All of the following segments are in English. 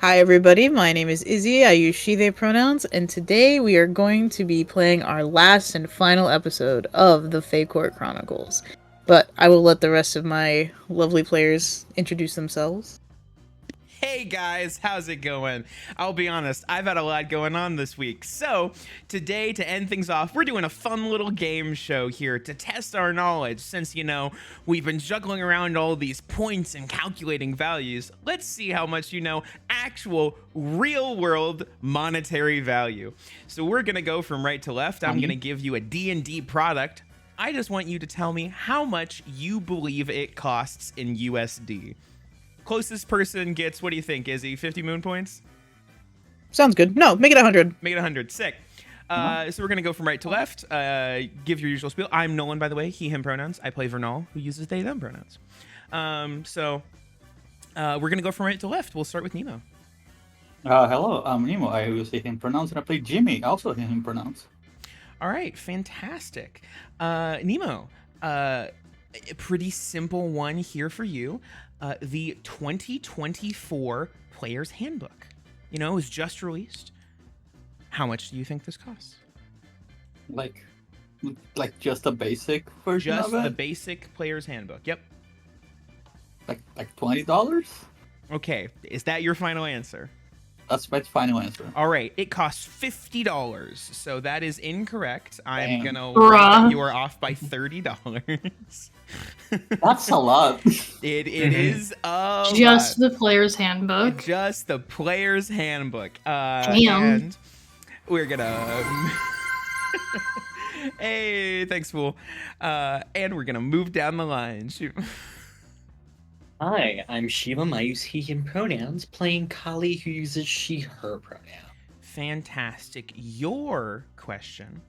Hi everybody, my name is Izzy, I use she, they pronouns, and today we are going to be playing our last and final episode of the Fae Court Chronicles. But I will let the rest of my lovely players introduce themselves. Hey guys, how's it going? I'll be honest, I've had a lot going on this week. So, today, to end things off, we're doing a fun little game show here to test our knowledge. Since, we've been juggling around all these points and calculating values, let's see how much you know actual, real world monetary value. So, we're gonna go from right to left. I'm gonna give you a D&D product. I just want you to tell me how much you believe it costs in USD. Closest person gets, what do you think, Izzy? 50 moon points? Sounds good. No, make it 100. Make it 100. Sick. So we're going to go from right to left. Give your usual spiel. I'm Nolan, by the way. He, him pronouns. I play Vernal, who uses they, them pronouns. We're going to go from right to left. We'll start with Nemo. Hello, I'm Nemo. I use he, him pronouns, and I play Jimmy, also he, him pronouns. All right, fantastic. Nemo, a pretty simple one here for you. The 2024 Player's Handbook. It was just released. How much do you think this costs? Like just a basic version of it? Just the basic Player's Handbook, yep. Like $20? Okay, is that your final answer? That's my final answer. All right, it costs $50, so that is incorrect. I'm gonna you are off by $30. That's a lot. It is just the Player's Handbook. Just the Player's Handbook. Damn. And we're gonna. Hey, thanks, fool. And we're gonna move down the line. Shoot. Hi, I'm Shivam. I use he, him pronouns, playing Kali, who uses she, her pronoun. Fantastic. Your question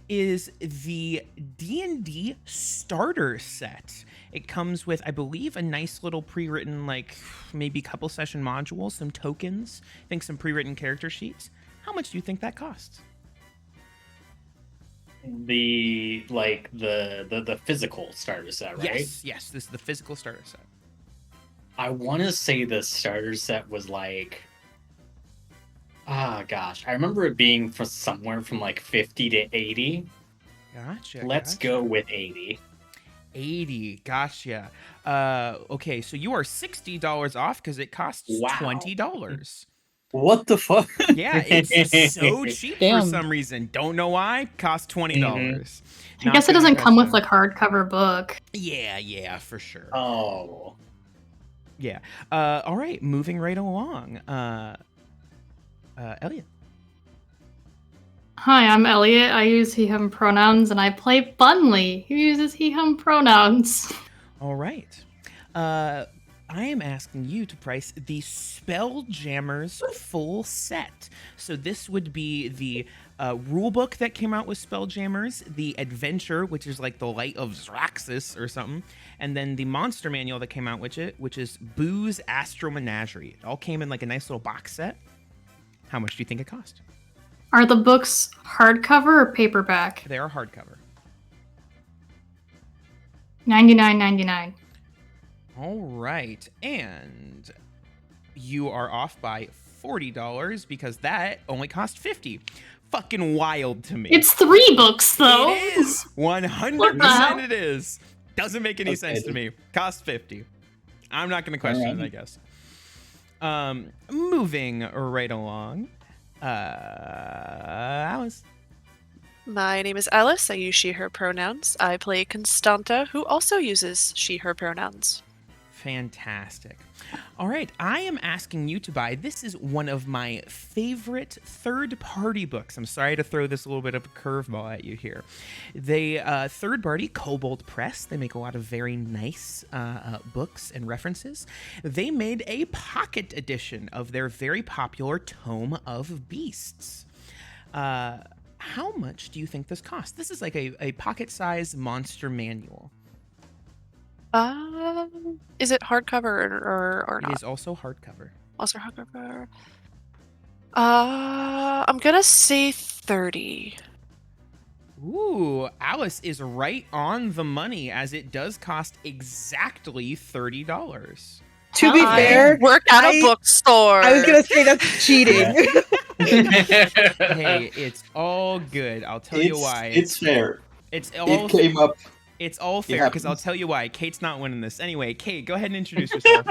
is the D&D starter set. It comes with, I believe, a nice little pre-written, maybe couple session modules, some tokens, I think some pre-written character sheets. How much do you think that costs? The physical starter set, right? Yes, this is the physical starter set. I want to say the starter set was I remember it being for somewhere from 50 to 80. Gotcha. Let's go with 80. 80, gotcha. Okay, so you are $60 off because it costs $20. What the fuck? Yeah, it's so cheap for some reason. Don't know why. Costs $20. I guess it doesn't come with hardcover book. Yeah, for sure. Oh. Yeah. All right, moving right along. Elliot. Hi, I'm Elliot. I use he, him pronouns, and I play Bunley, who uses he, him pronouns. All right. I am asking you to price the Spelljammers full set. So this would be the rulebook that came out with Spelljammers, the adventure, which is like the Light of Zraxis or something, and then the monster manual that came out with it, which is Boo's Astro Menagerie. It all came in a nice little box set. How much do you think it cost? Are the books hardcover or paperback? They are hardcover. $99.99. All right, and you are off by $40 because that only cost $50. Fucking wild to me. It's 3 books, though. It is 100%. It is. Doesn't make any sense to me. Cost $50. I'm not gonna question it, I guess. Moving right along. Alice. My name is Alice. I use she, her pronouns. I play Constanta, who also uses she, her pronouns. Fantastic. All right, I am asking you to buy. This is one of my favorite third-party books. I'm sorry to throw this a little bit of a curveball at you here. They third-party Kobold Press. They make a lot of very nice books and references. They made a pocket edition of their very popular Tome of Beasts. How much do you think this costs? This is like a pocket-sized monster manual. Is it hardcover or not? It is also hardcover. Also hardcover. I'm gonna say 30. Ooh, Alice is right on the money, as it does cost exactly $30. To be Hi. fair, Work at I- a bookstore. I was gonna say that's cheating. Hey, it's all good. I'll tell you why. It's fair. It's It all came up. it's all fair because I'll happens. tell you why. Kate's not winning this. Anyway, Kate, go ahead and introduce yourself.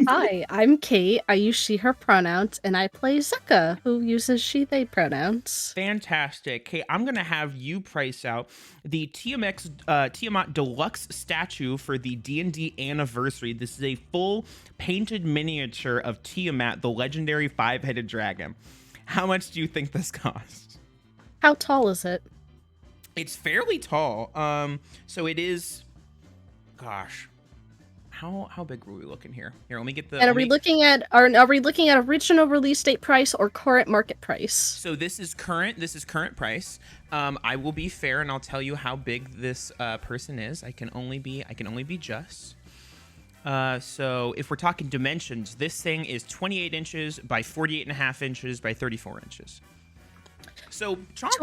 Hi, I'm Kate. I use she, her pronouns, and I play Zucca, who uses she, they pronouns. Fantastic. Kate, I'm going to have you price out the Tiamat Deluxe statue for the D&D anniversary. This is a full painted miniature of Tiamat, the legendary five-headed dragon. How much do you think this costs? How tall is it? It's fairly tall. So it is, gosh, how big were we looking here? Here, let me get the. And are we looking at original release date price or current market price? So this is current price. I will be fair and I'll tell you how big this person is. I can only be just. So if we're talking dimensions, this thing is 28 inches by 48.5 inches by 34 inches. So chunky.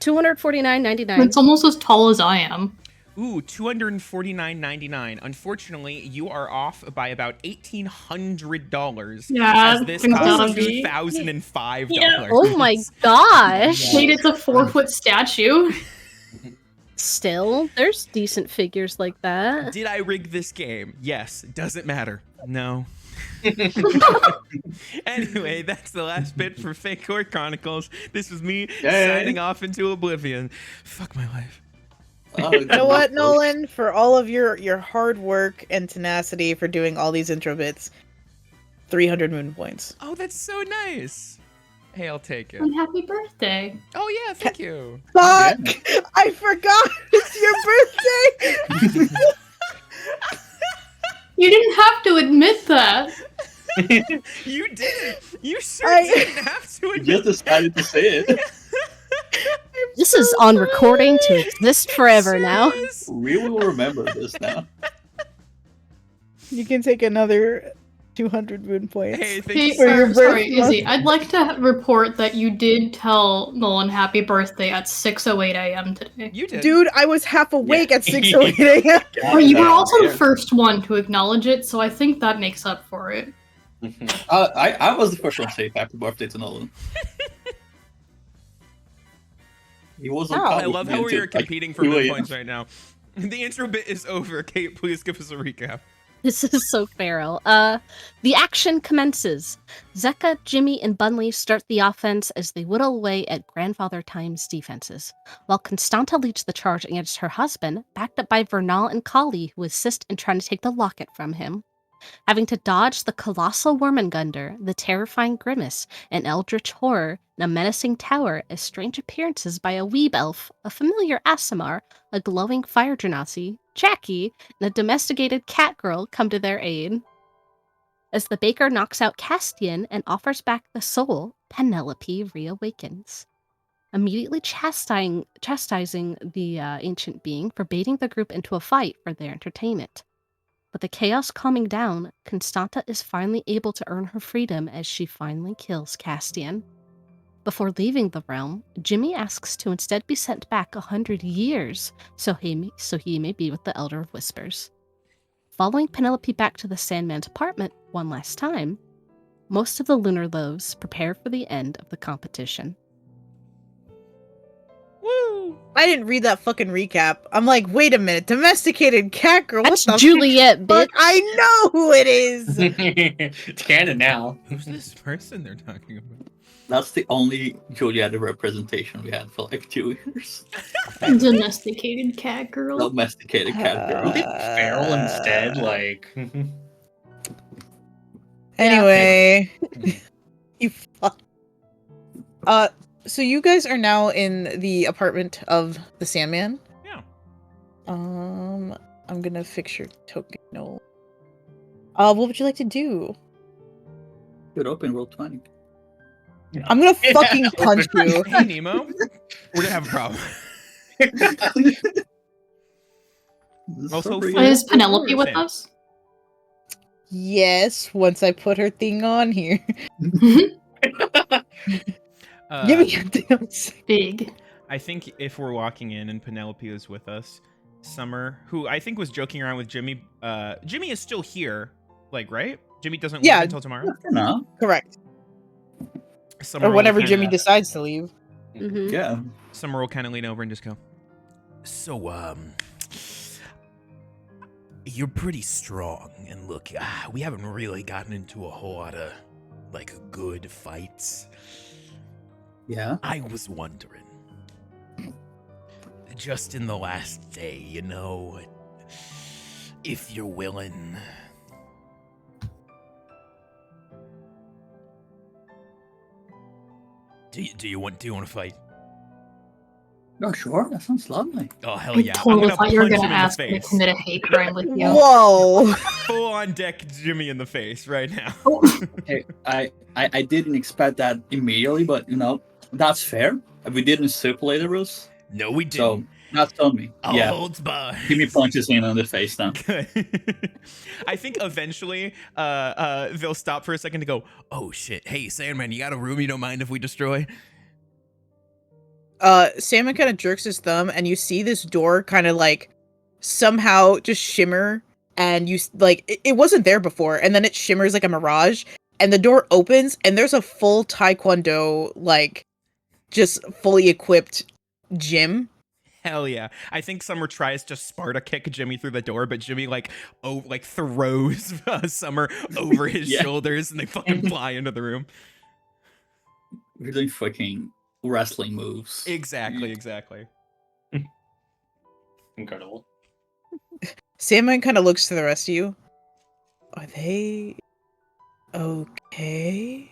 249.99. It's almost as tall as I am. Ooh, $249.99. Unfortunately, you are off by about $1,800. Yeah, as this it's costs gotta be. $2,005. Yeah. Oh my gosh! Kate, it's a 4-foot statue. Still, there's decent figures like that. Did I rig this game? Yes. Doesn't matter. No. Anyway, that's the last bit for Fae Court Chronicles. This was me signing off into oblivion. Fuck my life. You know what, Nolan? For all of your hard work and tenacity for doing all these intro bits, 300 moon points. Oh, that's so nice. Hey, I'll take it. And happy birthday. Oh yeah, thank you. Fuck! I forgot it's your birthday. You didn't have to admit that. You didn't. You sure I- didn't have to You admit just decided to say it. This is on recording to exist forever now. Serious? We will remember this now. You can take another 200 moon points. Hey, thank Hey, you. For your sorry, birthday. Izzy. I'd like to report that you did tell Nolan happy birthday at 6:08 a.m. today. You did. Dude, I was half awake at 6:08 a.m. Well, you were also the first one to acknowledge it, so I think that makes up for it. I was the first one to say happy birthday to Nolan. He wasn't. Oh. I love how we are competing for 2 moon a.m. points right now. The intro bit is over. Kate, please give us a recap. This is so feral. The action commences. Zekka, Jimmy, and Bunley start the offense as they whittle away at Grandfather Time's defenses, while Constanta leads the charge against her husband, backed up by Vernal and Kali, who assist in trying to take the locket from him. Having to dodge the colossal Wormengunder, the terrifying Grimace, an eldritch horror, and a menacing tower as strange appearances by a weeb elf, a familiar Aasimar, a glowing fire genasi, Jackie, and a domesticated cat girl come to their aid. As the baker knocks out Castian and offers back the soul, Penelope reawakens. Immediately chastising the ancient being for baiting the group into a fight for their entertainment. With the chaos calming down, Constanta is finally able to earn her freedom as she finally kills Castian. Before leaving the realm, Jimmy asks to instead be sent back 100 years so he may be with the Elder of Whispers. Following Penelope back to the Sandman's apartment one last time, most of the Lunar Loaves prepare for the end of the competition. Woo! I didn't read that fucking recap. I'm like, wait a minute, domesticated cat girl. That's what the Juliet, bitch! fuck? I know who it is. It's canon now. Who's this person they're talking about? That's the only Juliet representation we had for like 2 years. Domesticated cat girl. Domesticated cat girl. Feral instead, like. Anyway, you fuck. So you guys are now in the apartment of the Sandman. Yeah. I'm gonna fix your token. No. What would you like to do? Good open roll 20. I'm gonna fucking punch you. Hey, Nemo. We're gonna have a problem. Also, Is Penelope with us? Yes, once I put her thing on here. Uh, Give me a damn second. Big. I think if we're walking in and Penelope is with us, Summer, who I think was joking around with Jimmy, Jimmy is still here. Like, right? Jimmy doesn't Yeah. leave until tomorrow. For now. Correct. Summer Or will whenever kinda- Jimmy decides to leave. Mhm. Yeah. Summer will kind of lean over and just go, so, you're pretty strong. And look, we haven't really gotten into a whole lot of, like, good fights. Yeah. I was wondering, just in the last day, you know, if you're willing. Do you want to fight? Oh, sure. That sounds lovely. Oh hell I yeah! I'm totally gonna thought you were punch gonna him in the ask me to face. commit a hate crime with you. Whoa! Full on deck Jimmy in the face right now. Hey, I didn't expect that immediately, but that's fair. We didn't stipulate the rules, No, we didn't. so that's on me. I'll Yeah. hold bar. Jimmy punches him on the face now. Good. I think eventually they'll stop for a second to go, oh shit, hey Sandman, you got a room you don't mind if we destroy? Salmon kind of jerks his thumb, and you see this door kind of like somehow just shimmer, and it wasn't there before, and then it shimmers like a mirage, and the door opens, and there's a full Taekwondo, like, just fully equipped gym. Hell yeah. I think Summer tries to Sparta kick Jimmy through the door, but Jimmy throws Summer over his Yeah. shoulders and they fucking fly into the room. We're doing freaking wrestling moves. Exactly. Incredible. Salmon kind of looks to the rest of you. Are they okay?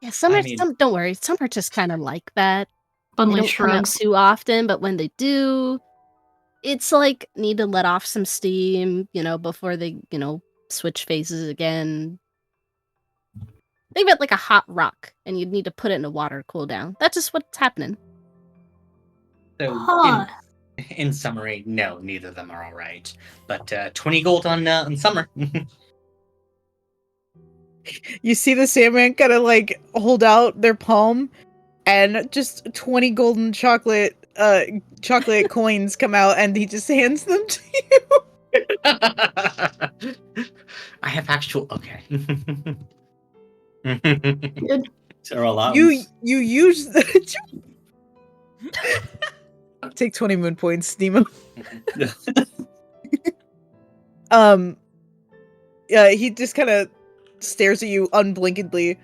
Yeah, some I are, mean- don't worry. Some are just kind of like that. They Bunley don't come out shrugs. too often, but when they do, it's like need to let off some steam, before they, switch phases again. Think of it like a hot rock, and you'd need to put it in the water to cool down. That's just what's happening. So, Huh. in summary, no, neither of them are all right. But 20 gold on Summer. You see the Salmon kind of like hold out their palm, and just 20 golden chocolate coins come out, and he just hands them to you. I have actual. Okay. Zero allowance. You use take 20 moon points, Nemo. Yeah, he just kind of stares at you unblinkingly.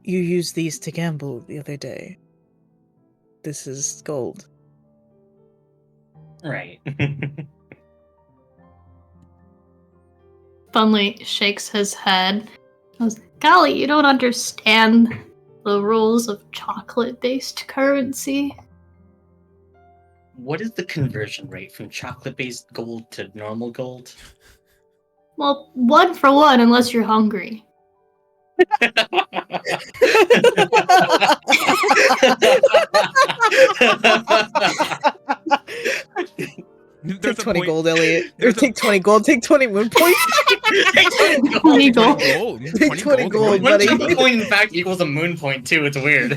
You used these to gamble the other day. This is gold. Right. Bunley shakes his head. Goes, golly, you don't understand the rules of chocolate-based currency. What is the conversion rate from chocolate-based gold to normal gold? Well, 1 for 1 unless you're hungry. Take 20 gold, Elliot. Or take 20 gold, take 20 moon points. 20 gold. Take 20 gold, One buddy. chocolate coin, in fact, equals a moon point, too. It's weird.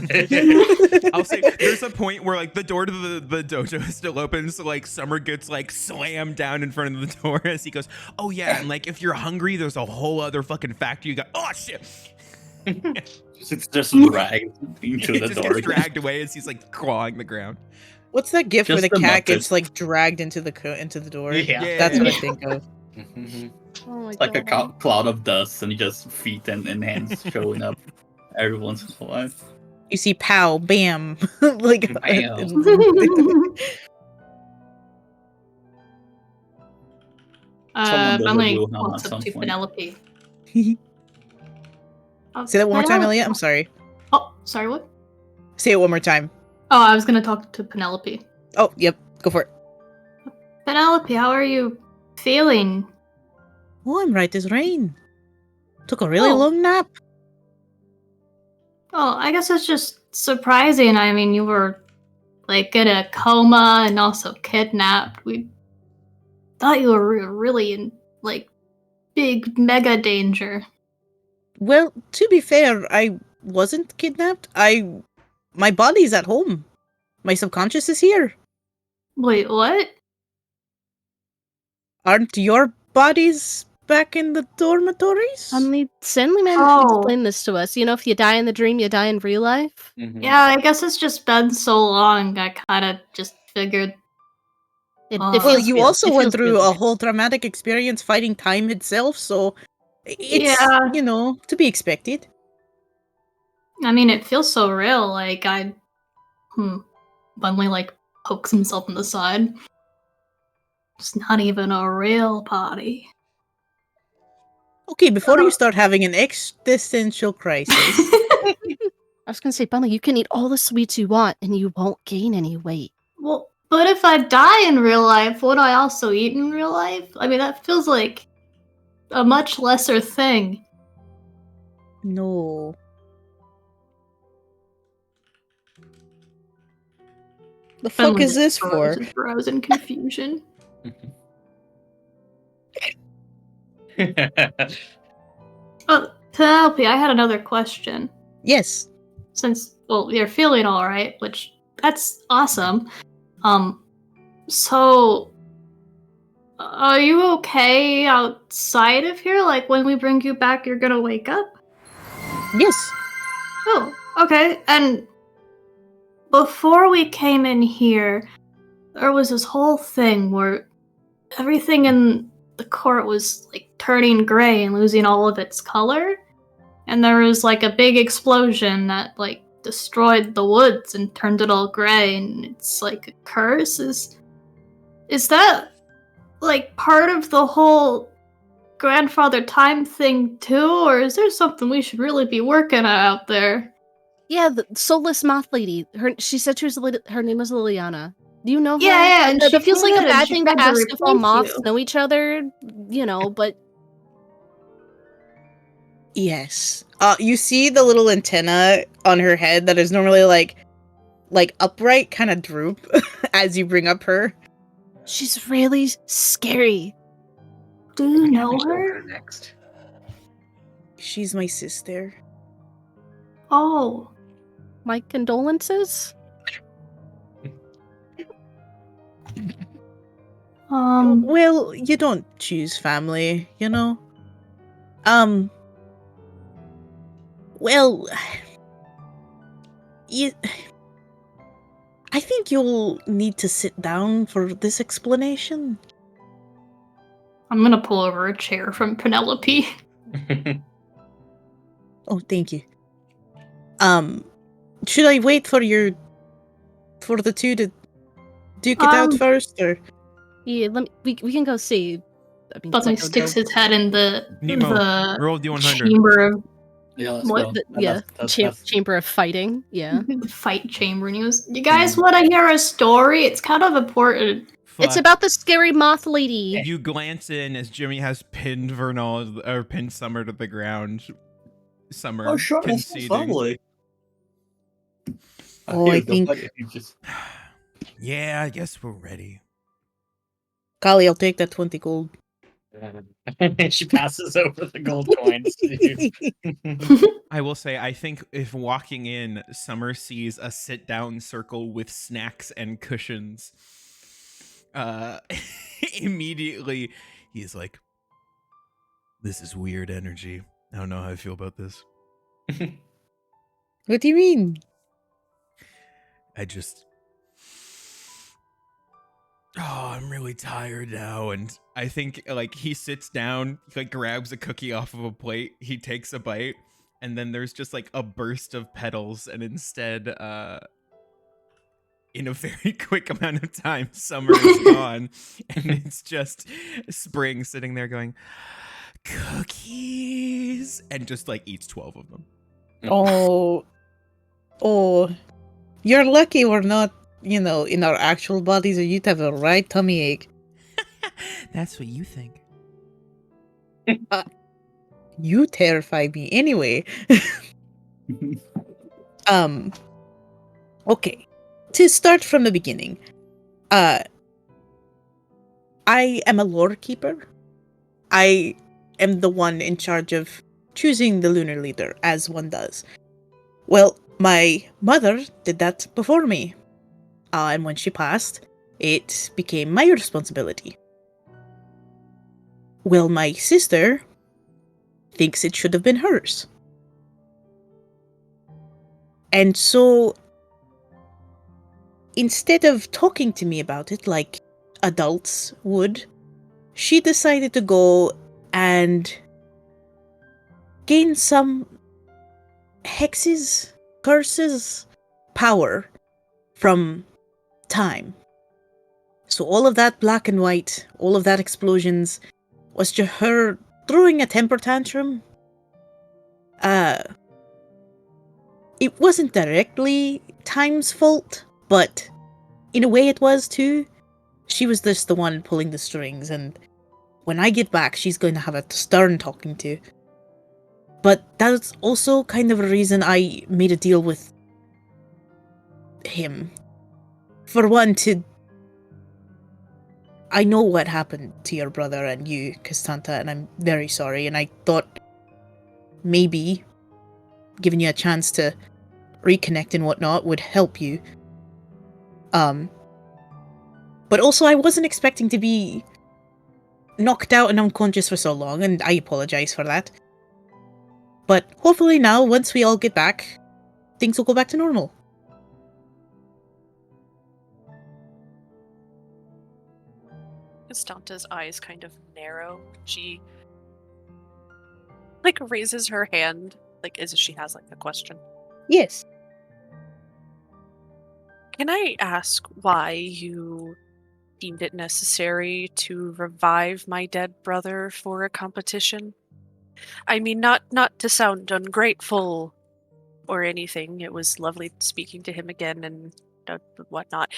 I'll say there's a point where like the door to the dojo is still open, so like Summer gets like slammed down in front of the door as he goes, oh yeah, and like if you're hungry, there's a whole other fucking factory you got. Oh shit. It's just dragged into He the just door. gets dragged away as he's like clawing the ground. What's that gif where Just the the cat Muppet. gets like dragged into the door? Yeah. That's what I think of. Oh my It's like a God. cloud of dust and just feet and hands showing up every once in a while. You see, pow, bam, like. Bam. Someone does a Bunley Wilhelm walks at up some to point. Penelope. Say that one more time, Penelope- Elliot. I'm sorry. Oh, sorry, what? Say it one more time. Oh, I was gonna talk to Penelope. Oh, yep. Go for it. Penelope, how are you feeling? Oh, I'm right as rain. Took a really Oh. long nap. Oh, I guess it's just surprising. I mean, you were like in a coma and also kidnapped. We thought you were really in like big mega danger. Well, to be fair, I wasn't kidnapped. My body's at home. My subconscious is here. Wait, what? Aren't your bodies back in the dormitories? Stanley Man explained this to us. You know, if you die in the dream, you die in real life. Mhm. Yeah, I guess it's just been so long. I kind of just figured. It Well, Well, feels you real. also It went feels through real. a whole traumatic experience fighting time itself, so it's, Yeah. you know, to be expected. I mean, it feels so real. Like Bunley like pokes himself in the side. It's not even a real body. Okay, before you start having an existential crisis, I was gonna say, Bunny, you can eat all the sweets you want, and you won't gain any weight. Well, but if I die in real life, would I also eat in real life? I mean, that feels like a much lesser thing. no. The fuck Bunley is this just for? furrows his brows in confusion. Oh, Penelope, I had another question. Yes. Since, well, you're feeling alright, which, that's awesome. So, are you okay outside of here? Like, when we bring you back, you're gonna wake up? Yes. Oh, okay. And before we came in here, there was this whole thing where everything in the court was, like, turning gray and losing all of its color. And there was, like, a big explosion that, like, destroyed the woods and turned it all gray, and it's like a curse. Is that, like, part of the whole grandfather time thing too, or is there something we should really be working at out there? Yeah, the soulless moth lady. She said her name was Liliana. Do you know her? Yeah, and That she feels came like a in and bad she thing to tried to ask if all replace moths you. know each other, you know, but Yes. You see the little antenna on her head that is normally like upright, kind of droop as you bring up her. she's really scary. Do you know Show her? next. She's my sister. Oh, My condolences? Well, you don't choose family, you know? Well, you... I think you'll need to sit down for this explanation. I'm gonna pull over a chair from Penelope. Oh, thank you. Should I wait for the two to duke it out first, or? Yeah, we can go see. I mean, Bunley Zeko sticks go- his head in the Nemo, roll D100. chamber of Yeah, let's What go. the- And yeah, that's- chamber of fighting. Yeah, the fight chamber, and he goes, "You guys want to hear a story? It's kind of important." it's Fuck. about the scary moth lady. You glance in as Jimmy has pinned Vernal or pinned Summer to the ground. Summer Oh, sure, that's conceding. lovely. Oh, Here, I go, think- buddy, you just- Yeah, I guess we're ready. Kali, I'll take that 20 gold. She passes over the gold coins to you. I will say, I think if walking in, Summer sees a sit-down circle with snacks and cushions, immediately he's like, "This is weird energy. I don't know how I feel about this. What do you mean? I'm really tired now." And I think like he sits down, like grabs a cookie off of a plate, he takes a bite, and then there's just like a burst of petals, and instead, in a very quick amount of time, summer is gone, and it's just spring sitting there going, "Cookies," and just like eats 12 of them. Oh, you're lucky we're not, in our actual bodies, or you'd have a right tummy ache. That's what you think. You terrify me anyway. Okay. To start from the beginning, I am a lore keeper. I am the one in charge of choosing the Lunar Leader, as one does. Well, my mother did that before me. And when she passed, it became my responsibility. well, my sister thinks it should have been hers. And so, instead of talking to me about it like adults would, she decided to go and gain some hexes, curses, power from time. So all of that black and white, all of that explosions, was just her throwing a temper tantrum. It wasn't directly Time's fault, but in a way it was too. She was just the one pulling the strings, and when I get back, she's going to have a stern talking to. But that's also kind of a reason I made a deal with him. For one, I know what happened to your brother and you, Constanta, and I'm very sorry, and I thought maybe giving you a chance to reconnect and whatnot would help you. But also I wasn't expecting to be knocked out and unconscious for so long, and I apologize for that. But hopefully now, once we all get back, things will go back to normal. Constanta's eyes kind of narrow. She raises her hand, as if she has a question. Yes. Can I ask why you deemed it necessary to revive my dead brother for a competition? I mean, not to sound ungrateful or anything. It was lovely speaking to him again and whatnot.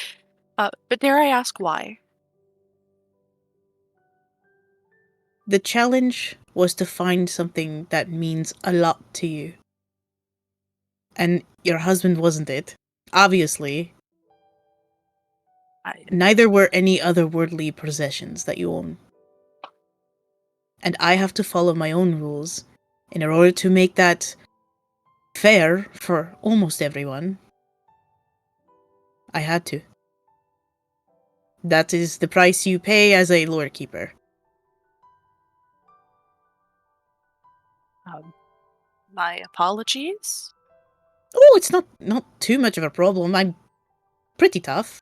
But dare I ask why? The challenge was to find something that means a lot to you. And your husband wasn't it. Obviously. Neither were any other worldly possessions that you own. And I have to follow my own rules in order to make that fair for almost everyone. I had to. That is the price you pay as a lore keeper. My apologies. Oh, it's not too much of a problem. I'm pretty tough.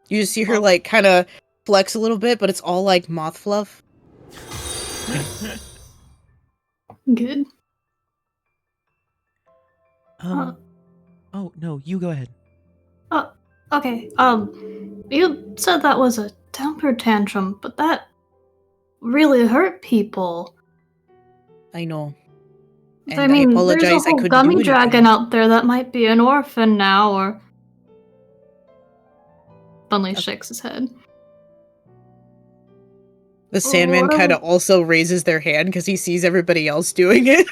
You just see her kind of flex a little bit, but it's all moth fluff. Good. Oh no, you go ahead. Okay. You said that was a temper tantrum, but that really hurt people. I know. And I mean, I apologize, there's a I whole couldn't gummy do dragon anything. out there that might be an orphan now, or... Bunley shakes his head. The Sandman kind of also raises their hand because he sees everybody else doing it.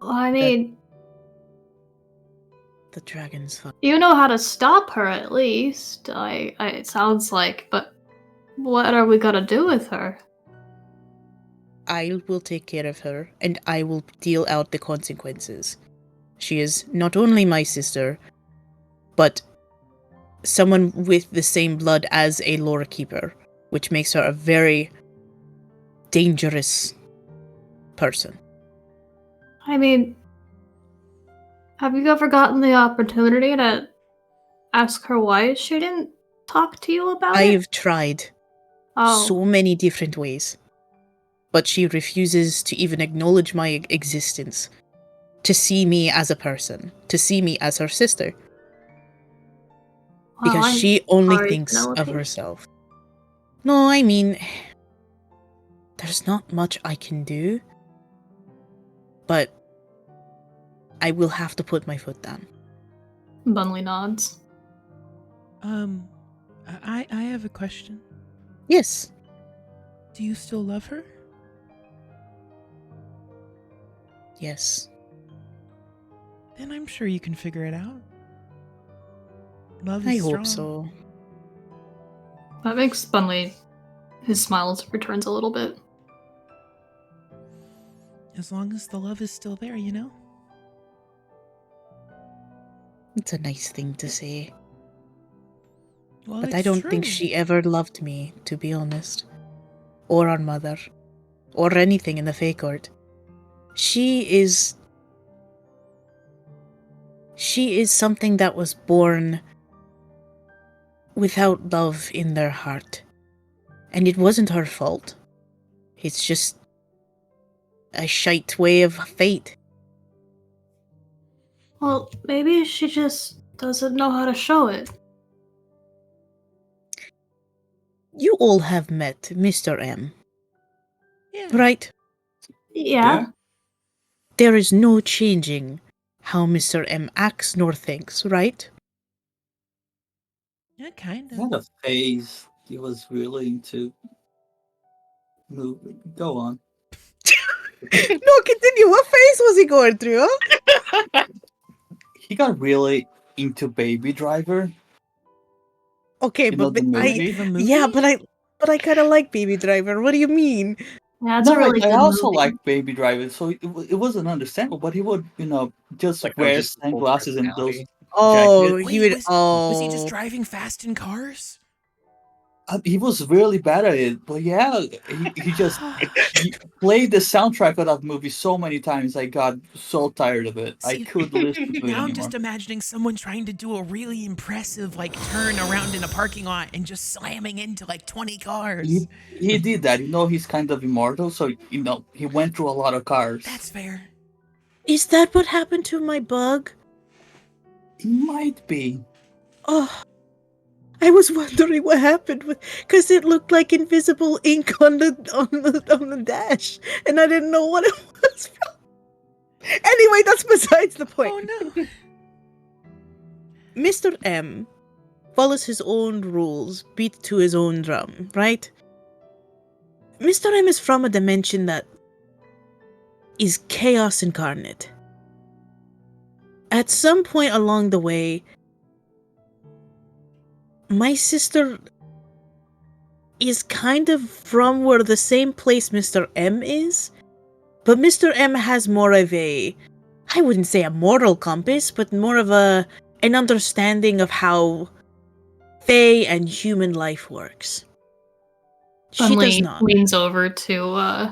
Well, I mean... The dragon's fun. You know how to stop her, at least. It sounds like, but what are we gonna do with her? I will take care of her, and I will deal out the consequences. She is not only my sister, but someone with the same blood as a lore keeper, which makes her a very dangerous person. I mean, have you ever gotten the opportunity to ask her why she didn't talk to you about it? I've tried so many different ways, but she refuses to even acknowledge my existence, to see me as a person, to see me as her sister. Because she only thinks of herself. No, I mean, there's not much I can do, but I will have to put my foot down. Bunley nods. I have a question. Yes. Do you still love her? Yes. Then I'm sure you can figure it out. Love is I strong. hope so. That makes Bunley... His smile returns a little bit. As long as the love is still there, you know? It's a nice thing to say. Well, but it's I don't think true. she ever loved me, to be honest. Or our mother. Or anything in the Fae Court. She is something that was born without love in their heart. And it wasn't her fault. It's just a shite way of fate. Well, maybe she just doesn't know how to show it. You all have met Mr. M, Yeah. right? Yeah. There is no changing how Mr. M acts nor thinks, right? Yeah, kind He had of. a phase he was really into move. Go on. No, continue. What phase was he going through, huh? He got really into Baby Driver. Okay, You know the movie? The movie? yeah, but I kind of like Baby Driver. What do you mean? Yeah, it's No, a really I good also movie. like Baby Driver, so it wasn't understandable. But he would, just Like wear OG's full sunglasses and those personality. Oh, jackets. he Wait, would. was he just Oh, driving fast in cars? He was really bad at it, but yeah, he just he played the soundtrack of that movie so many times. I got so tired of it. I See, couldn't listen to it now I'm anymore. just imagining someone trying to do a really impressive like turn around in a parking lot and just slamming into like 20 cars. He did that. He's kind of immortal, so he went through a lot of cars. That's fair. is that what happened to my bug? It might be. Oh, I was wondering what happened with, because it looked like invisible ink on the dash, and I didn't know what it was from. Anyway, that's besides the point. Oh no. Mr. M follows his own rules, beat to his own drum, right? Mr. M is from a dimension that is chaos incarnate. At some point along the way, my sister is kind of from where the same place Mr. M is, but Mr. M has more of a, I wouldn't say a moral compass, but more of an understanding of how Fae and human life works. She does Bunley not. leans over to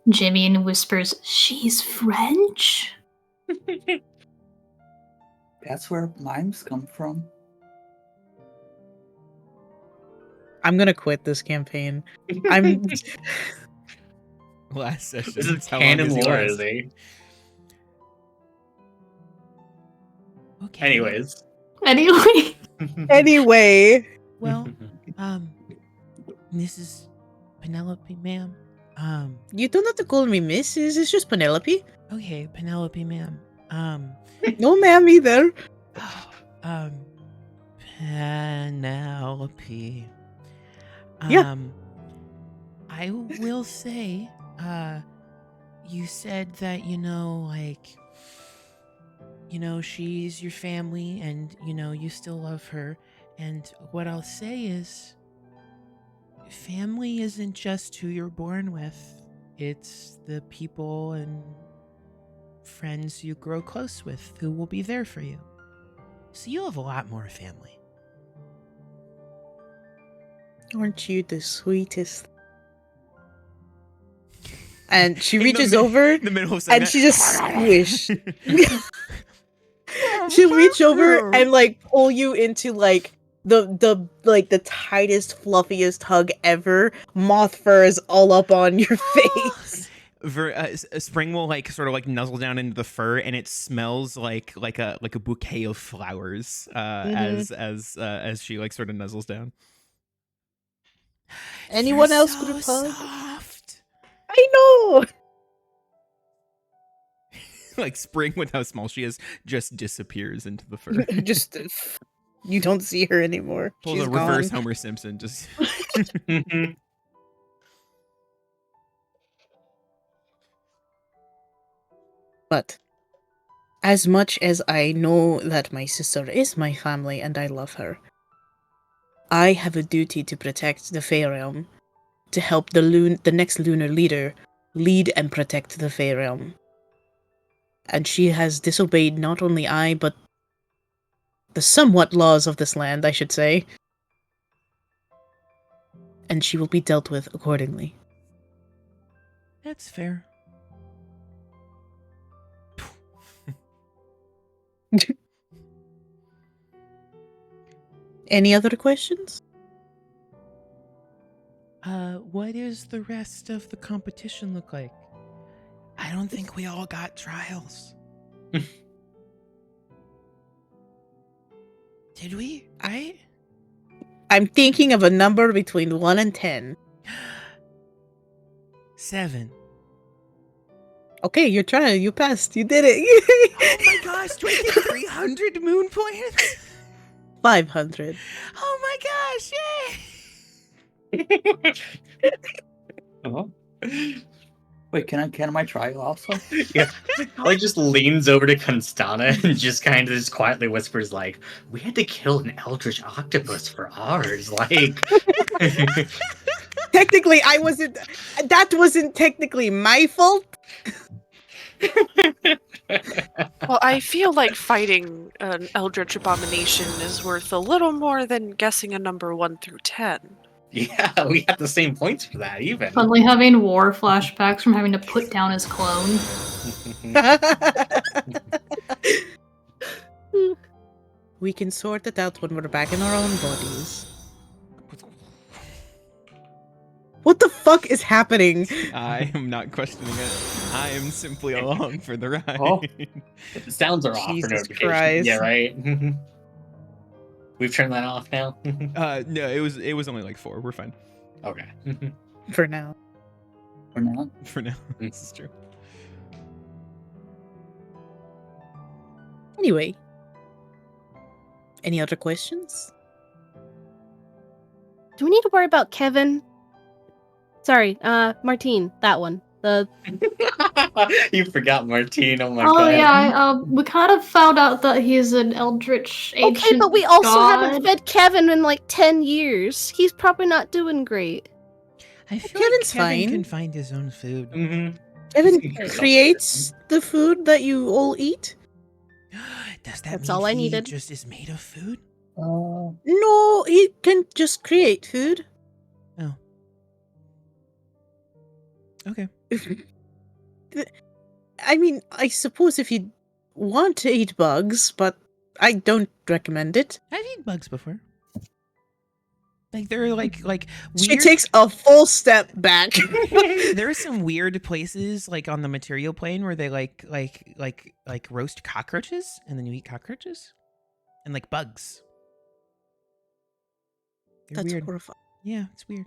Jimmy and whispers, "She's French?" That's where mimes come from. I'm gonna quit this campaign. I'm. Last session. This is How long canon does he lore, last? is he? Okay. Anyways. Anyway, Anyway, Well, this is Penelope, ma'am. you don't have to call me Mrs. It's just Penelope. Okay, Penelope, ma'am. No, ma'am, either. Penelope. Yeah. I will say, you said that, she's your family and, you still love her. And what I'll say is, family isn't just who you're born with. It's the people and friends you grow close with who will be there for you. So you'll have a lot more family. Aren't you the sweetest? And she In the reaches mid- over in the middle of saying and that- she just squish. She'll reach over and like pull you into like the tightest, fluffiest hug ever. Moth fur is all up on your face. Spring will like sort of like nuzzle down into the fur, and it smells like a bouquet of flowers as she like sort of nuzzles down. Anyone You're else so group hug? soft. I know. Like Spring, with how small she is, just disappears into the fur. Just you don't see her anymore. Pulls She's a reverse gone. Homer Simpson. Just But as much as I know that my sister is my family and I love her, I have a duty to protect the Fae Realm, to help the next Lunar Leader lead and protect the Fae Realm. And she has disobeyed not only I, but the somewhat laws of this land, I should say. And she will be dealt with accordingly. That's fair. Any other questions? What does the rest of the competition look like? I don't think we all got trials. Did we? I'm thinking of a number between 1 and 10. 7. Okay, you're trying. You passed. You did it. Oh my gosh, do I get 300 moon points? 500. Oh my gosh, yay! Uh-huh. Wait, can I try also? Yeah. Holly just leans over to Constana and just kind of just quietly whispers, like, we had to kill an eldritch octopus for ours. Like, Technically, that wasn't technically my fault. Well, I feel like fighting an Eldritch Abomination is worth a little more than guessing a number 1 through 10. yeah, we had the same points for that, even. Suddenly having war flashbacks from having to put down his clone. We can sort it out when we're back in our own bodies. What the fuck is happening? I am not questioning it. I am simply along for the ride. Oh. The sounds are off for Jesus notifications. Christ. Yeah, right? We've turned that off now? No, it was only like 4. We're fine. Okay. For now. For now. For now. This is true. Anyway. Any other questions? Do we need to worry about Kevin? Sorry, Martine, that one. The You forgot Martine, oh my Oh god. yeah, we kind of found out that he's an eldritch ancient Okay, but we also haven't god. fed Kevin in like 10 years. He's probably not doing great. I feel Kevin's like Kevin fine. can find his own food. Mhm. Kevin There you go. creates the food that you all eat? Does that That's mean all I he needed. just is made of food? No, he can just create food. Oh. Okay. I mean, I suppose if you want to eat bugs, but I don't recommend it. I've eaten bugs before. Like they're like weird. She takes a full step back. There are some weird places like on the material plane where they like roast cockroaches and then you eat cockroaches and like bugs. They're That's weird. horrifying. Yeah, it's weird.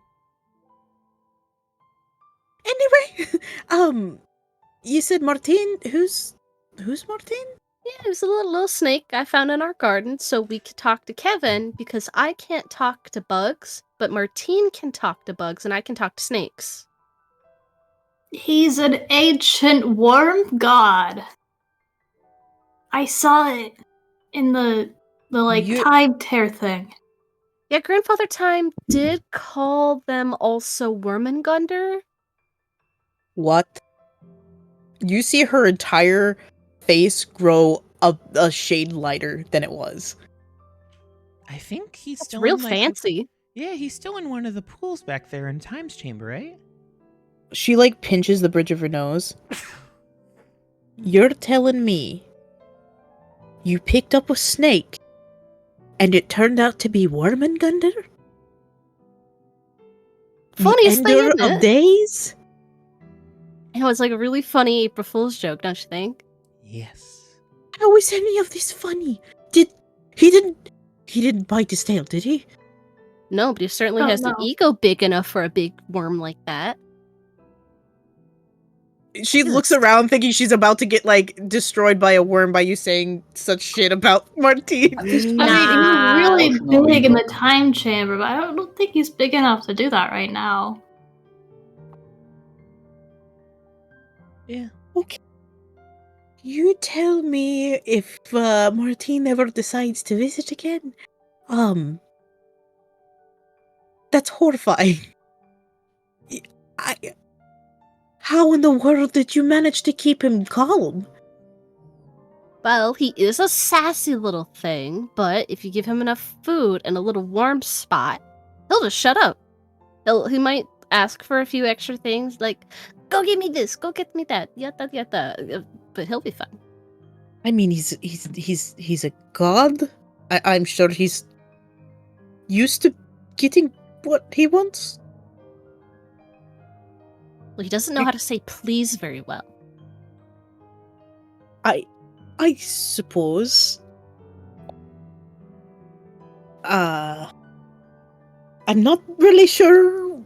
Anyway, you said Martine. Who's Martine? Yeah, it was a little snake I found in our garden so we could talk to Kevin because I can't talk to bugs, but Martine can talk to bugs and I can talk to snakes. He's an ancient worm god. I saw it in the time tear thing. Yeah, Grandfather Time did call them also Wormengunder. What? You see her entire face grow a shade lighter than it was. I think he's It's still real in, like, fancy. Yeah, he's still in one of the pools back there in Time's Chamber, right? She like pinches the bridge of her nose. You're telling me you picked up a snake and it turned out to be Wormengunder? Funniest the thing, ender isn't of it? days? It was like a really funny April Fool's joke, don't you think? Yes. How is any of this funny? He didn't bite his tail, did he? No, but he certainly Oh, has no. an ego big enough for a big worm like that. She looks around thinking she's about to get like destroyed by a worm by you saying such shit about Martine. I mean, Nah. he's really No, big in no. the time chamber, but I don't think he's big enough to do that right now. Yeah. Okay. You tell me if Martine ever decides to visit again. That's horrifying. How in the world did you manage to keep him calm? Well, he is a sassy little thing, but if you give him enough food and a little warm spot, he'll just shut up. He might ask for a few extra things, like, go get me this, go get me that, yada yada, but he'll be fine. I mean, he's a god. I'm sure he's used to getting what he wants. Well, he doesn't know how to say please very well. I suppose. I'm not really sure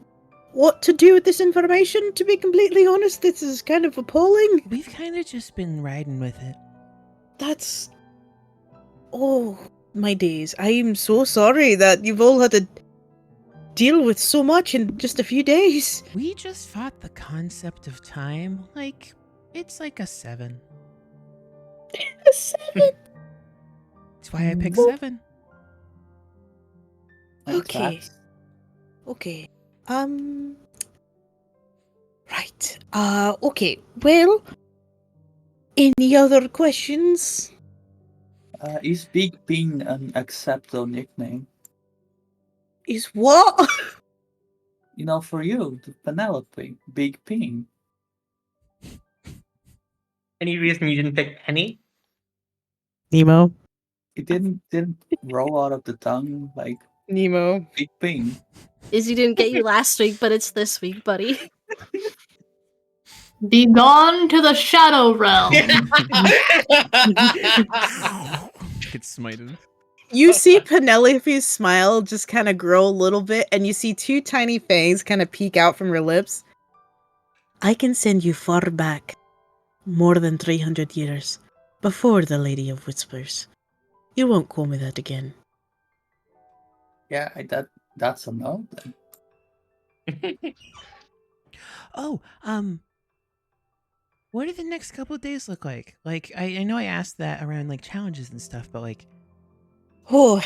what to do with this information, to be completely honest. This is kind of appalling. We've kind of just been riding with it. That's... Oh, my days. I am so sorry that you've all had to deal with so much in just a few days. We just fought the concept of time like it's like a 7. A 7? That's why I picked 7. Like Okay. that. Okay. Right. Okay. Well, any other questions? Is Big Bean an acceptable nickname? Is what? You know, for you, the Penelope, Big Bean. Any reason you didn't pick Penny? Nemo. It didn't roll out of the tongue like Nemo. Big Bean. Izzy didn't get you last week, but it's this week, buddy. Be gone to the shadow realm. Get smited. You see Penelope's smile just kind of grow a little bit, and you see 2 tiny fangs kind of peek out from her lips. I can send you far back, more than 300 years, before the Lady of Whispers. You won't call me that again. Yeah, that's a no. Then. Oh, what do the next couple of days look like? Like, I know I asked that around like challenges and stuff, but like, Oh,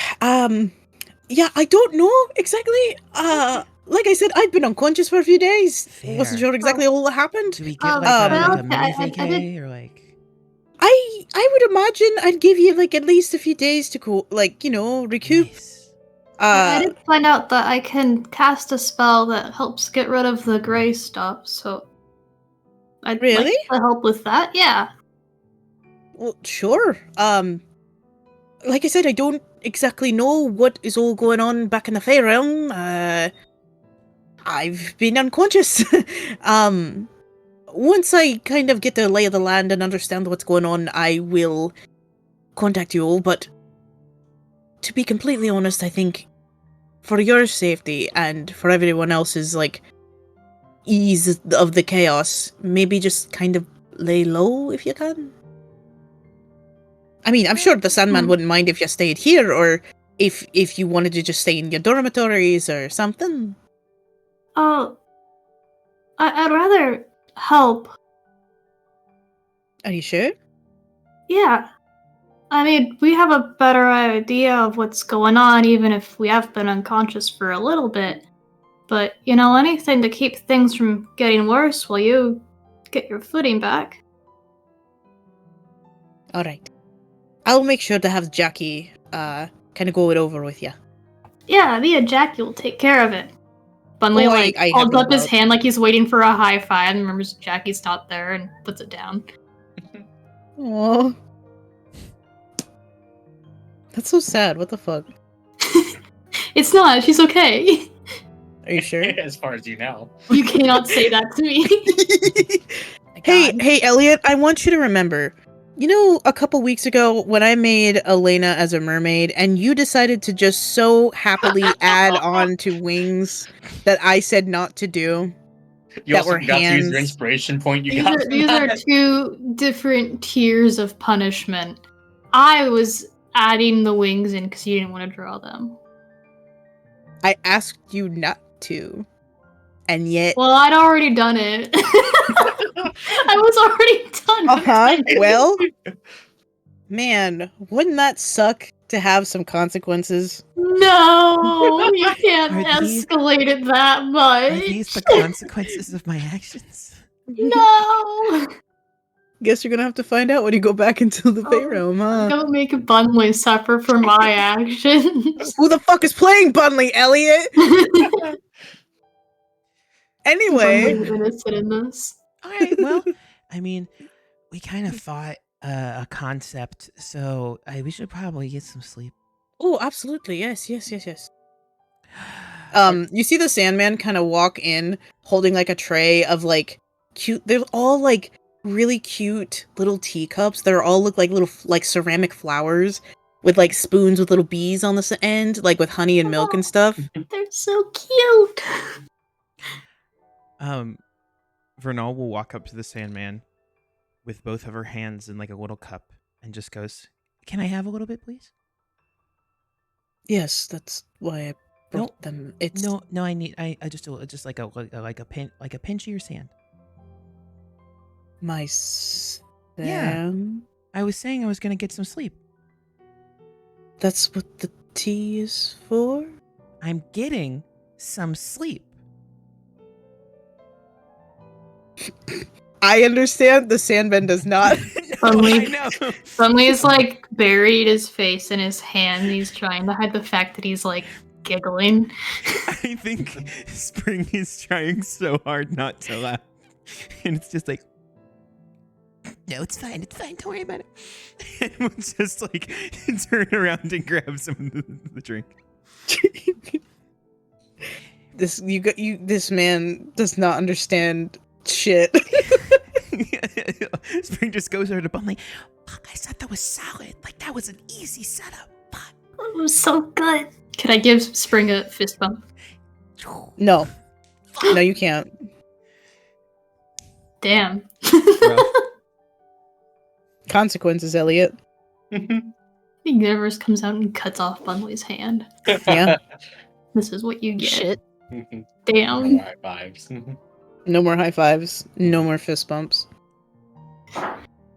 yeah, I don't know exactly. Like I said, I've been unconscious for a few days. Wasn't Fair. sure exactly all that happened. do we get like, well, a mini I vacay or like? I would imagine I'd give you like at least a few days to go, like, recoup. Nice. I did find out that I can cast a spell that helps get rid of the gray stuff, so I'd Really? like to help with that. Yeah. Well, sure. Like I said, I don't exactly know what is all going on back in the Fae realm. I've been unconscious. Once I kind of get the lay of the land and understand what's going on, I will contact you all, but to be completely honest, I think for your safety and for everyone else's, like, ease of the chaos, maybe just kind of lay low if you can. I mean, I'm sure the Sandman wouldn't mind if you stayed here, or if you wanted to just stay in your dormitories or something. Oh, I'd rather help. Are you sure? Yeah. I mean, we have a better idea of what's going on, even if we have been unconscious for a little bit. But, anything to keep things from getting worse while you get your footing back. Alright. I'll make sure to have Jackie, kind of go it over with you. Yeah, me and Jackie will take care of it. Bunley, Oh, I have holds no up his doubt. hand like he's waiting for a high five and remembers Jackie's not there and puts it down. Aww. That's so sad. What the fuck? It's not, she's okay. Are you sure? As far as you know. You cannot say that to me. Hey, Elliot, I want you to remember, a couple weeks ago when I made Elena as a mermaid and you decided to just so happily add on to wings that I said not to do. You That also were got to use hands. your inspiration point you These got. are, these are two different tiers of punishment. I was adding the wings in because you didn't want to draw them. I asked you not to. And yet... Well, I'd already done it. I was already done. Uh-huh. Well, man, wouldn't that suck to have some consequences? No, you can't Are these- escalate it that much. Are these the consequences of my actions? No. Guess you're gonna have to find out when you go back into the Fae realm, huh? Don't make Bunley suffer for my actions. Who the fuck is playing Bunley, Elliot? Anyway, Bunley's innocent in this. All right. Well, I mean, we kind of fought a concept, so we should probably get some sleep. oh, absolutely, yes. You see the Sandman kind of walk in, holding like a tray of like cute. They're all like really cute little teacups that are all look like little like ceramic flowers with like spoons with little bees on the end, like with honey and milk and stuff. They're so cute. Vernal will walk up to the Sandman with both of her hands in like a little cup and just goes, "Can I have a little bit, please?" Yes, that's why I brought them. It's No, I just like a pinch of your sand. my Sam. I was saying I was gonna get some sleep. That's what the tea is for. I'm getting some sleep. I understand. The Sandman does not. Bunley, I know. Bunley's like buried his face in his hand. He's trying to hide the fact that he's like giggling. I think Spring is trying so hard not to laugh, and it's just like, no, it's fine, don't worry about it. And we'll just like turn around and grab some of the drink. This man does not understand shit. Spring just goes over to Bunley. Fuck, I said that was solid. Like, that was an easy setup. Fuck. It was so good. Could I give Spring a fist bump? No, you can't. Damn. Consequences, Elliot. The universe comes out and cuts off Bunley's hand. Yeah. This is what you get. Shit. Damn. High fives. No more high fives. No more fist bumps.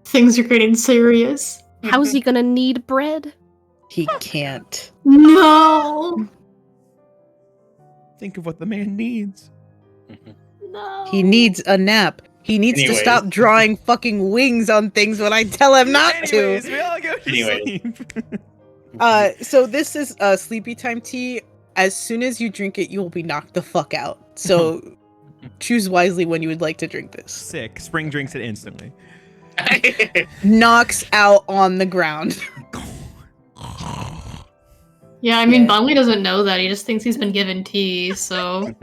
Things are getting serious. How's he gonna need bread? He can't. No. Think of what the man needs. No. He needs a nap. He needs to Anyways. stop drawing fucking wings on things when I tell him not Anyways, to. we all go to Anyways. sleep. So this is sleepy time tea. As soon as you drink it, you will be knocked the fuck out. So choose wisely when you would like to drink this. Sick. Spring drinks it instantly. Knocks out on the ground. Yeah, I mean, Bunley doesn't know that. He just thinks he's been given tea, so.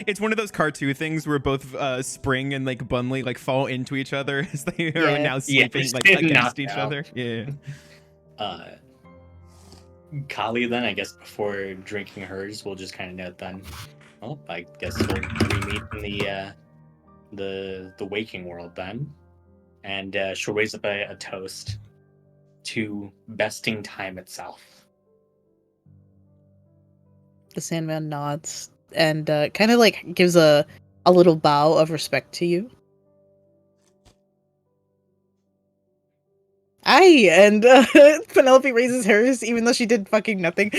It's one of those cartoon things where both Spring and like Bunley like fall into each other as they are Yeah. now sleeping just like getting against knocked each out. other. Yeah. Kali, then, I guess before drinking hers, we'll just kind of note then. Well, I guess we'll re-meet in the waking world then, and she'll raise up a toast to besting time itself. The Sandman nods and kind of like gives a little bow of respect to you. Aye, and Penelope raises hers even though she did fucking nothing.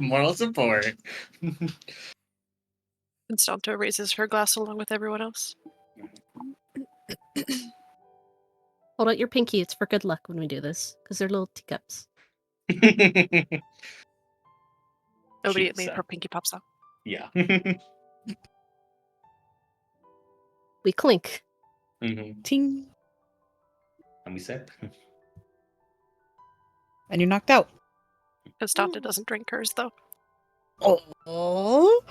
Moral support. Constanta raises her glass along with everyone else. Hold out your pinky. It's for good luck when we do this, because they're little teacups. Nobody She's, made her pinky pops out. Yeah. We clink. Ting. And we sip. And you're knocked out. Constanta doesn't drink hers, though. Oh.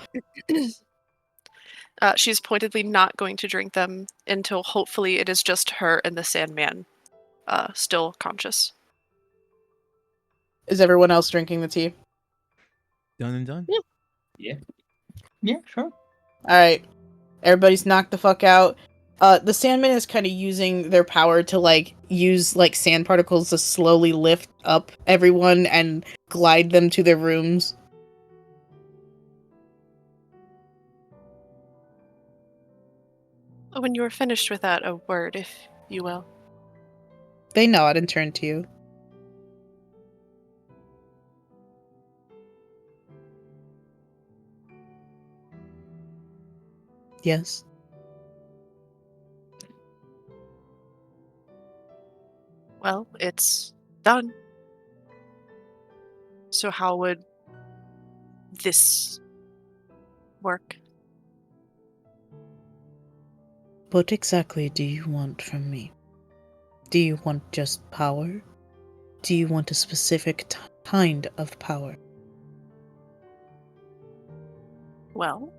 She's pointedly not going to drink them until hopefully it is just her and the Sandman still conscious. Is everyone else drinking the tea? Done and done. Yeah, sure. Alright. Everybody's knocked the fuck out. The Sandman is kind of using their power to like use like sand particles to slowly lift up everyone and glide them to their rooms. When you are finished with that, a word, if you will. They nod and turn to you. Yes. Well, it's done. So how would this work? What exactly do you want from me? Do you want just power? Do you want a specific kind of power? Well,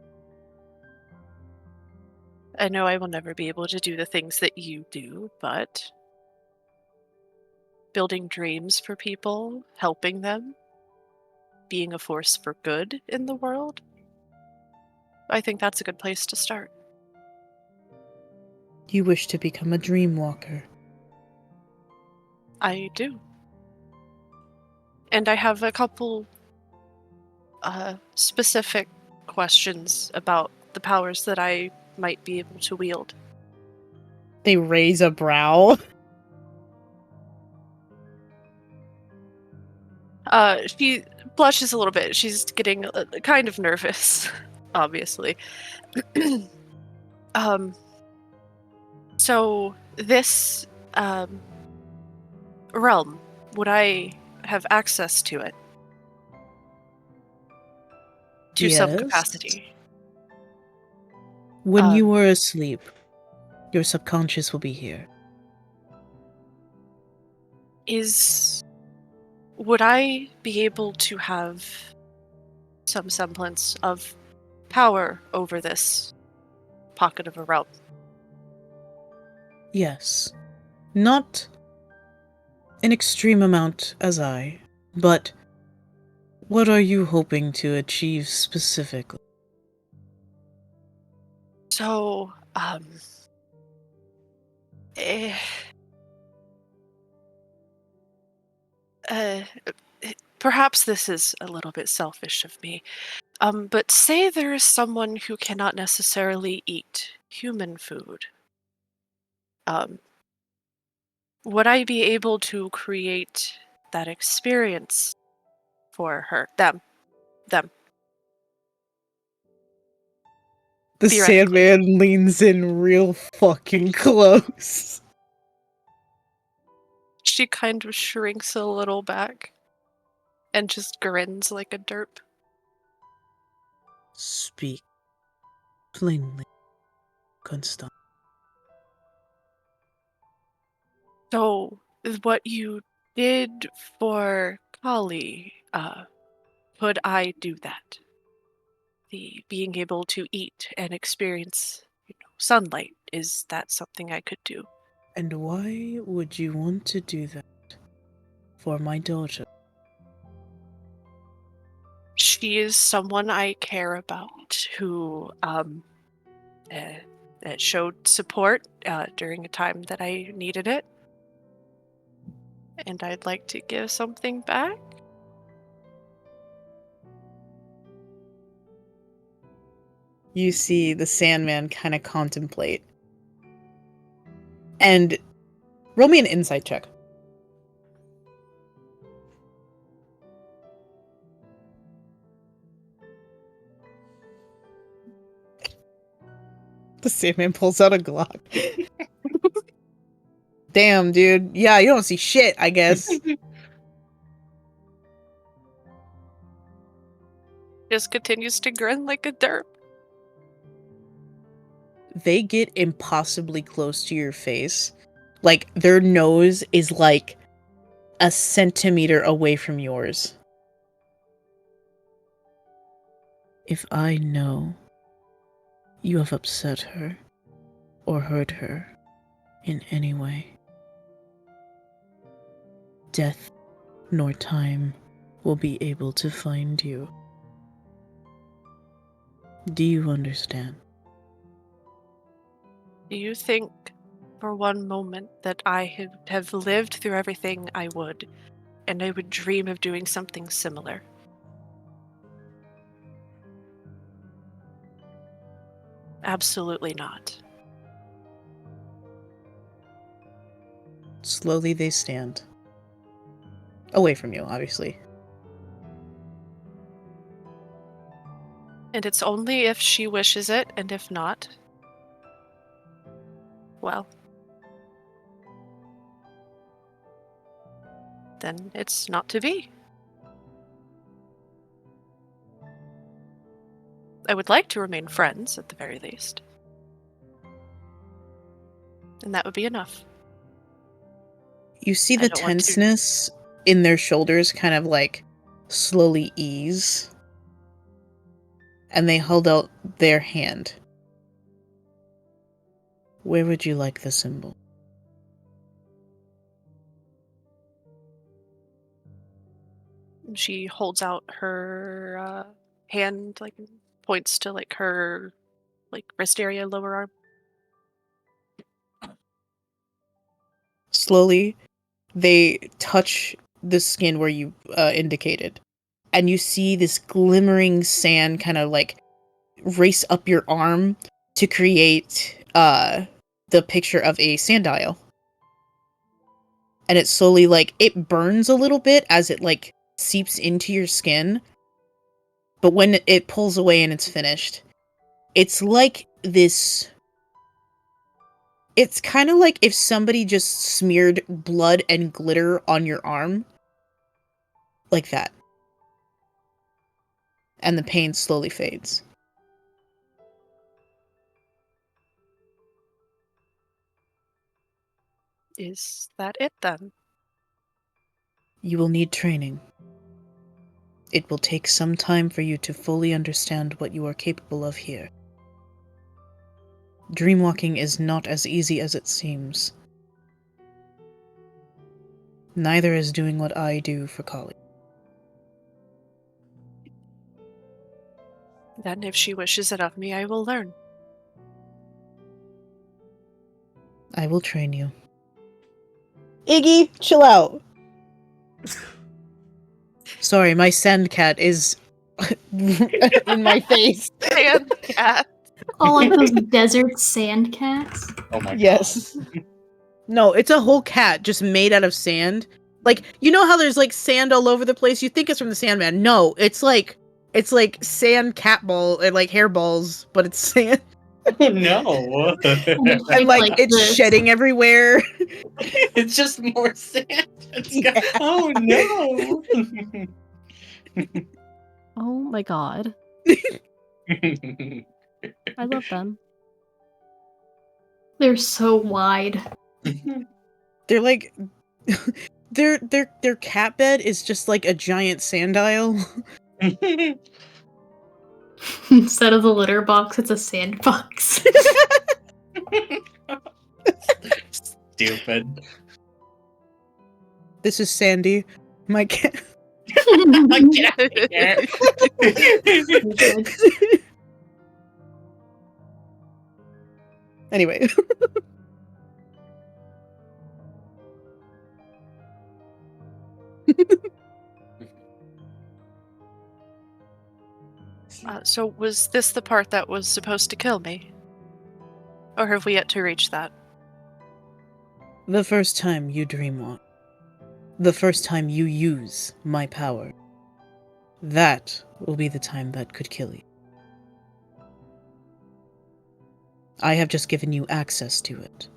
I know I will never be able to do the things that you do, but building dreams for people, helping them, being a force for good in the world, I think that's a good place to start. You wish to become a dream walker. I do. And I have a couple specific questions about the powers that I might be able to wield. They raise a brow. She blushes a little bit. She's getting kind of nervous, obviously. So this realm, would I have access to it? To some Yes. capacity. When you were asleep, your subconscious will be here. Would I be able to have some semblance of power over this pocket of a realm? Yes. Not an extreme amount as I, but what are you hoping to achieve specifically? So, eh, uh, perhaps this is a little bit selfish of me. But say there is someone who cannot necessarily eat human food. Would I be able to create that experience for her? Them. The Theoretically. Sandman leans in real fucking close. She kind of shrinks a little back and just grins like a derp. Speak plainly, Constana. So, what you did for Kali, could I do that? The being able to eat and experience, sunlight, is that something I could do? And why would you want to do that for my daughter? She is someone I care about who showed support during a time that I needed it. And I'd like to give something back. You see the Sandman kind of contemplate. And roll me an insight check. The Sandman pulls out a Glock. Damn, dude. Yeah, you don't see shit, I guess. Just continues to grin like a derp. They get impossibly close to your face. Like, their nose is like a centimeter away from yours. If I know you have upset her or hurt her in any way, death nor time will be able to find you. Do you understand? Do you think for one moment that I have lived through everything I would, and I would dream of doing something similar? Absolutely not. Slowly they stand. Away from you, obviously. And it's only if she wishes it, and if not, well, then it's not to be. I would like to remain friends, at the very least. And that would be enough. You see I the don't want to- tenseness in their shoulders kind of like slowly ease. And they hold out their hand. Where would you like the symbol? She holds out her hand, like points to like her like wrist area, lower arm. Slowly, they touch the skin where you indicated. And you see this glimmering sand kind of like race up your arm to create the picture of a sanddial. And it slowly, like, it burns a little bit as it, like, seeps into your skin. But when it pulls away and it's finished, it's like this... It's kind of like if somebody just smeared blood and glitter on your arm. Like that. And the pain slowly fades. Is that it then? You will need training. It will take some time for you to fully understand what you are capable of here. Dreamwalking is not as easy as it seems. Neither is doing what I do for Kali. Then if she wishes it of me, I will learn. I will train you. Iggy, chill out. Sorry, my sand cat is in my face. And cat. Oh, like those desert sand cats. Oh my Yes. No, it's a whole cat just made out of sand. Like, you know how there's like sand all over the place? You think it's from the Sandman. No, it's like sand cat ball and like hair balls, but it's sand. Oh no. And like it's this. shedding everywhere. It's just more sand. Yeah. Oh no. Oh my god. I love them. They're so wide. They're like their cat bed is just like a giant sandile. Instead of the litter box, it's a sandbox. Stupid. This is Sandy. My cat. Get out of here. Anyway. So was this the part that was supposed to kill me? Or have we yet to reach that? The first time you dreamwalk. The first time you use my power. That will be the time that could kill you. I have just given you access to it.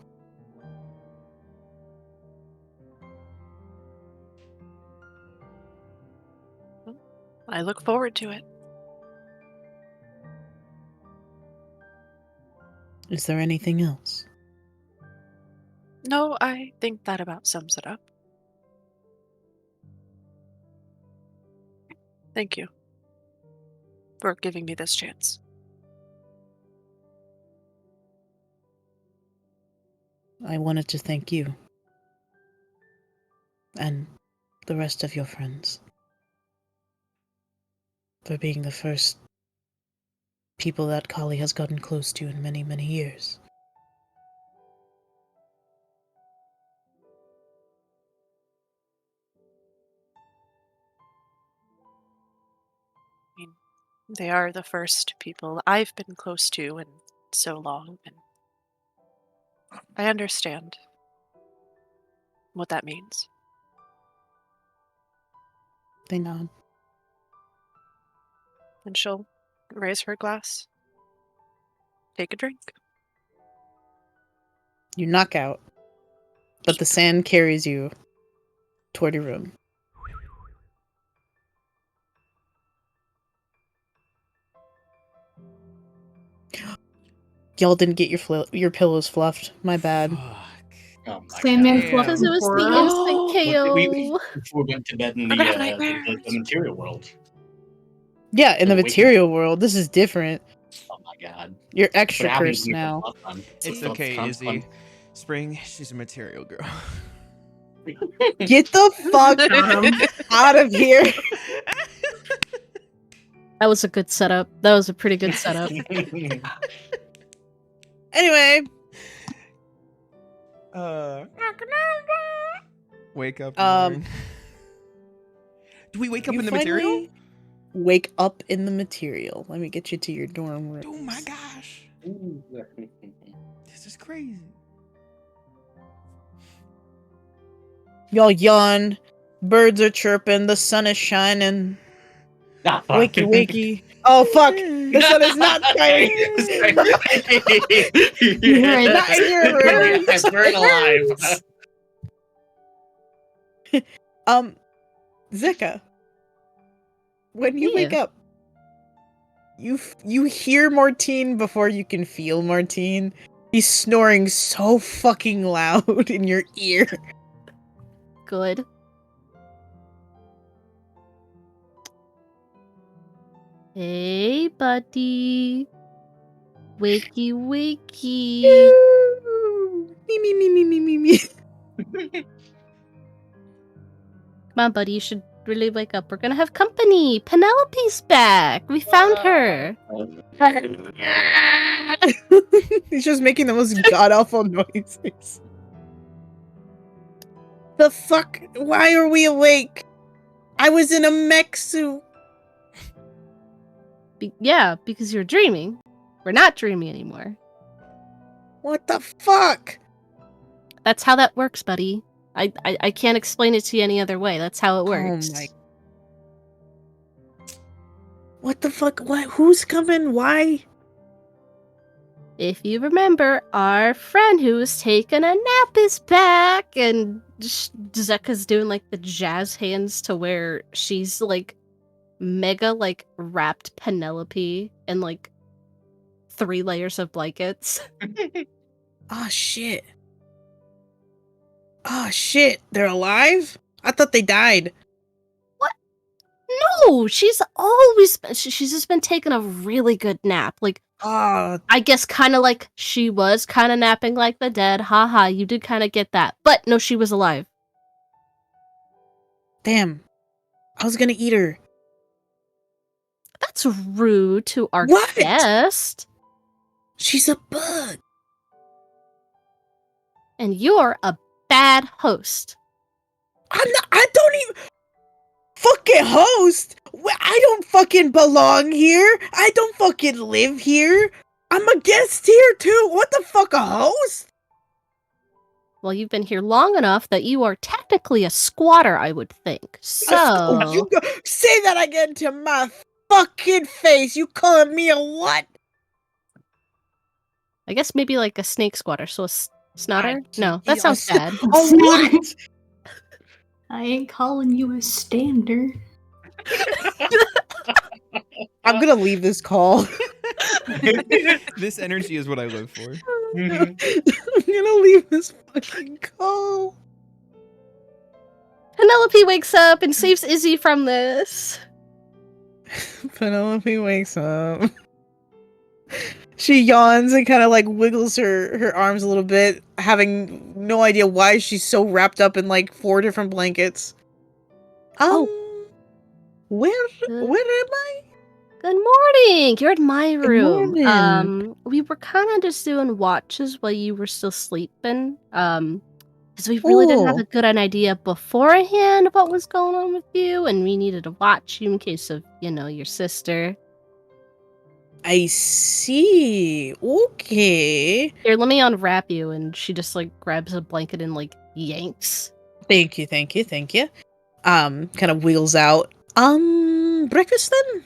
I look forward to it. Is there anything else? No, I think that about sums it up. Thank you for giving me this chance. I wanted to thank you. And the rest of your friends. For being the first people that Kali has gotten close to in many, many years. I mean, they are the first people I've been close to in so long, and I understand what that means. They nod. And she'll raise her glass, take a drink. You knock out, but the sand carries you toward your room. Y'all didn't get your pillows fluffed. My bad. Fuck. Oh my Same god. in Damn. Because it was for the us. instant We KO. went to bed in I got the material world. Yeah, in the The material world, this is different. Oh my god. You're What extra happened cursed to me for now. last time? It's Let's okay, con- Izzy. Spring, she's a material girl. Get the fuck Got 'em. out of here. That was a good setup. That was a pretty good setup. Anyway, Wake up, Um, Lauren. Do we wake up you in the material? finally wake up in the material. Let me get you to your dorm room. Oh my gosh. This is crazy. Y'all yawn. Birds are chirping. The sun is shining. Ah, fuck. Wakey, wakey. Oh, fuck. The sun is not shining. You're Not in your room. I burn alive. Zika, when you wake Yeah. up, you hear Martine before you can feel Martine. He's snoring so fucking loud in your ear. Good. Hey, buddy. Wakey, wakey. Me, me, me, me, me, me, me. Come on, buddy. You should really wake up. We're gonna have company. Penelope's back. We found her. He's just making the most god-awful noises. The fuck? Why are we awake? I was in a mech suit. Yeah, because you're dreaming. We're not dreaming anymore. What the fuck? That's how that works, buddy. I can't explain it to you any other way. That's how it works. Oh my... What the fuck? What? Who's coming? Why? If you remember, our friend who was taking a nap is back, and Zeka's doing like the jazz hands to where she's like mega like wrapped Penelope in like 3 layers of blankets. Oh shit. Oh shit. They're alive? I thought they died. No, she's always she's just been taking a really good nap. Like, Oh, I guess kind of like she was kind of napping like the dead. Haha, you did kind of get that. But no, she was alive. damn. I was gonna eat her. That's rude to our What? guest. She's a bug. And you're a bad host. I'm not. I don't even. Fucking host. I don't fucking belong here. I don't fucking live here. I'm a guest here too. What the fuck, a host? Well, you've been here long enough that you are technically a squatter, I would think. So, You go, say that again to my fucking face. You calling me a what? I guess maybe like a snake squatter. So a snotter? I- No, that yeah, sounds bad. A what? I ain't calling you a stander. I'm gonna leave this call. This energy is what I live for. I'm gonna leave this fucking call. Penelope wakes up and saves Izzy from this. Penelope wakes up. She yawns and kind of like wiggles her arms a little bit, having no idea why she's so wrapped up in like 4 different blankets. Where am I? Good morning. You're in my room. morning. We were kind of just doing watches while you were still sleeping. Because we really didn't have Oh. a good idea beforehand what was going on with you, and we needed to watch you in case of, your sister. I see. Okay. Here, let me unwrap you, and she just like grabs a blanket and like yanks. Thank you. Kind of wiggles out. Breakfast then?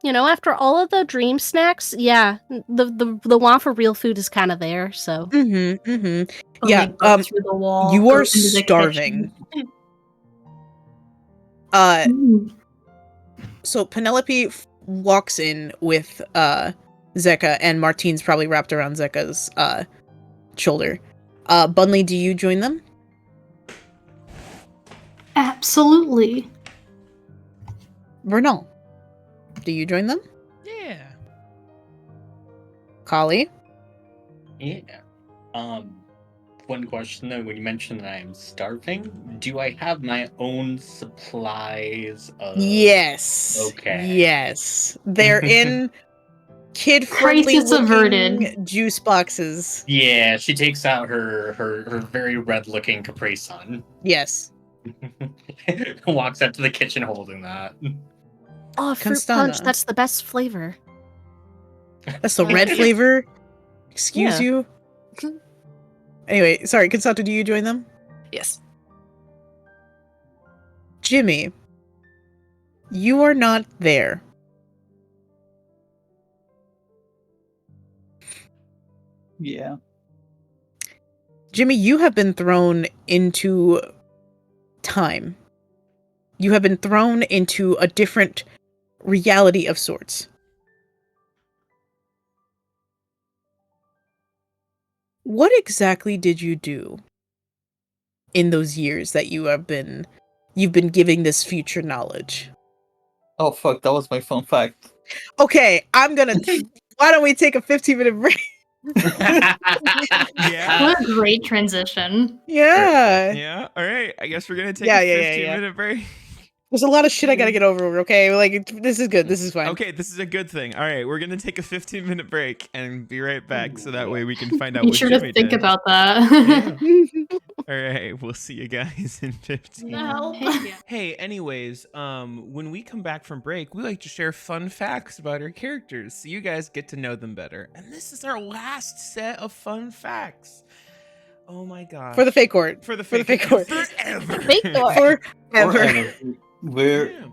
After all of the dream snacks, yeah, the want for real food is kind of there. So Mm-hmm. Or Yeah, like go through the wall. you go are into the starving. kitchen. Uh, so Penelope walks in with Zeka, and Martine's probably wrapped around Zeka's shoulder. Bunley, do you join them? Absolutely. Vernal, do you join them? Yeah. Kali? Yeah. One question though, when you mentioned that I am starving, do I have my own supplies of Yes. Okay. Yes. They're in kid-friendly Crisis averted. looking juice boxes. Yeah, she takes out her very red looking Capri Sun. Yes. Walks up to the kitchen holding that. oh, fruit Constana. punch, that's the best flavor. That's the red flavor. Excuse Yeah. you. Anyway, sorry, Constanta, do you join them? Yes. Jimmy, you are not there. Yeah. Jimmy, you have been thrown into time. You have been thrown into a different reality of sorts. What exactly did you do in those years that you've been giving this future knowledge? Oh fuck, that was my fun fact. Okay, why don't we take a 15-minute break? Yeah. What a great transition. Yeah. Yeah. All right. I guess we're gonna take Yeah, a yeah, 15-minute break. There's a lot of shit I gotta get over, okay? Like, this is good. This is fine. Okay, this is a good thing. All right, we're gonna take a 15-minute break and be right back, so that way we can find out Be what sure Jimmy to think did. about that. All right, we'll see you guys in 15. No. Hey, anyways, when we come back from break, we like to share fun facts about our characters, so you guys get to know them better. And this is our last set of fun facts. Oh my gosh! For the Fae Court. For the For the Fae Fae Court. Court. Forever. Fae Court. Forever. We're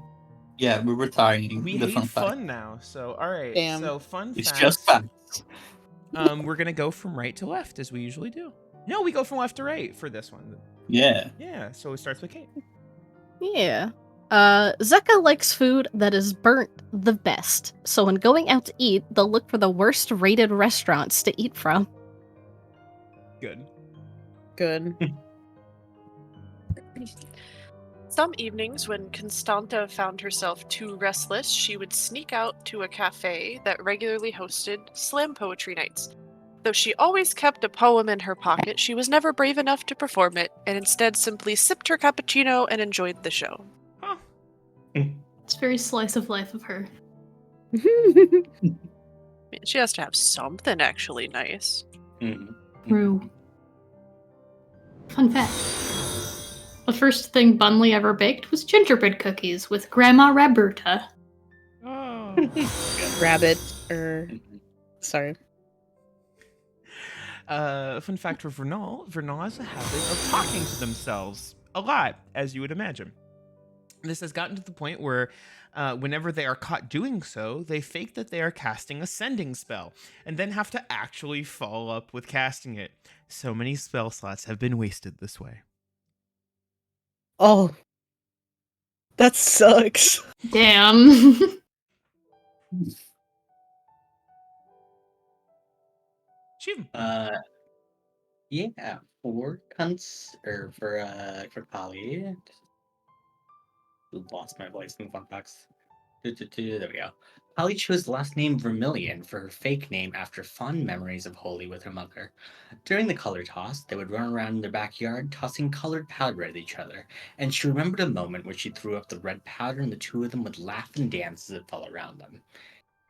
retiring We the hate fun fact. fun now. So, all right. Damn. So, fun It's facts. just facts. We're gonna go from right to left as we usually do. No, we go from left to right for this one. Yeah. Yeah. So it starts with Kate. Yeah. Zeka likes food that is burnt the best. So when going out to eat, they'll look for the worst rated restaurants to eat from. Good. Good. Some evenings, when Constanta found herself too restless, she would sneak out to a cafe that regularly hosted slam poetry nights. Though she always kept a poem in her pocket, she was never brave enough to perform it, and instead simply sipped her cappuccino and enjoyed the show. Huh. It's very slice of life of her. I mean, she has to have something actually nice. Mhm. True. Fun fact. The first thing Bunley ever baked was gingerbread cookies with Grandma Roberta. Oh. Rabbit, sorry. Fun fact for Vernal. Vernal has a habit of talking to themselves a lot, as you would imagine. This has gotten to the point where whenever they are caught doing so, they fake that they are casting a sending spell, and then have to actually follow up with casting it. So many spell slots have been wasted this way. Oh. That sucks. Damn. Achievement. Yeah, for Polly. Lost my voice in the fun facts. There we go. Polly chose the last name Vermilion for her fake name after fond memories of Holy with her mother. During the color toss, they would run around in their backyard, tossing colored powder at each other, and she remembered a moment when she threw up the red powder and the two of them would laugh and dance as it fell around them.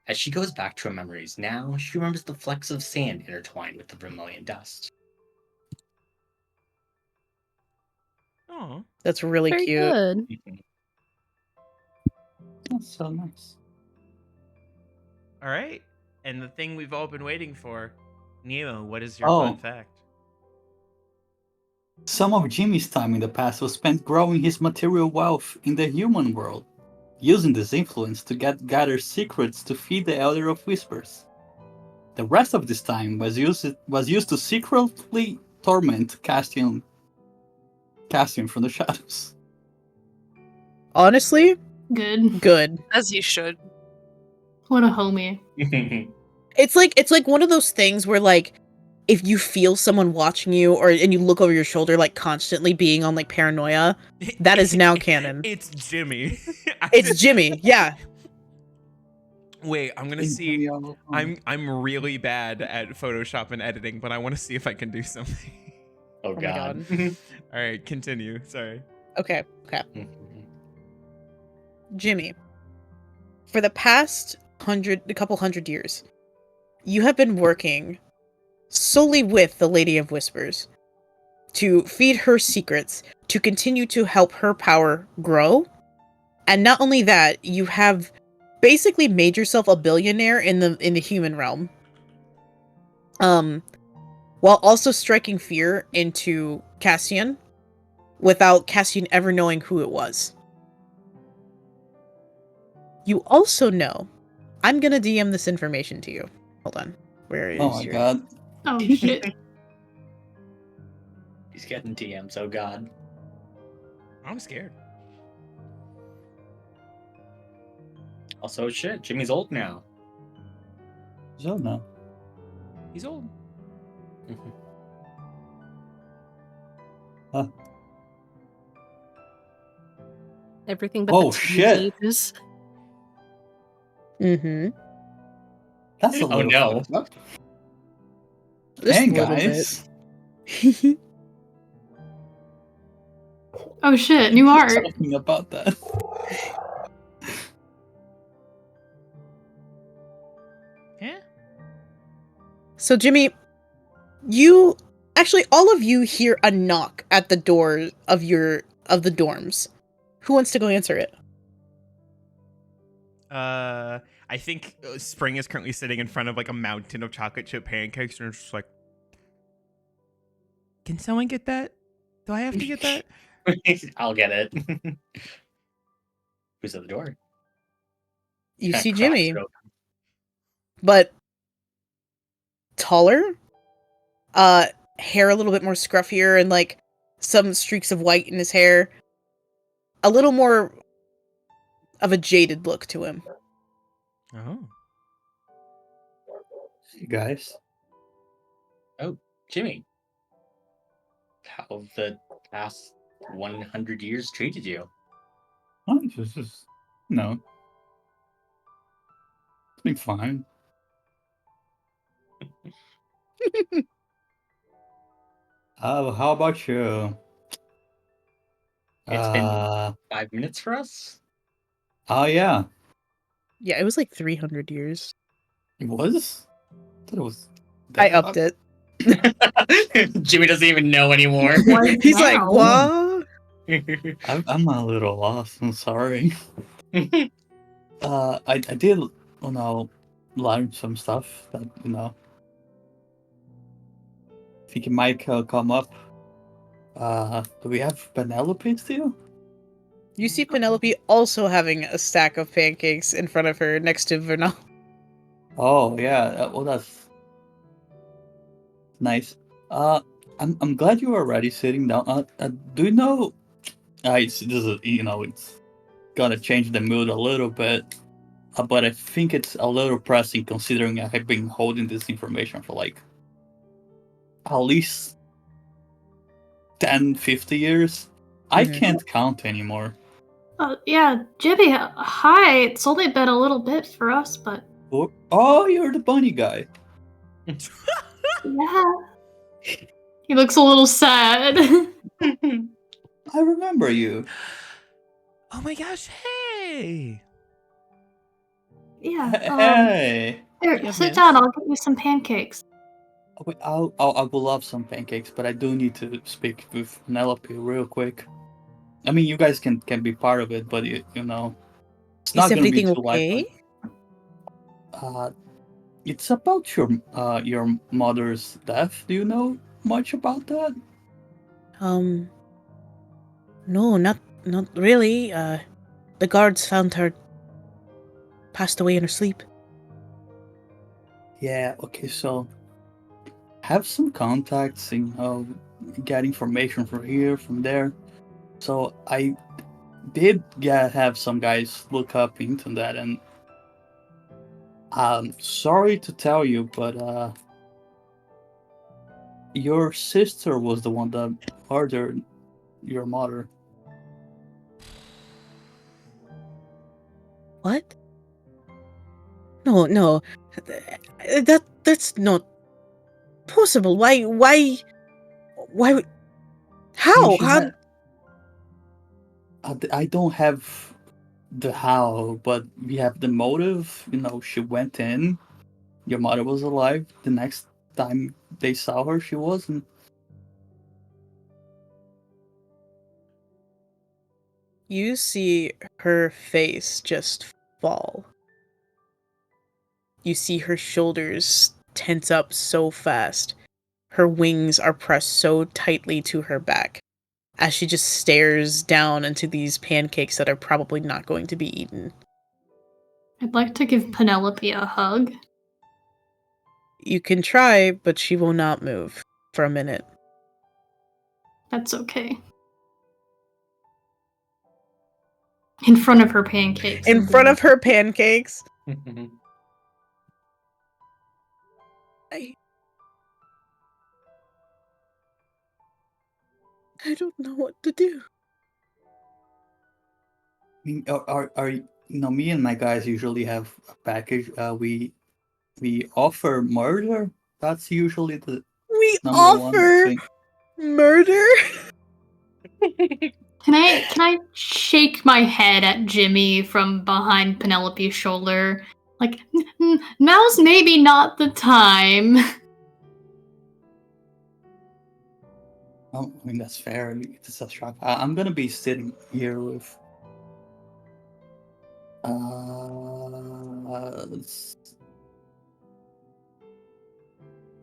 As she goes back to her memories now, she remembers the flecks of sand intertwined with the vermilion dust. Oh. That's really Very cute. good. That's so nice. All right. And the thing we've all been waiting for. Nemo, what is your Oh. fun fact? Some of Jimmy's time in the past was spent growing his material wealth in the human world. using this influence to gather secrets to feed the Elder of Whispers. The rest of this time was used to secretly torment Castian from the shadows. Honestly, Good. good. As you should. What a homie. It's like one of those things where like if you feel someone watching you and you look over your shoulder like constantly being on like paranoia, that is now canon. It's Jimmy. It's Jimmy, yeah. Wait, I'm gonna see. I'm really bad at Photoshop and editing, but I want to see if I can do something. Oh my god. All right, continue. Sorry. Okay. Jimmy, for the past couple hundred years, you have been working solely with the Lady of Whispers to feed her secrets, to continue to help her power grow. And not only that, you have basically made yourself a billionaire in the human realm. While also striking fear into Cassian without Cassian ever knowing who it was. You also know, I'm gonna DM this information to you. Hold on. Where is Oh my god. Oh shit. He's getting DMs, oh god. I'm scared. Also, shit, Jimmy's old now. So no. He's old. Everything but Oh, the shit. teenagers. Mm-hmm. That's a Oh, little no. fucked up. Just Hey a little guys. bit. Oh shit, new art. Talking about that. Yeah. So Jimmy, you actually all of you hear a knock at the door of the dorms. Who wants to go answer it? I think Spring is currently sitting in front of like a mountain of chocolate chip pancakes, and it's just like, can someone get that? Do I have to get that? I'll get it. Who's at the door? You Kinda see cracks Jimmy, it open. but taller, hair a little bit more scruffier and like some streaks of white in his hair. A little more of a jaded look to him. Oh. Hey guys. Jimmy, how have the past 100 years treated you? Oh, just no. It's been fine. How about you? It's been 5 minutes for us? Oh yeah. Yeah, it was like 300 years. It was? I thought it was I upped it. Jimmy doesn't even know anymore. Like He's like, now. what? I'm a little lost. I'm sorry. I did, learn some stuff that I think it might come up. Do we have Penelope still? You see Penelope also having a stack of pancakes in front of her next to Vernal. Oh yeah. Well, that's nice. I'm glad you are already sitting down. Do you know? It's gonna change the mood a little bit. But I think it's a little pressing considering I have been holding this information for like at least 10, 50 years. I Mhm. can't count anymore. Yeah, Jimmy, hi. It's only been a little bit for us, but Oh, you're the bunny guy. yeah. He looks a little sad. I remember you. Oh my gosh! Hey. Yeah. Hey. Here, Yeah, sit miss. down. I'll get you some pancakes. I will love some pancakes, but I do need to speak with Penelope real quick. I mean, you guys can be part of it, but it's Is not gonna be everything too okay? lively. It's about your mother's death. Do you know much about that? No, not really. The guards found her passed away in her sleep. Yeah, okay, so have some contacts, get information from here, from there. So I did have some guys look up into that, and I'm sorry to tell you, but your sister was the one that murdered your mother. What? No. That's not possible. Why would... How? She How? I don't have the how, but we have the motive. She went in. Your mother was alive. The next time they saw her, she wasn't. You see her face just fall. You see her shoulders tense up so fast. Her wings are pressed so tightly to her back as she just stares down into these pancakes that are probably not going to be eaten. I'd like to give Penelope a hug. You can try, but she will not move for a minute. That's okay. In front of her pancakes. In front of her pancakes? I don't know what to do. I mean, me and my guys usually have a package. We offer murder. That's usually the We number one offer thing. murder? Can I shake my head at Jimmy from behind Penelope's shoulder? Like, now's maybe not the time. Oh, I mean, that's fair. It's a shock. I'm gonna be sitting here with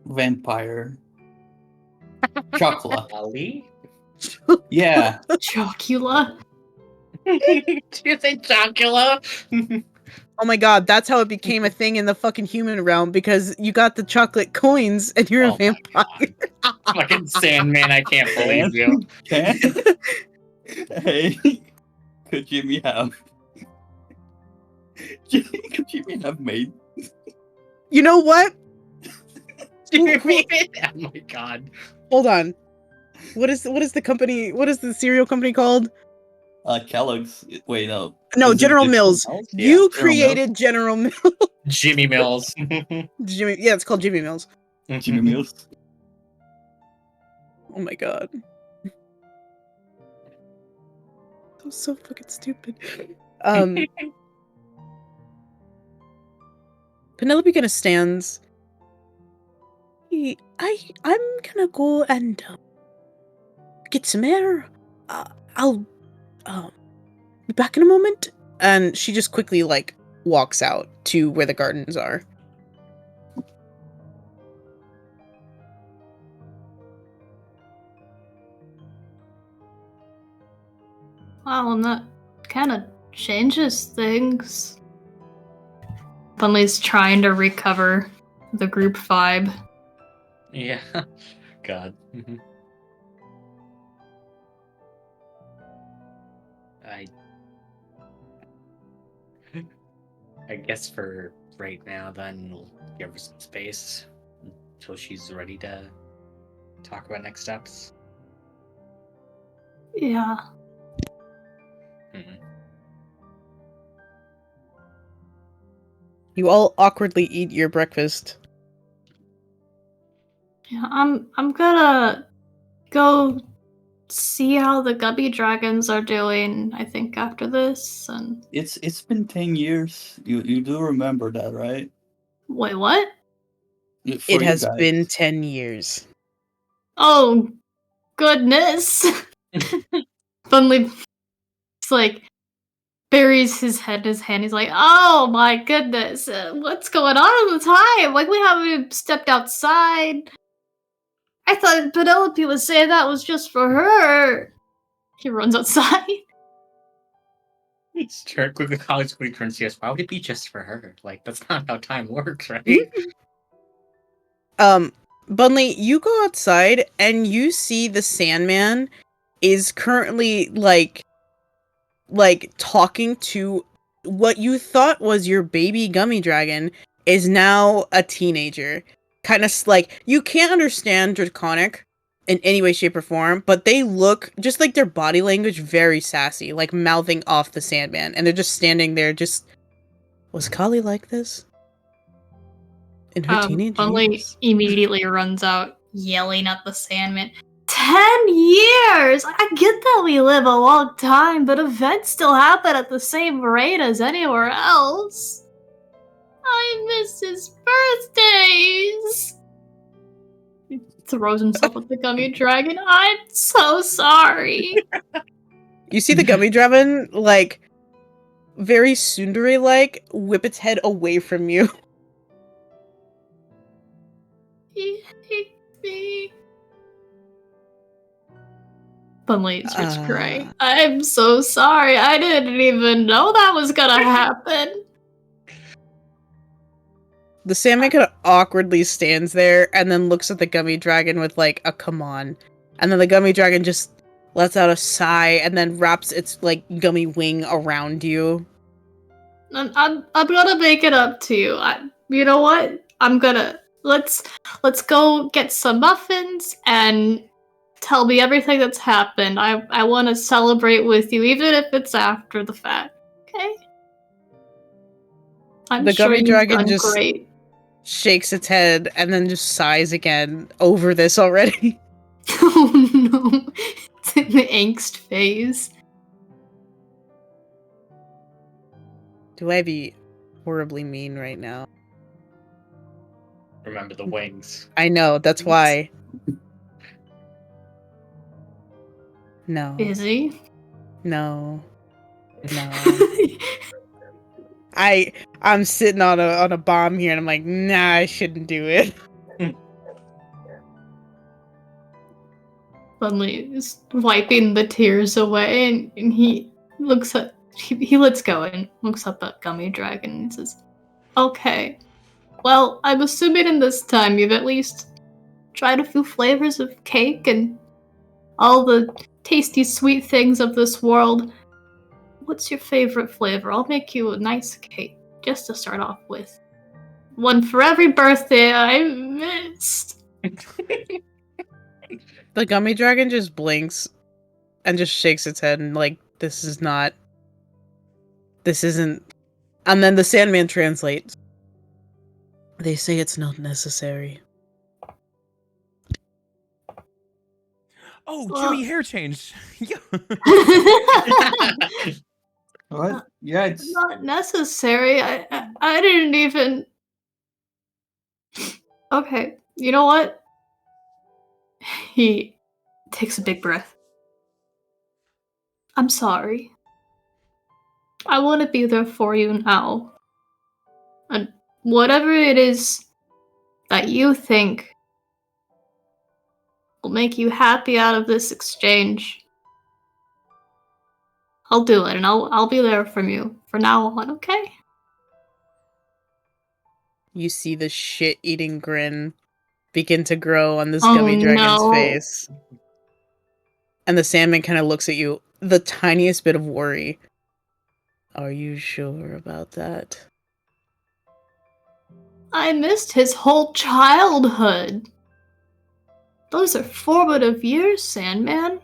vampire Chocula. Ali? Yeah. Chocula. Did you say Chocula? Oh my god, that's how it became a thing in the fucking human realm, because you got the chocolate coins and you're a Oh my vampire. Fucking Sandman, I can't believe you. Hey, could Jimmy have made? You know what? Jimmy, oh my god. Hold on. What is the company? What is the cereal company called? Kellogg's. Wait, no. No, Is it General Mills. Yeah, You General created General Mills. Jimmy Mills. Jimmy, yeah, it's called Jimmy Mills. Jimmy Mills. Oh my god. That was so fucking stupid. Penelope kind of stands. I'm gonna go and get some air. I'll be back in a moment. And she just quickly walks out to where the gardens are. Wow, and that kind of changes things. Bunley's trying to recover the group vibe. Yeah. God. I guess for right now, then we'll give her some space until she's ready to talk about next steps. Yeah. You all awkwardly eat your breakfast. Yeah, I'm gonna go see how the Gubby Dragons are doing, I think, after this, and... It's been 10 years. You do remember that, right? Wait, what? It has been 10 years. Oh, goodness! Bunley buries his head in his hand. He's like, oh my goodness, what's going on with time? We haven't stepped outside. I thought Penelope was saying that was just for her. He runs outside. It's true. Quickly, college quickly turns to us. Why would it be just for her? Like, that's not how time works, right? Bunley, you go outside and you see the Sandman is currently like talking to what you thought was your baby gummy dragon is now a teenager. Kind of like, you can't understand Draconic in any way, shape, or form, but they look, just like their body language, very sassy, like mouthing off the Sandman, and they're just standing there just, was Kali like this? In her teenage Bunley years? immediately runs out, yelling at the Sandman. 10 years! I get that we live a long time, but events still happen at the same rate as anywhere else. I miss his birthdays! He throws himself at the gummy dragon. I'm so sorry. You see the gummy dragon, like, very tsundere-like, whip its head away from you. He hates me. Bunley starts crying. I'm so sorry. I didn't even know that was gonna happen. The Sandman kind of awkwardly stands there and then looks at the gummy dragon with, like, a come on. And then the gummy dragon just lets out a sigh and then wraps its, like, gummy wing around you. I'm gonna make it up to you. You know what? I'm gonna let's go get some muffins and tell me everything that's happened. I want to celebrate with you, even if it's after the fact. Okay? I'm The sure gummy you've dragon done just great. shakes its head and then just sighs again over this already. Oh no! It's in the angst phase. Do I be horribly mean right now? Remember the wings. I know, that's why. No. Is he? No. No. I'm sitting on a bomb here and I'm like, nah, I shouldn't do it. Suddenly is wiping the tears away, and he looks at he lets go and looks up at Gummy Dragon and says, "Okay, well, I'm assuming in this time you've at least tried a few flavors of cake and all the tasty sweet things of this world. What's your favorite flavor? I'll make you a nice cake just to start off with. One for every birthday I missed." The gummy dragon just blinks and just shakes its head and like, this isn't. And then the Sandman translates. They say it's not necessary. Oh, Jimmy, hair changed. What? Yeah, it's Not necessary. I didn't even. Okay, you know what? He takes a big breath. I'm sorry. I want to be there for you now. And whatever it is that you think will make you happy out of this exchange, I'll do it, and I'll be there for you from now on, okay? You see the shit-eating grin begin to grow on this gummy dragon's face. And the Sandman kind of looks at you, the tiniest bit of worry. Are you sure about that? I missed his whole childhood. Those are formative years, Sandman.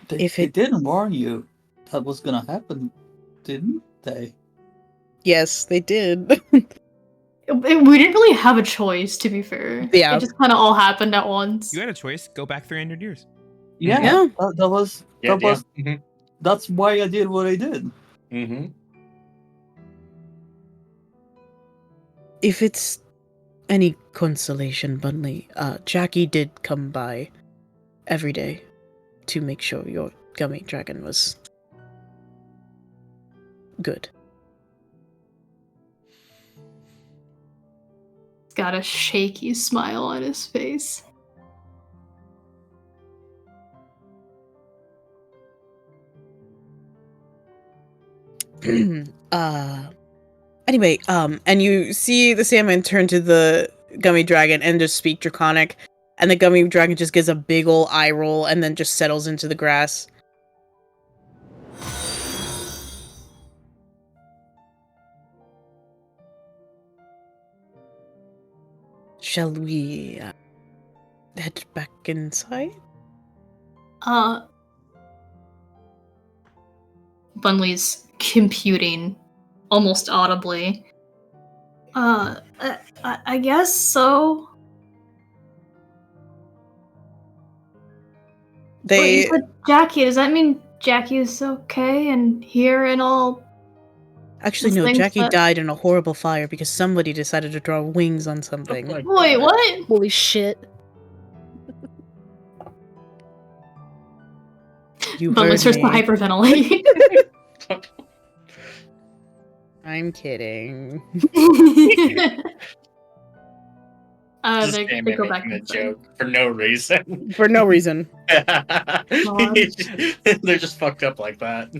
they didn't warn you that was gonna happen, didn't they? Yes, they did. We didn't really have a choice, to be fair. Yeah. It just kind of all happened at once. You had a choice. Go back 300 years. Yeah. That was Mm-hmm. that's why I did what I did. Mm-hmm. If it's any consolation, Bunley, Jackie did come by every day to make sure your gummy dragon was good. He's got a shaky smile on his face. Anyway, and you see the Sandman turn to the Gummy Dragon and just speak Draconic, and the Gummy Dragon just gives a big ol' eye roll and then just settles into the grass. Shall we head back inside? Bunley's computing almost audibly. I guess so. They Wait, Jackie, does that mean Jackie is okay and here and all? actually those no. things Jackie that- died in a horrible fire because somebody decided to draw wings on something. Oh my Wait, God. what? Holy shit. You Bunley heard starts to me. hyperventilate. I'm kidding. Just they Sandman go back making a inside. joke for no reason. For no reason. They're just fucked up like that.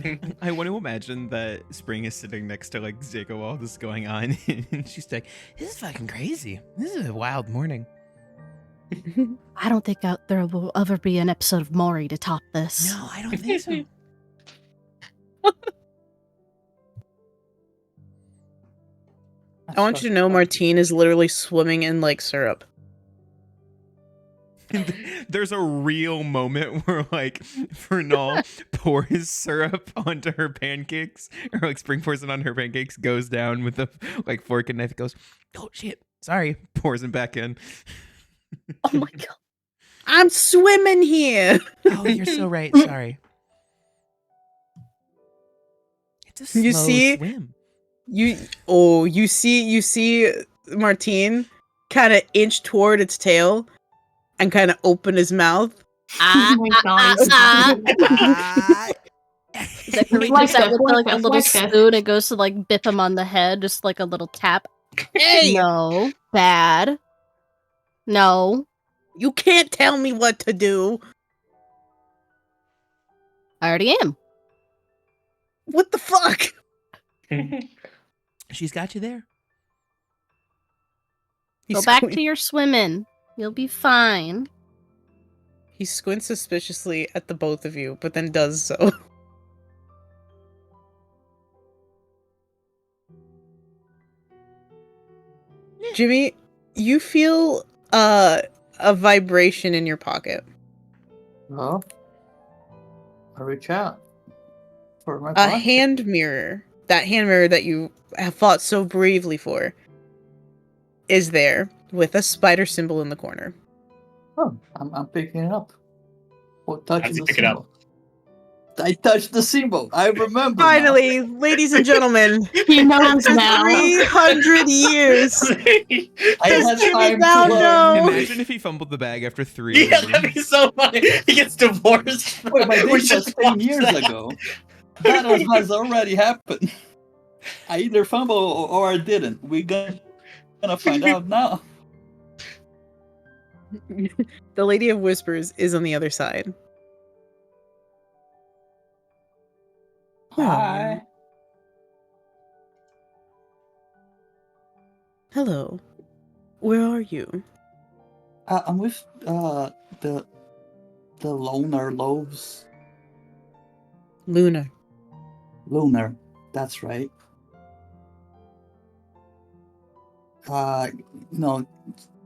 I want to imagine that Spring is sitting next to like Zico while this is going on, and she's like, "This is fucking crazy. This is a wild morning." I don't think there will ever be an episode of Maury to top this. No, I don't think so. I want you to know Martine is literally swimming in like syrup. There's a real moment where like Vernal pours syrup onto her pancakes, or like Spring pours it on her pancakes, goes down with a like fork and knife, goes, "Oh shit, sorry," pours it back in. Oh my god. I'm swimming here. Oh, you're so right. Sorry. It's a slow You see? swim. You see Martine kind of inch toward its tail and kind of open his mouth. Oh my god. Ah. Zachary Like takes out that, with like like a that, little like that. spoon and goes to like bip him on the head, just like a little tap. Hey, No, bad. No, you can't tell me what to do. I already am. What the fuck? She's got you there. Go back to your swimming. You'll be fine. He squints suspiciously at the both of you, but then does so. Jimmy, you feel a vibration in your pocket. Oh. I reach out for my A pocket. hand mirror. That hand mirror that you have fought so bravely for is there with a spider symbol in the corner. Oh, I'm picking it up. Well, How's touching he the pick it up? symbol. I touched the symbol. I remember. now. Finally, ladies and gentlemen, He knows after now. 300 years, I had Jimmy time now to learn. know? Imagine if he fumbled the bag after 3. Yeah, that'd be so funny. He gets divorced. Wait, my We date should was 10 watch years that. ago. That has already happened. I either fumbled or I didn't. We're gonna find out now. The Lady of Whispers is on the other side. Hi. Hello. Where are you? I'm with the Lunar Loaves. Lunar. Lunar, that's right.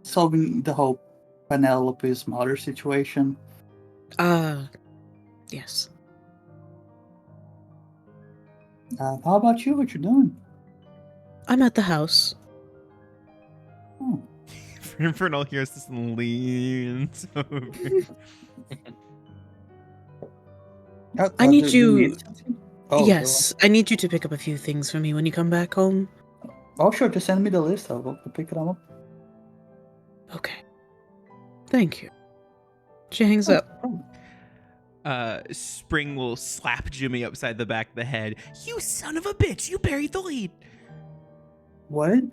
Solving the whole Penelope's mother situation. Yes. How about you? What you doing? I'm at the house. Oh, Vernal hears this and leans over. I need do you- need something? Oh, Yes, I need you to pick up a few things for me when you come back home. Oh, sure. Just send me the list. I'll pick it up. Okay. Thank you. She hangs up. Spring will slap Jimmy upside the back of the head. You son of a bitch! You buried the lead. What?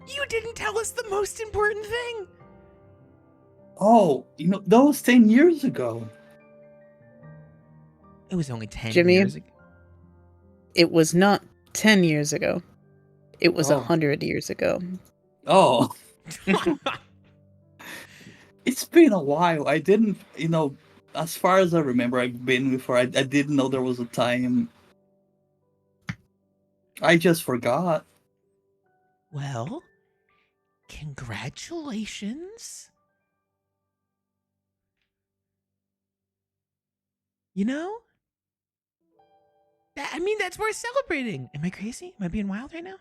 You didn't tell us the most important thing. Oh, that was 10 years ago. It was only 10 Jimmy? years ago. It was not 10 years ago. It was Oh. 100 years ago. Oh, it's been a while. I didn't, as far as I remember, I've been before. I didn't know there was a time. I just forgot. Well, congratulations. You know? That's worth celebrating. Am I crazy? Am I being wild right now?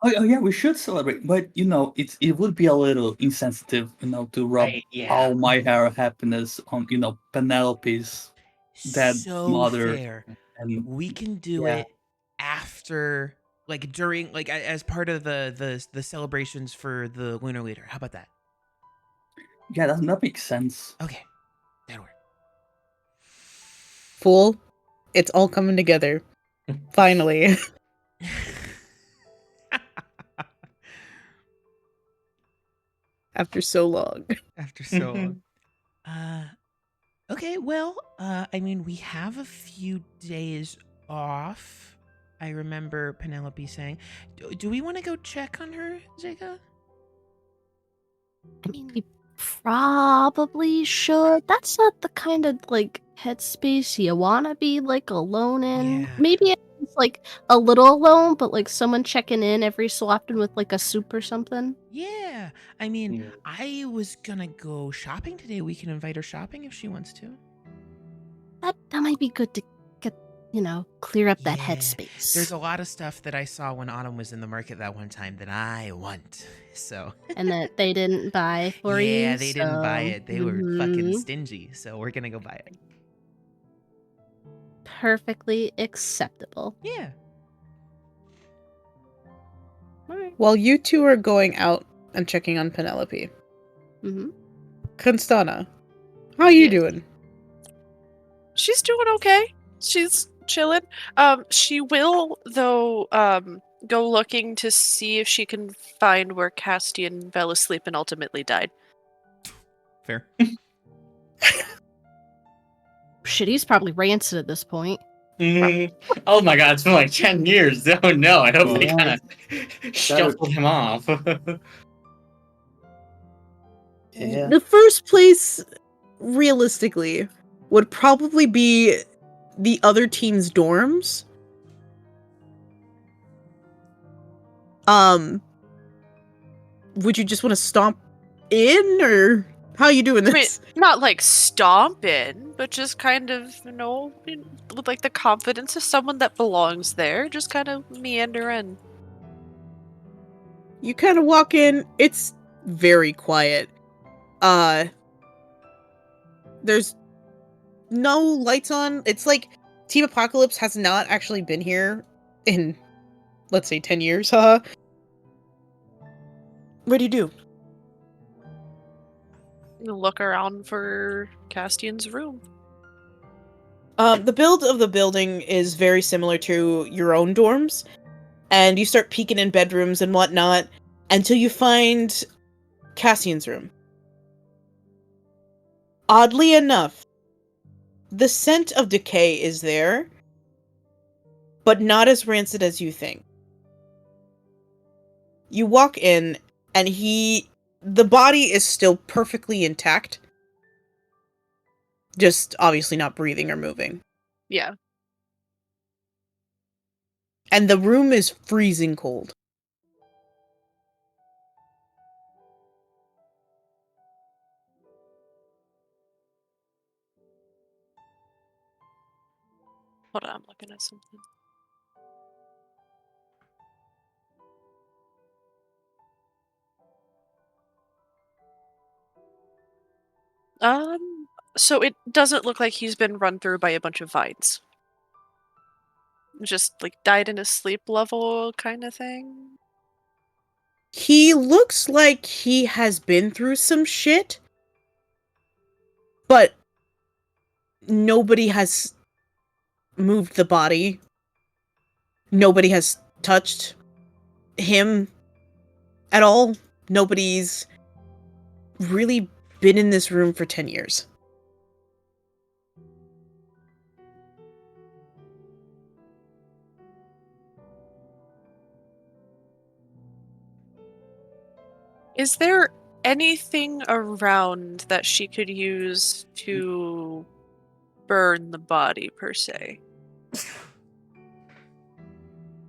Oh yeah, we should celebrate, but it would be a little insensitive, to rub Yeah. all my happiness on, Penelope's dead So mother, fair. and We can do yeah. it after, like during, like as part of the celebrations for the Lunar Leader. How about that? Yeah, that makes sense. Okay, that'll work. Fool, it's all coming together. Finally. After so long. After so long. Okay, well, we have a few days off. I remember Penelope saying. Do we want to go check on her, Zeka? I mean, we probably should. That's not the kind of headspace you want to be alone in. Yeah. Maybe it's a little alone, but someone checking in every so often with a soup or something. Yeah. I was gonna go shopping today. We can invite her shopping if she wants to. That might be good to get clear up that Yeah. headspace. There's a lot of stuff that I saw when Autumn was in the market that one time that I want. So and that they didn't buy for you. yeah, they didn't buy it. They were fucking Mhm. stingy. So we're gonna go buy it. Perfectly acceptable. Yeah. Alright. While you two are going out and checking on Penelope, Mm-hmm. Constana, how you Yes. doing? She's doing okay. She's chilling. She will though go looking to see if she can find where Castian fell asleep and ultimately died. Fair. Shit, he's probably rancid at this point. Oh my god, it's been like 10 years. Oh no, I hope Oh, they yeah. kind of shuffled him off. Yeah. The first place, realistically, would probably be the other team's dorms. Would you just want to stomp in, or how are you doing I mean, this? not like stomp in, but just kind of, with like the confidence of someone that belongs there, just kind of meander in. You kind of walk in. It's very quiet. There's no lights on. It's like Team Apocalypse has not actually been here in, let's say, 10 years, huh? What do you do? You look around for Castian's room. The build of the building is very similar to your own dorms, and you start peeking in bedrooms and whatnot until you find Cassian's room. Oddly enough, the scent of decay is there, but not as rancid as you think. You walk in, and the body is still perfectly intact, just obviously not breathing or moving. Yeah. And the room is freezing cold. Hold on, I'm looking at something. So it doesn't look like he's been run through by a bunch of vines. Just like died in his sleep level kind of thing. He looks like he has been through some shit, but nobody has moved the body. Nobody has touched him at all. Nobody's really been in this room for 10 years. Is there anything around that she could use to burn the body, per se?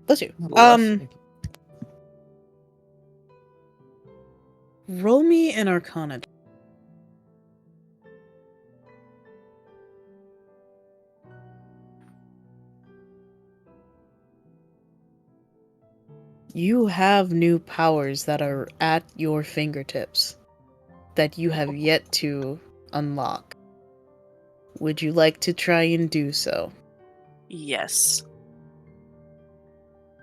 Bless you. Bless. Roll me an Arcana. You have new powers that are at your fingertips that you have yet to unlock. Would you like to try and do so? Yes.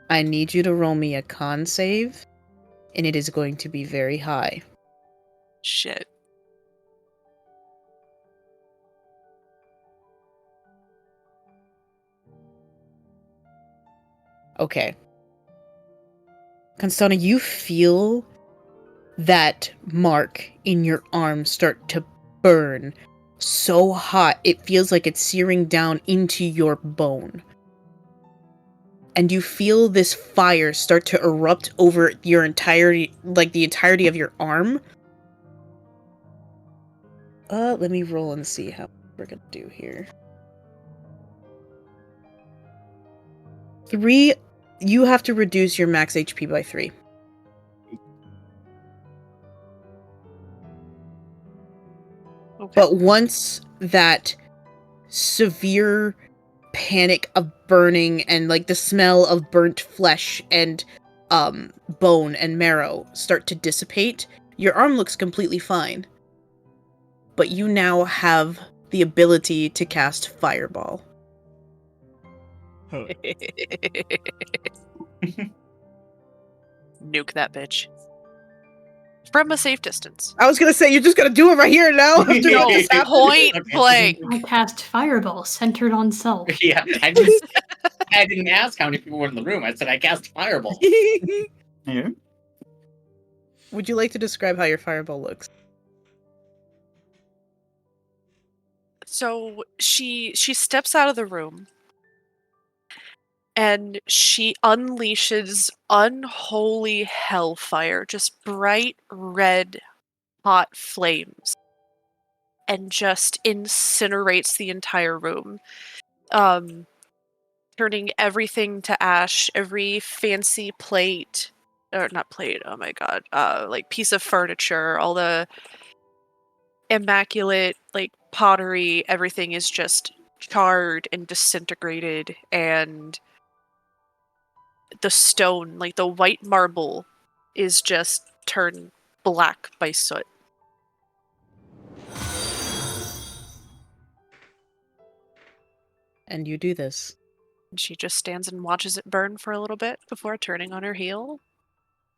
I need you to roll me a con save, and it is going to be very high. Shit. Okay. Constana, you feel that mark in your arm start to burn so hot it feels like it's searing down into your bone. And you feel this fire start to erupt over your entirety, like the entirety of your arm. Let me roll and see how we're gonna do here. 3, you have to reduce your max HP by 3. Okay. But once that severe panic of burning and like the smell of burnt flesh and bone and marrow start to dissipate, your arm looks completely fine. But you now have the ability to cast Fireball. Nuke that bitch. From a safe distance. I was gonna say, you're just gonna do it right here now after No, this happened. point blank. I cast Fireball centered on self. Yeah, I didn't ask how many people were in the room. I said I cast Fireball. Yeah. Would you like to describe how your Fireball looks? So she steps out of the room and she unleashes unholy hellfire, just bright red hot flames, and just incinerates the entire room, turning everything to ash. Every fancy plate, or not plate, oh my god, like piece of furniture, all the immaculate like pottery, everything is just charred and disintegrated, and the stone, like the white marble, is just turned black by soot. And you do this. And she just stands and watches it burn for a little bit before turning on her heel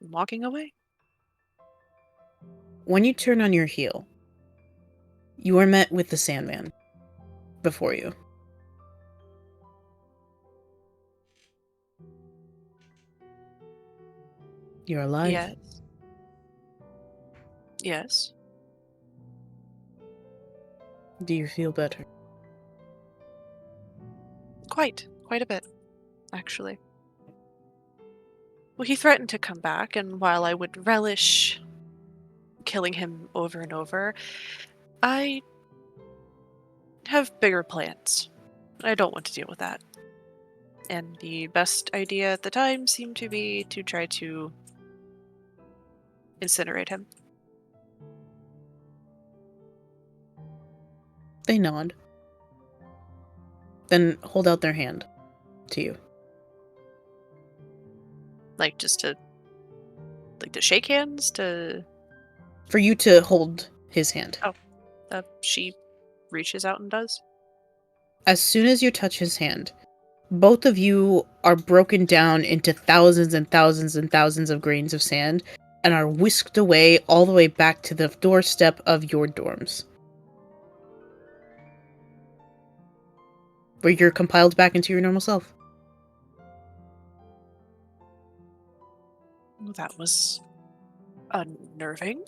and walking away. When you turn on your heel, you are met with the Sandman before you. You're alive. Yes. Yes. Do you feel better? Quite a bit, actually. Well, he threatened to come back, and while I would relish killing him over and over, I have bigger plans. I don't want to deal with that. And the best idea at the time seemed to be to try to incinerate him. They nod. Then hold out their hand to you. Like, just to... like, to shake hands? To... For you to hold his hand. She reaches out and does. As soon as you touch his hand, both of you are broken down into thousands and thousands and thousands of grains of sand and are whisked away all the way back to the doorstep of your dorms, where you're compiled back into your normal self. That was unnerving.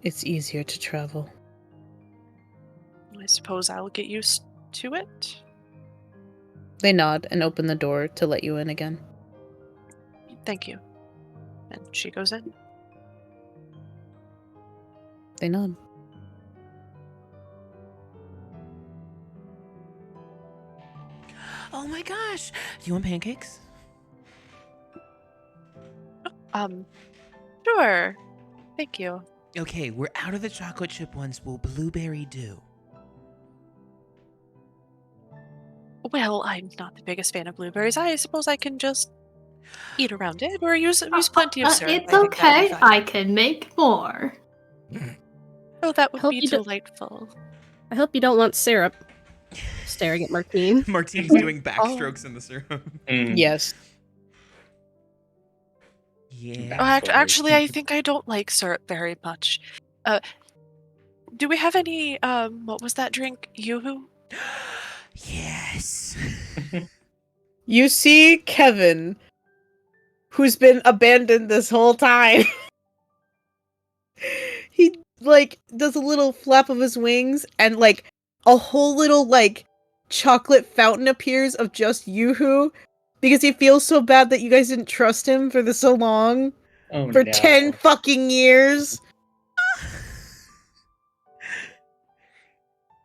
It's easier to travel. I suppose I'll get used to it. They nod and open the door to let you in again. Thank you. And she goes in. They nod. Oh my gosh! Do you want pancakes? Sure. Thank you. Okay, we're out of the chocolate chip ones. Will blueberry do? Well, I'm not the biggest fan of blueberries. I suppose I can just eat around it or use plenty of syrup. It's I think that'll be okay. fine. I can make more. Oh, that would Hope be you do- delightful. I hope you don't want syrup. Staring at Martine. Martine's doing backstrokes in the syrup. Yes. Yeah. Actually, I think I don't like syrup very much. Do we have any, what was that drink? Yoo-hoo? Yes. You see Kevin, who's been abandoned this whole time. He, like, does a little flap of his wings, and, like, a whole little, like, chocolate fountain appears of just Yoo-hoo, because he feels so bad that you guys didn't trust him for so long. Oh, For no. 10 fucking years.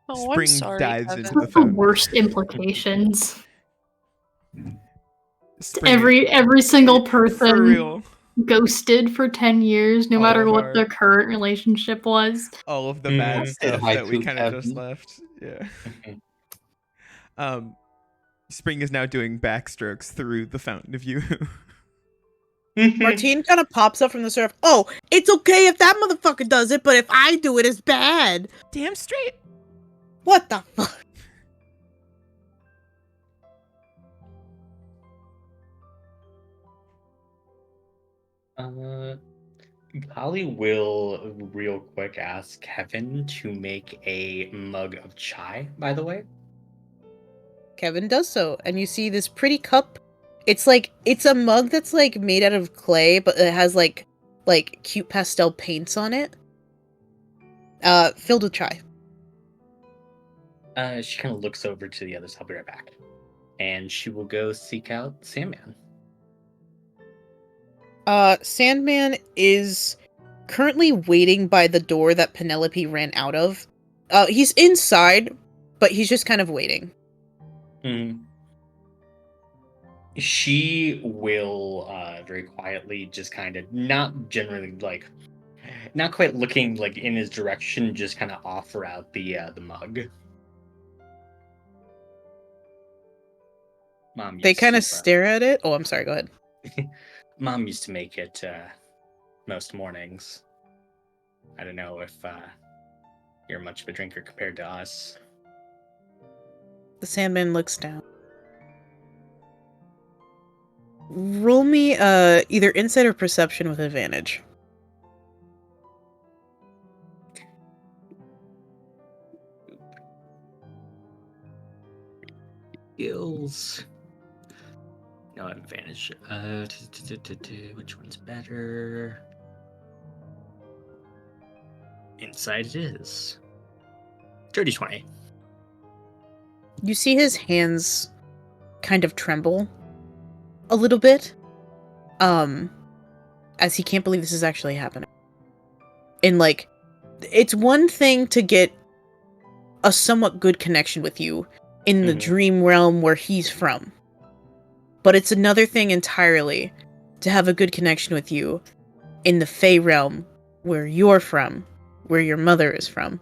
Oh, I'm Spring sorry, dives Kevin. into the The fountain. worst implications. Spring Every single for person real. ghosted for 10 years, no All matter of what our- their current relationship was. All of the bad Mhm. Said stuff hi that we to kind of just Kevin. left. Yeah. Spring is now doing backstrokes through the fountain of you. Martine kind of pops up from the surf. Oh, it's okay if that motherfucker does it, but if I do it, it's bad. Damn straight. What the fuck? Holly will real quick ask Kevin to make a mug of chai, by the way. Kevin does so, and you see this pretty cup. It's a mug that's like made out of clay, but it has like cute pastel paints on it. Filled with chai. She kind of looks over to the others. I'll be right back. And she will go seek out Sandman. Sandman is currently waiting by the door that Penelope ran out of. He's inside, but he's just kind of waiting. She will very quietly just kind of not quite looking like in his direction, just kind of offer out the mug. Mom They used kind of to, stare at it. Oh, I'm sorry, go ahead. Mom used to make it most mornings. I don't know if you're much of a drinker compared to us. The Sandman looks down. Roll me either insight or perception with advantage. Skills. No advantage. Which one's better? Inside it is. Dirty 20. You see his hands kind of tremble a little bit. As he can't believe this is actually happening. And like, it's one thing to get a somewhat good connection with you in the dream realm where he's from. But it's another thing entirely to have a good connection with you in the Fae realm where you're from, where your mother is from.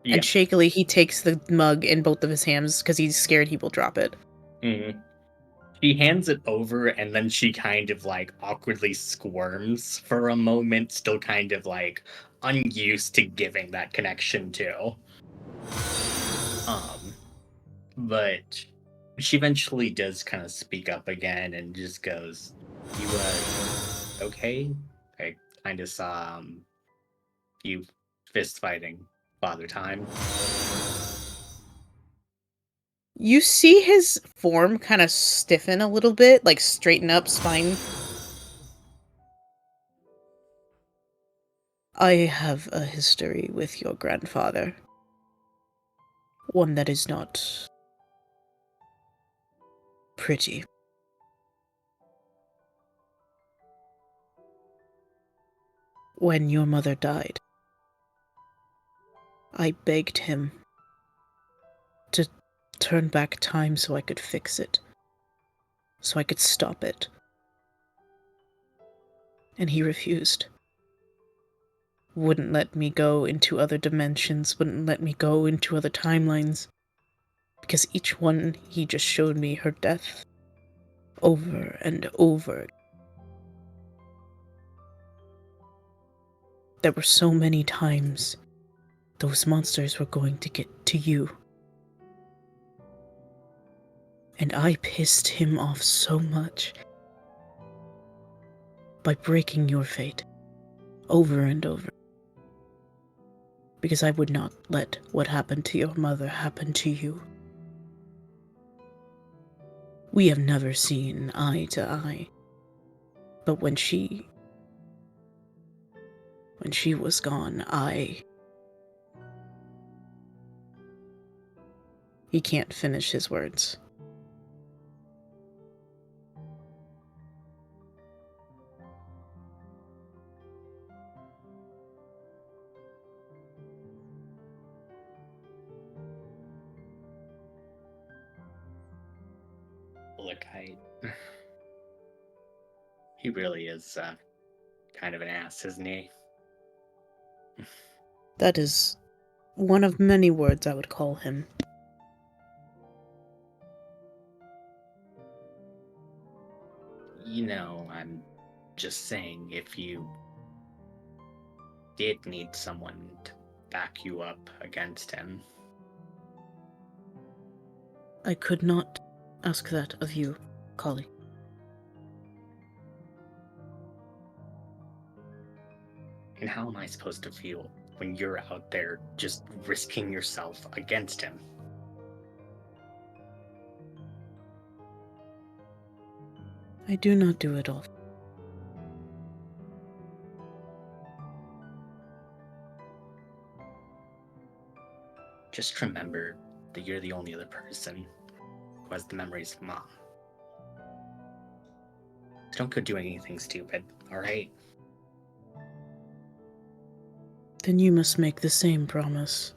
Yeah. And shakily, he takes the mug in both of his hands because he's scared he will drop it. She hands it over, and then she kind of like awkwardly squirms for a moment, still kind of like unused to giving that connection to. But she eventually does kind of speak up again and just goes, "You okay? I kind of saw you fist fighting Father Time." You see his form kind of stiffen a little bit, like straighten up, spine. I have a history with your grandfather. One that is not pretty. When your mother died, I begged him to turn back time so I could fix it. So I could stop it. And he refused. Wouldn't let me go into other dimensions, wouldn't let me go into other timelines. Because each one, he just showed me her death. Over and over. There were so many times those monsters were going to get to you. And I pissed him off so much by breaking your fate over and over. Because I would not let what happened to your mother happen to you. We have never seen eye to eye. But when she was gone, He can't finish his words. Look, he really is kind of an ass, isn't he? That is one of many words I would call him. You know, I'm just saying, if you did need someone to back you up against him. I could not ask that of you, Collie. And how am I supposed to feel when you're out there just risking yourself against him? I do not do it often. Just remember that you're the only other person who has the memories of Mom. So don't go doing anything stupid, alright? Then you must make the same promise.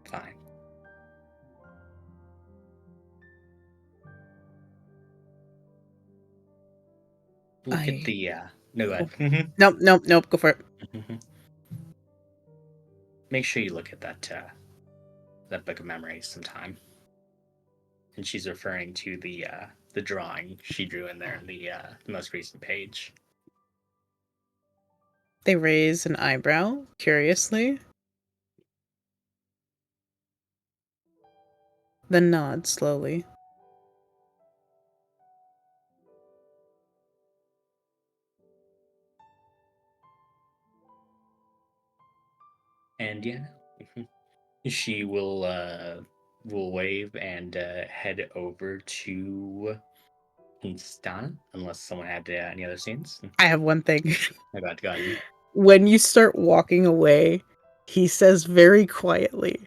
Fine. Look at the, no, go ahead. Nope, go for it. Make sure you look at that book of memories sometime. And she's referring to the drawing she drew in there in the most recent page. They raise an eyebrow, curiously. Then nod slowly. And yeah, she will wave and head over to Constana, unless someone had any other scenes. I have one thing. My bad, go ahead. When you start walking away, he says very quietly,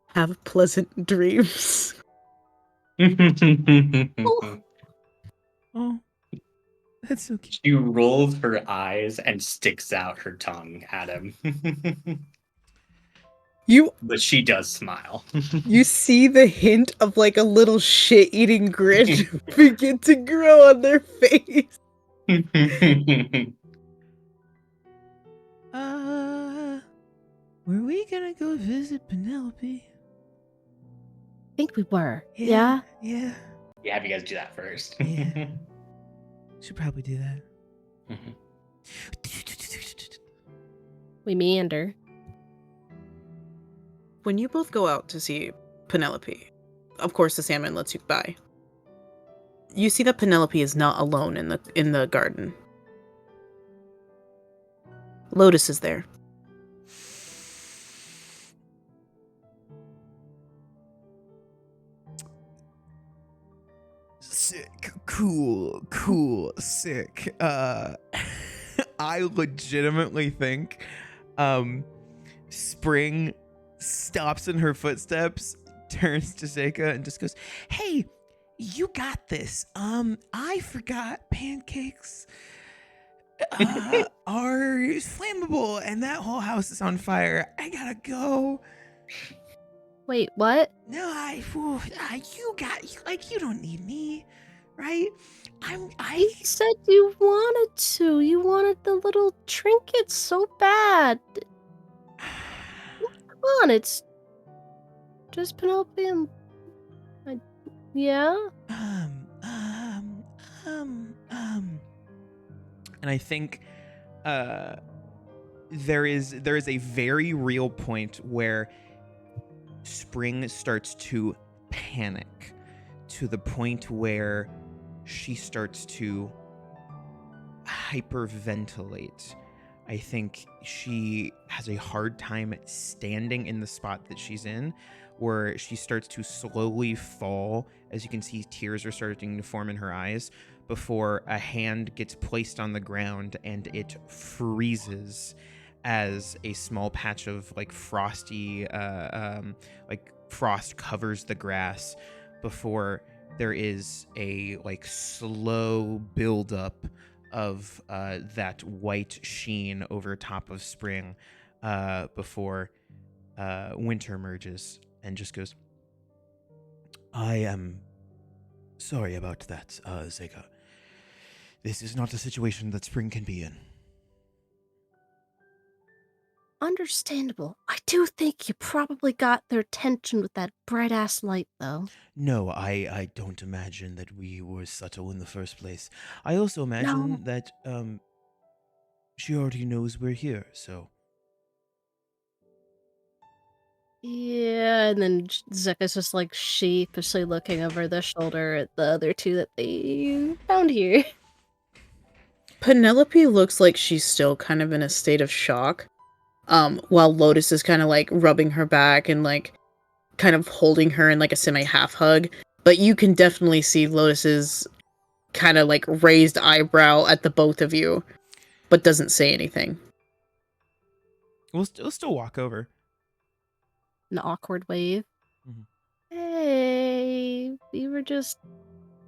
"Have pleasant dreams." Oh, that's so cute. She rolls her eyes and sticks out her tongue at him. But she does smile. You see the hint of like a little shit-eating grin begin to grow on their face. Were we gonna go visit Penelope? I think we were. Yeah. Yeah. Yeah, have you guys do that first. Yeah. Should probably do that. We meander. When you both go out to see Penelope, of course the Sandman lets you by. You see that Penelope is not alone in the garden. Lotus is there. Sick. Cool. Sick. I legitimately think Spring stops in her footsteps, turns to Zeka and just goes, "Hey, you got this. I forgot pancakes are flammable and that whole house is on fire. I gotta go." Wait, what? No, you don't need me, right? You said you wanted to. You wanted the little trinket so bad. Come on, it's just Penelope and... yeah? And I think there is a very real point where Spring starts to panic to the point where she starts to hyperventilate. I think she has a hard time standing in the spot that she's in, where she starts to slowly fall. As you can see, tears are starting to form in her eyes before a hand gets placed on the ground and it freezes as a small patch of like frosty, like frost covers the grass before there is a like slow buildup of that white sheen over top of Spring before Winter emerges and just goes, "I am sorry about that, Zeka. This is not a situation that Spring can be in." Understandable. I do think you probably got their attention with that bright-ass light, though. No, I don't imagine that we were subtle in the first place. I also imagine No. that she already knows we're here, so... Yeah, and then Zeka's just like sheepishly looking over their shoulder at the other two that they found here. Penelope looks like she's still kind of in a state of shock. While Lotus is kind of like rubbing her back and like kind of holding her in like a semi-half hug. But you can definitely see Lotus's kind of like raised eyebrow at the both of you, but doesn't say anything. We'll still walk over. An awkward wave. Mhm. Hey, we were just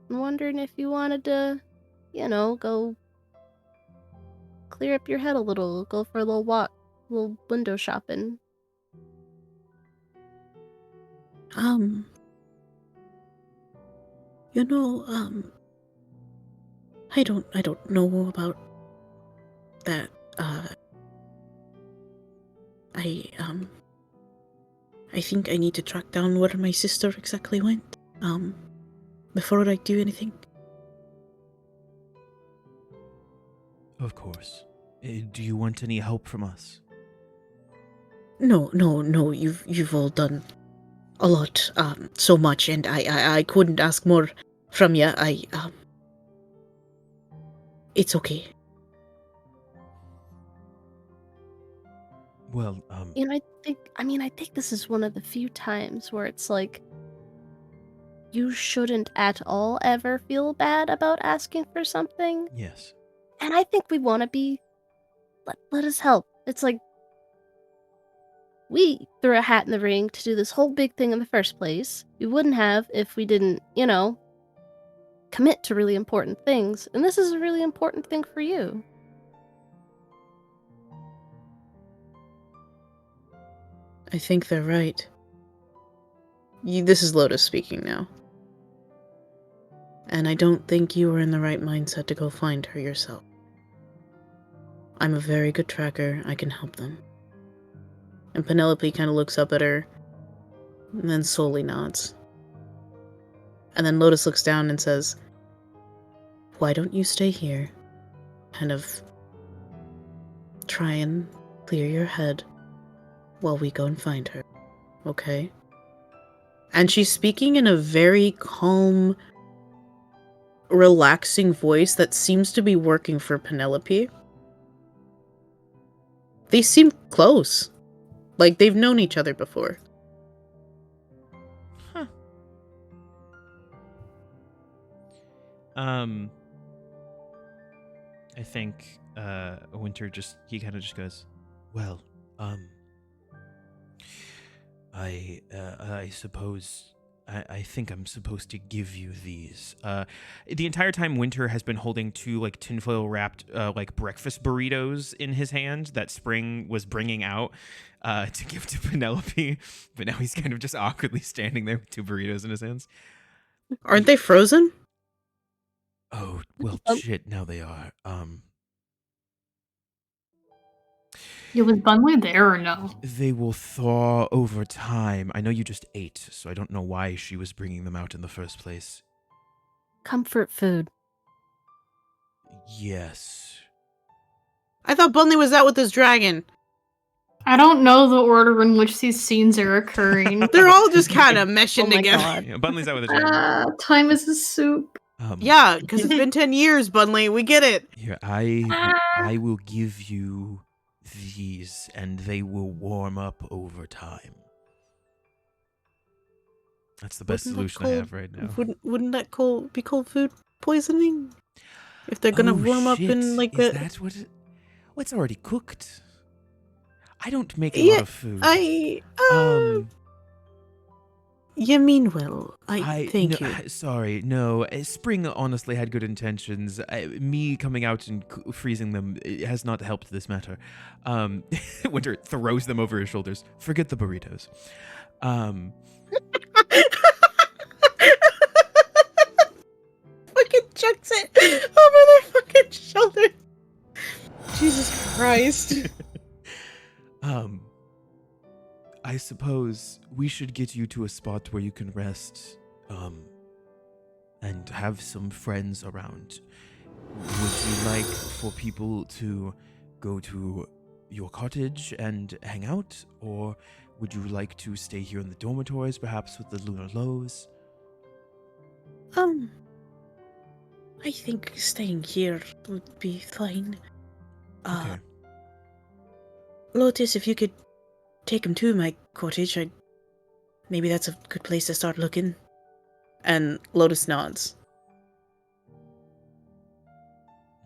wondering if you wanted to, go clear up your head a little, go for a little walk, a little window shopping. You know, I don't know about that. I think I need to track down where my sister exactly went, before I do anything. Of course. Do you want any help from us? No, you've all done a lot, so much, and I couldn't ask more from you. It's okay. Well, I think this is one of the few times where it's like, you shouldn't at all ever feel bad about asking for something. yes. And I think we want to be, let us help. It's like, we threw a hat in the ring to do this whole big thing in the first place. We wouldn't have if we didn't, commit to really important things. And this is a really important thing for you. I think they're right. This is Lotus speaking now. And I don't think you were in the right mindset to go find her yourself. I'm a very good tracker. I can help them. And Penelope kind of looks up at her, and then slowly nods. And then Lotus looks down and says, "Why don't you stay here? Kind of try and clear your head while we go and find her, okay?" And she's speaking in a very calm, relaxing voice that seems to be working for Penelope. They seem close. Like they've known each other before. Huh. I think Winter he kind of just goes, "Well, I suppose I think I'm supposed to give you these. The entire time Winter has been holding two like tinfoil wrapped like breakfast burritos in his hand that Spring was bringing out to give to Penelope, but now he's kind of just awkwardly standing there with two burritos in his hands. Aren't they frozen? Oh, well, Um, shit, now they are. Yeah, was Bunley there or no? They will thaw over time. I know you just ate, so I don't know why she was bringing them out in the first place. Comfort food. Yes. I thought Bunley was out with his dragon. I don't know the order in which these scenes are occurring. They're all just kind of meshing Oh my together. god. Yeah, Bunley's out with a dragon. Time is a soup. Yeah, because it's been 10 years, Bunley. We get it. Here, I will give you these, and they will warm up over time. That's the best Wouldn't that solution I have right now. Wouldn't that be cold food poisoning? If they're gonna warm up in like Is that. that what it... Well, it's already cooked. I don't make a lot of food. You mean well. Thank no, you. Sorry, no. Spring honestly had good intentions. Me coming out and freezing them has not helped this matter. Winter throws them over his shoulders. Forget the burritos. Fucking chucks it over their fucking shoulder. Jesus Christ. I suppose we should get you to a spot where you can rest, and have some friends around. Would you like for people to go to your cottage and hang out, or would you like to stay here in the dormitories, perhaps with the Lunar Lows? I think staying here would be fine. Okay. Lotus, if you could take him to my cottage, maybe that's a good place to start looking. And Lotus nods.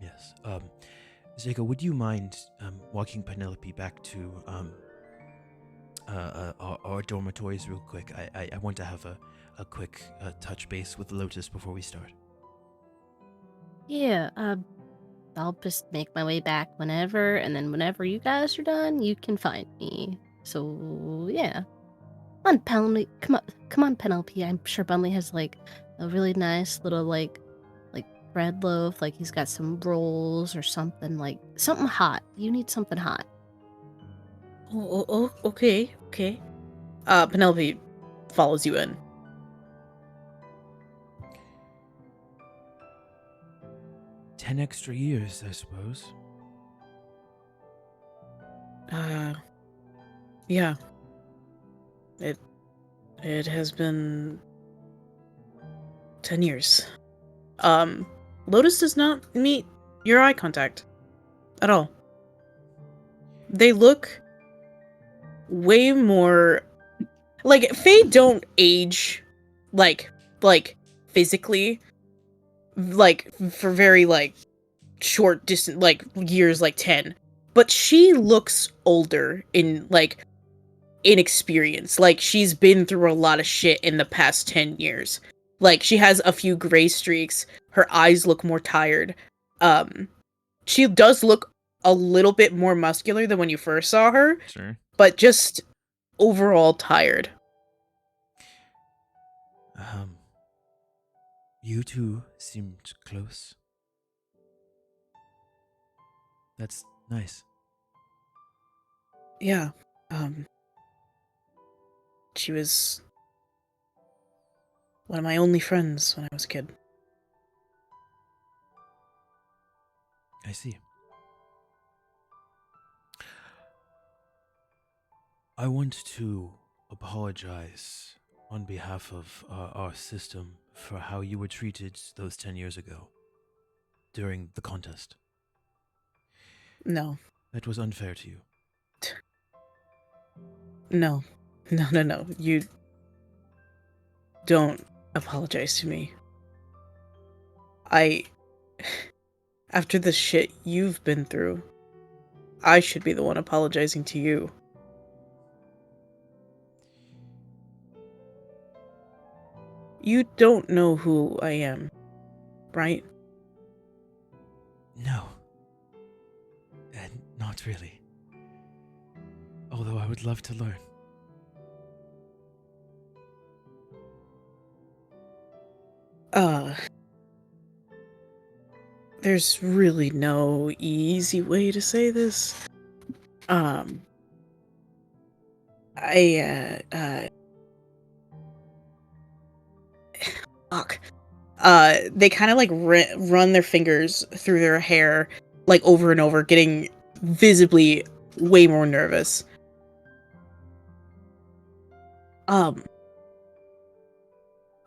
Yes. Zeka, would you mind walking Penelope back to our dormitories real quick? I want to have a quick touch base with Lotus before we start. Yeah, I'll just make my way back whenever, and then whenever you guys are done, you can find me. So, yeah. Come on, Penelope. Come on, Penelope. I'm sure Bunley has, like, a really nice little, like bread loaf. Like, he's got some rolls or something, like, something hot. You need something hot. Oh, okay. Penelope follows you in. 10 extra years, I suppose. Yeah. It has been 10 years. Lotus does not meet your eye contact at all. They look way more like Fae don't age like physically, like for very like short distant like years, like 10, but she looks older in like inexperience. Like she's been through a lot of shit in the past 10 years. Like she has a few gray streaks. Her eyes look more tired. She does look a little bit more muscular than when you first saw her, Sure. but just overall tired. You two seemed close. That's nice. Yeah. She was one of my only friends when I was a kid. I see. I want to apologize on behalf of our system for how you were treated those 10 years ago during the contest. No. That was unfair to you. No. You don't apologize to me. After the shit you've been through, I should be the one apologizing to you. You don't know who I am, right? No. Not really. Although I would love to learn. There's really no easy way to say this. Fuck. They kind of like run their fingers through their hair, like over and over, getting visibly way more nervous.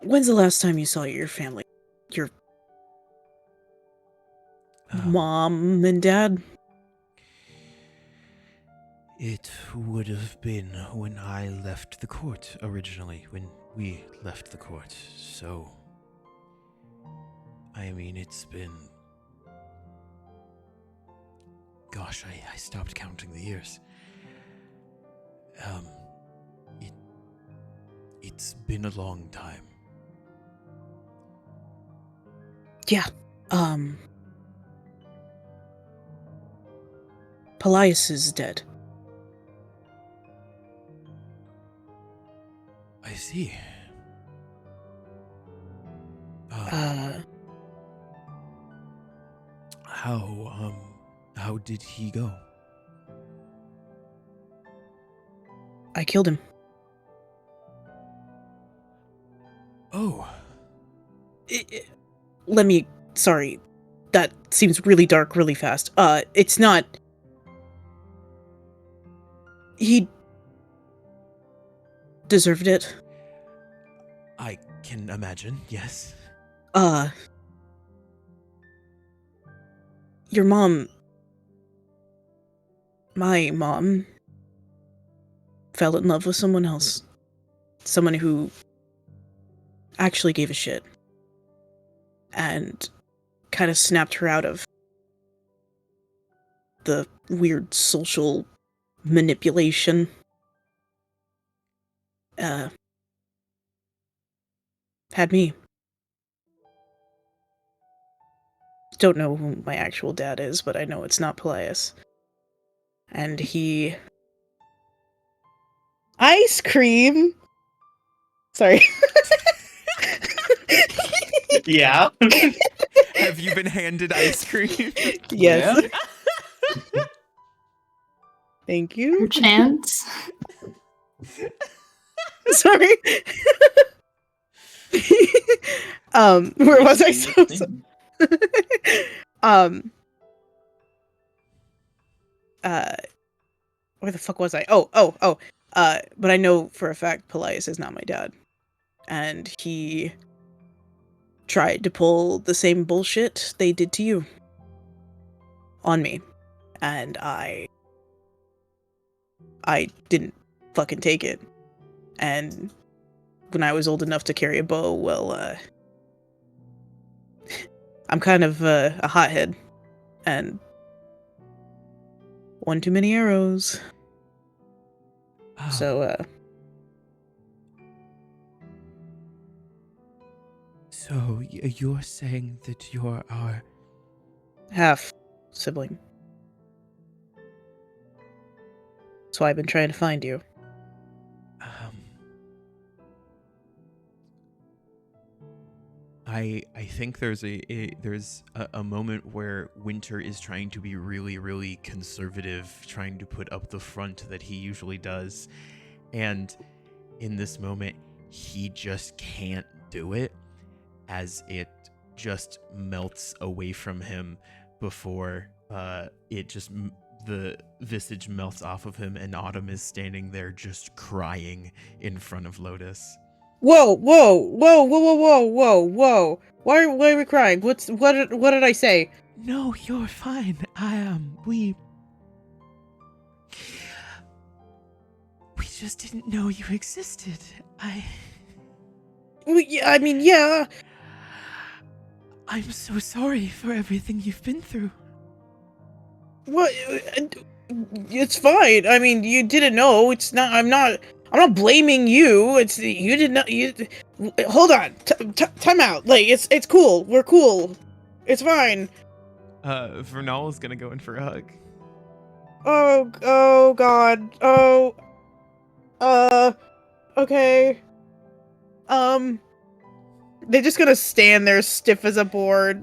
When's the last time you saw your family? Your mom and dad? It would have been when I left the court originally, when we left the court, so... I mean, it's been... Gosh, I stopped counting the years. It's been a long time. Yeah, Pelias is dead. I see. How did he go? I killed him. Oh. Sorry. That seems really dark really fast. It's not... He... deserved it. I can imagine, yes. Your mom... My mom... fell in love with someone else. Someone who... actually gave a shit. And... kind of snapped her out of... the weird social... manipulation. Had me. Don't know who my actual dad is, but I know it's not Pelias. And he... Ice cream! Sorry. Yeah. Have you been handed ice cream? Yes. Yeah. Thank you. Chance. Sorry. Where was I? Where the fuck was I? But I know for a fact Pelias is not my dad. And he tried to pull the same bullshit they did to you. On me. And I didn't fucking take it. And when I was old enough to carry a bow, well, I'm kind of a hothead. And one too many arrows. Oh. So, you're saying that you're our... half sibling. That's why I've been trying to find you. I think there's a moment where Winter is trying to be really, really conservative, trying to put up the front that he usually does. And in this moment, he just can't do it, as it just melts away from him before the visage melts off of him, and Autumn is standing there just crying in front of Lotus. Whoa! Why are we crying? What did I say? No, you're fine. We just didn't know you existed. Yeah. I'm so sorry for everything you've been through. What? It's fine. I mean, you didn't know. I'm I'm not blaming you. It's you did not. You hold on. Time out. Like it's cool. We're cool. It's fine. Vernal is gonna go in for a hug. Oh God. Oh. Okay. They're just gonna stand there stiff as a board.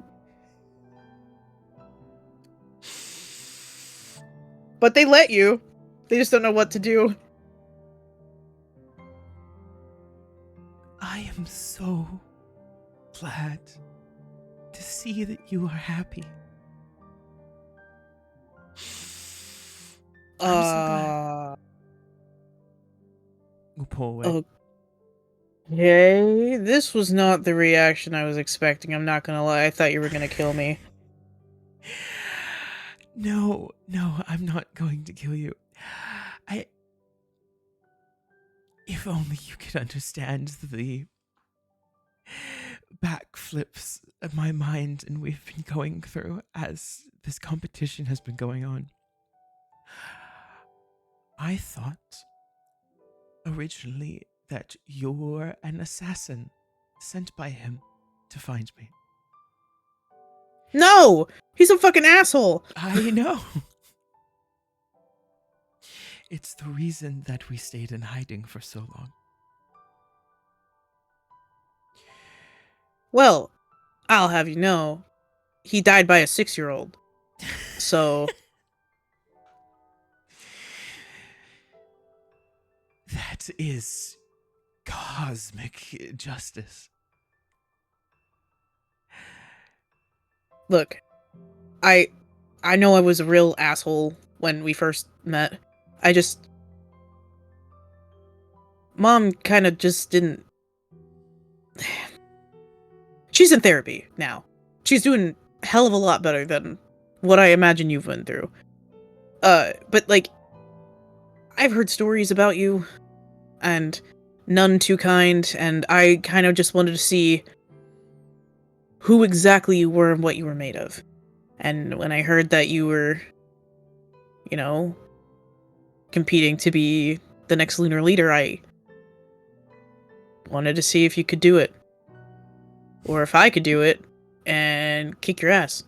But they let you. They just don't know what to do. I am so glad to see that you are happy. I'm so glad. We'll pull away. Okay, this was not the reaction I was expecting. I'm not gonna lie. I thought you were gonna kill me. No, I'm not going to kill you. If only you could understand the backflips of my mind and we've been going through as this competition has been going on. I thought originally that you're an assassin sent by him to find me. No! He's a fucking asshole! I know. It's the reason that we stayed in hiding for so long. Well, I'll have you know, he died by a 6-year-old. So... That is cosmic justice. Look, I know I was a real asshole when we first met. Mom kind of just didn't... She's in therapy now. She's doing a hell of a lot better than what I imagine you've been through. But like, I've heard stories about you, and none too kind, and I kind of just wanted to see who exactly you were and what you were made of. And when I heard that you were, you know, competing to be the next Lunar Leader, I wanted to see if you could do it. Or if I could do it and kick your ass.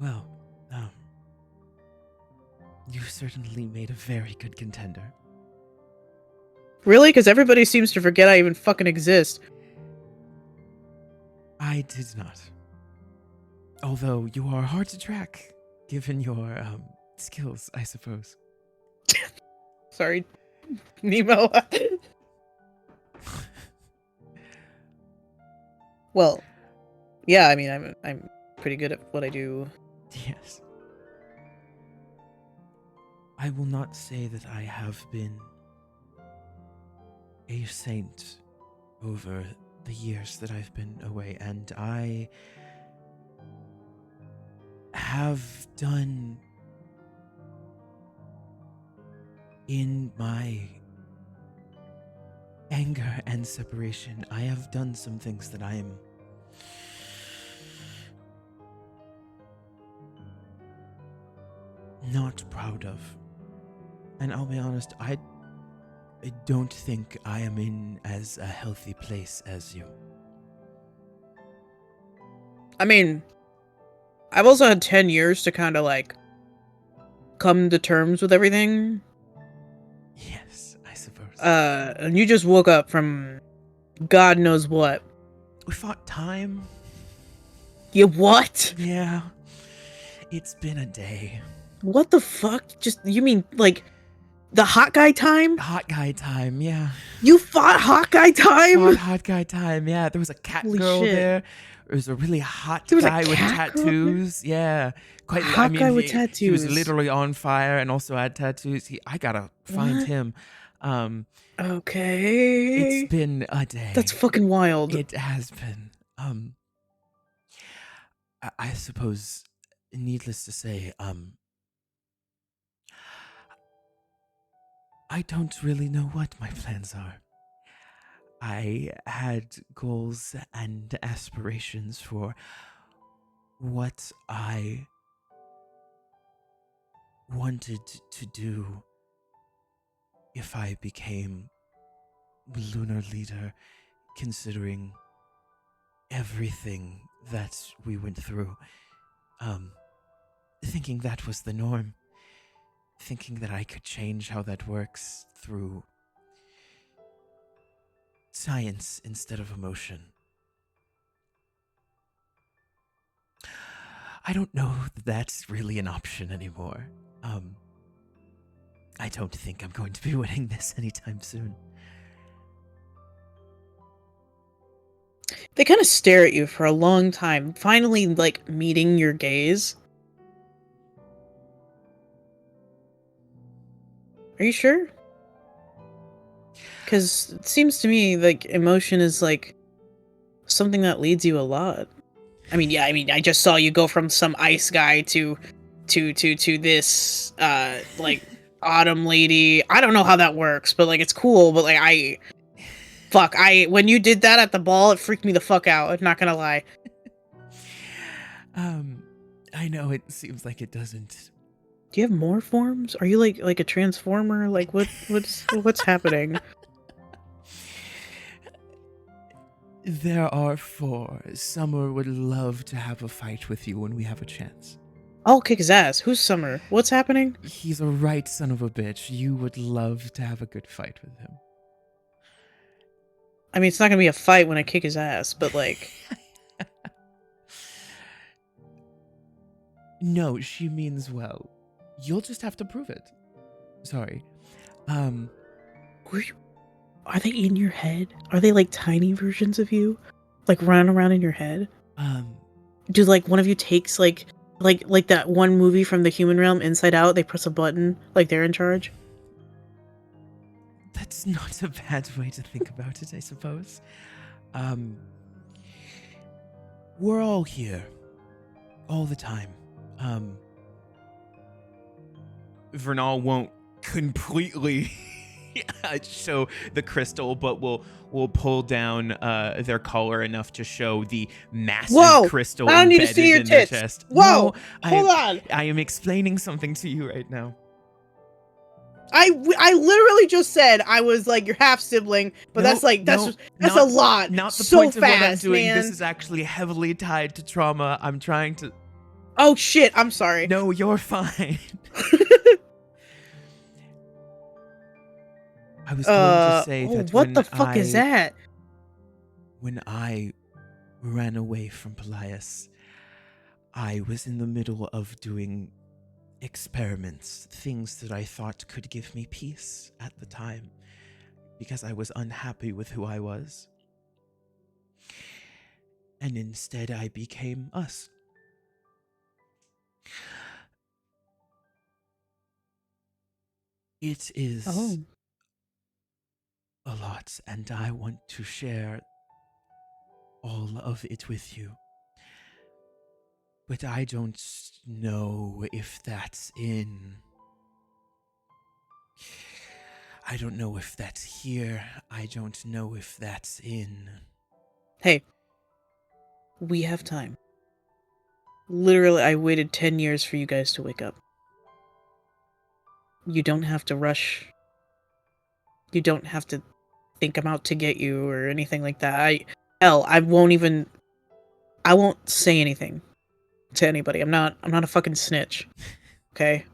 Well, you certainly made a very good contender. Really? Because everybody seems to forget I even fucking exist. I did not. Although you are hard to track, given your skills, I suppose. Sorry, Nemo. Well, yeah, I mean, I'm pretty good at what I do. Yes. I will not say that I have been a saint over the years that I've been away, and I have done in my anger and separation, I have done some things that I am not proud of. And I'll be honest, I don't think I am in as a healthy place as you. I mean, I've also had 10 years to kind of like come to terms with everything. Yes, I suppose. And you just woke up from God knows what. We fought time. You what? Yeah. It's been a day. What the fuck? You mean like the hot guy time? Hot guy time, yeah. You fought hot guy time? Fought hot guy time, yeah. There was a cat Holy girl shit. there. There was a really hot There was a guy with cat girl tattoos. Yeah. Quite Hot guy with He tattoos. was literally on fire and also had tattoos. I gotta find What? him. Okay. It's been a day. That's fucking wild. It has been. I suppose, needless to say, I don't really know what my plans are. I had goals and aspirations for what I wanted to do if I became Lunar Leader, considering everything that we went through. Thinking that was the norm. Thinking that I could change how that works through science instead of emotion. I don't know that that's really an option anymore. I don't think I'm going to be winning this anytime soon. They kind of stare at you for a long time, finally, like, meeting your gaze. Are you sure? Because it seems to me like emotion is, like, something that leads you a lot. I mean, I just saw you go from some ice guy to this, like, autumn lady. I don't know how that works, but, like, it's cool, but, like, when you did that at the ball, it freaked me the fuck out, I'm not gonna lie. I know it seems like it doesn't. Do you have more forms? Are you like a transformer? Like, what's happening? There are 4. Summer would love to have a fight with you when we have a chance. I'll kick his ass. Who's Summer? What's happening? He's a right son of a bitch. You would love to have a good fight with him. I mean, it's not gonna be a fight when I kick his ass, but, like... No, she means well. You'll just have to prove it. Sorry. Are they in your head? Are they, like, tiny versions of you? Like, running around in your head? Do, like, one of you takes, like that one movie from the human realm, Inside Out, they press a button, like they're in charge? That's not a bad way to think about it, I suppose. We're all here. All the time. Vernal won't completely show the crystal, but will pull down their collar enough to show the massive crystal I don't need to embedded see your in their tits. chest. Whoa! No, Hold on! I am explaining something to you right now. I literally just said I was, like, your half-sibling, but that's a lot. Not the so point of fast, what I'm doing. man. This is actually heavily tied to trauma. I'm trying to... Oh, shit, I'm sorry. No, you're fine. I was going to say that what the fuck is that? When I ran away from Pelias, I was in the middle of doing experiments, things that I thought could give me peace at the time, because I was unhappy with who I was. And instead I became us. It is a lot, and I want to share all of it with you. But I don't know if that's in... I don't know if that's here. I don't know if that's in... Hey. We have time. Literally, I waited 10 years for you guys to wake up. You don't have to rush. You don't have to think I'm out to get you or anything like that. I won't say anything to anybody. I'm not a fucking snitch. Okay?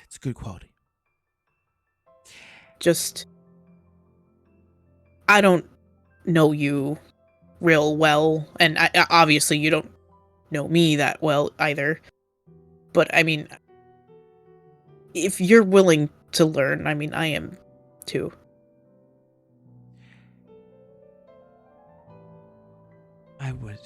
It's good quality. Just... I don't know you real well, and obviously you don't know me that well either. But, I mean, if you're willing to learn, I mean, I am too. I would,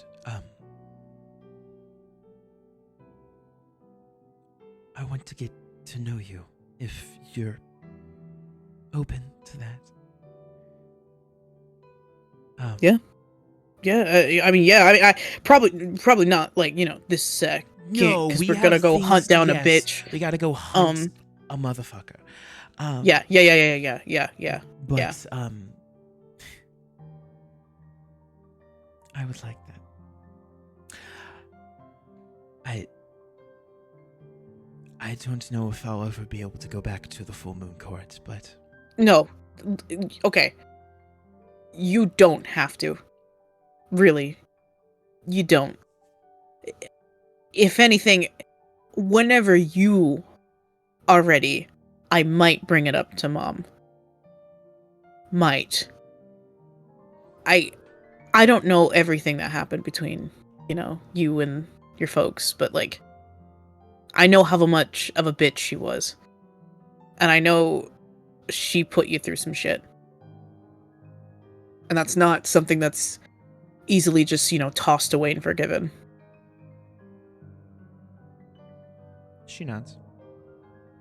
I want to get to know you, if you're open to that. Yeah. I mean, I probably not, like, you know, this sec. No, because we're gonna go hunt down a bitch. We gotta go hunt a motherfucker. Yeah. But, I would like that. I don't know if I'll ever be able to go back to the Full Moon Court, but No. Okay. You don't have to. Really. You don't. If anything, whenever you are ready, I might bring it up to Mom. Might. I don't know everything that happened between, you and your folks, but like I know how much of a bitch she was. And I know she put you through some shit. And that's not something that's easily just, tossed away and forgiven. she nods.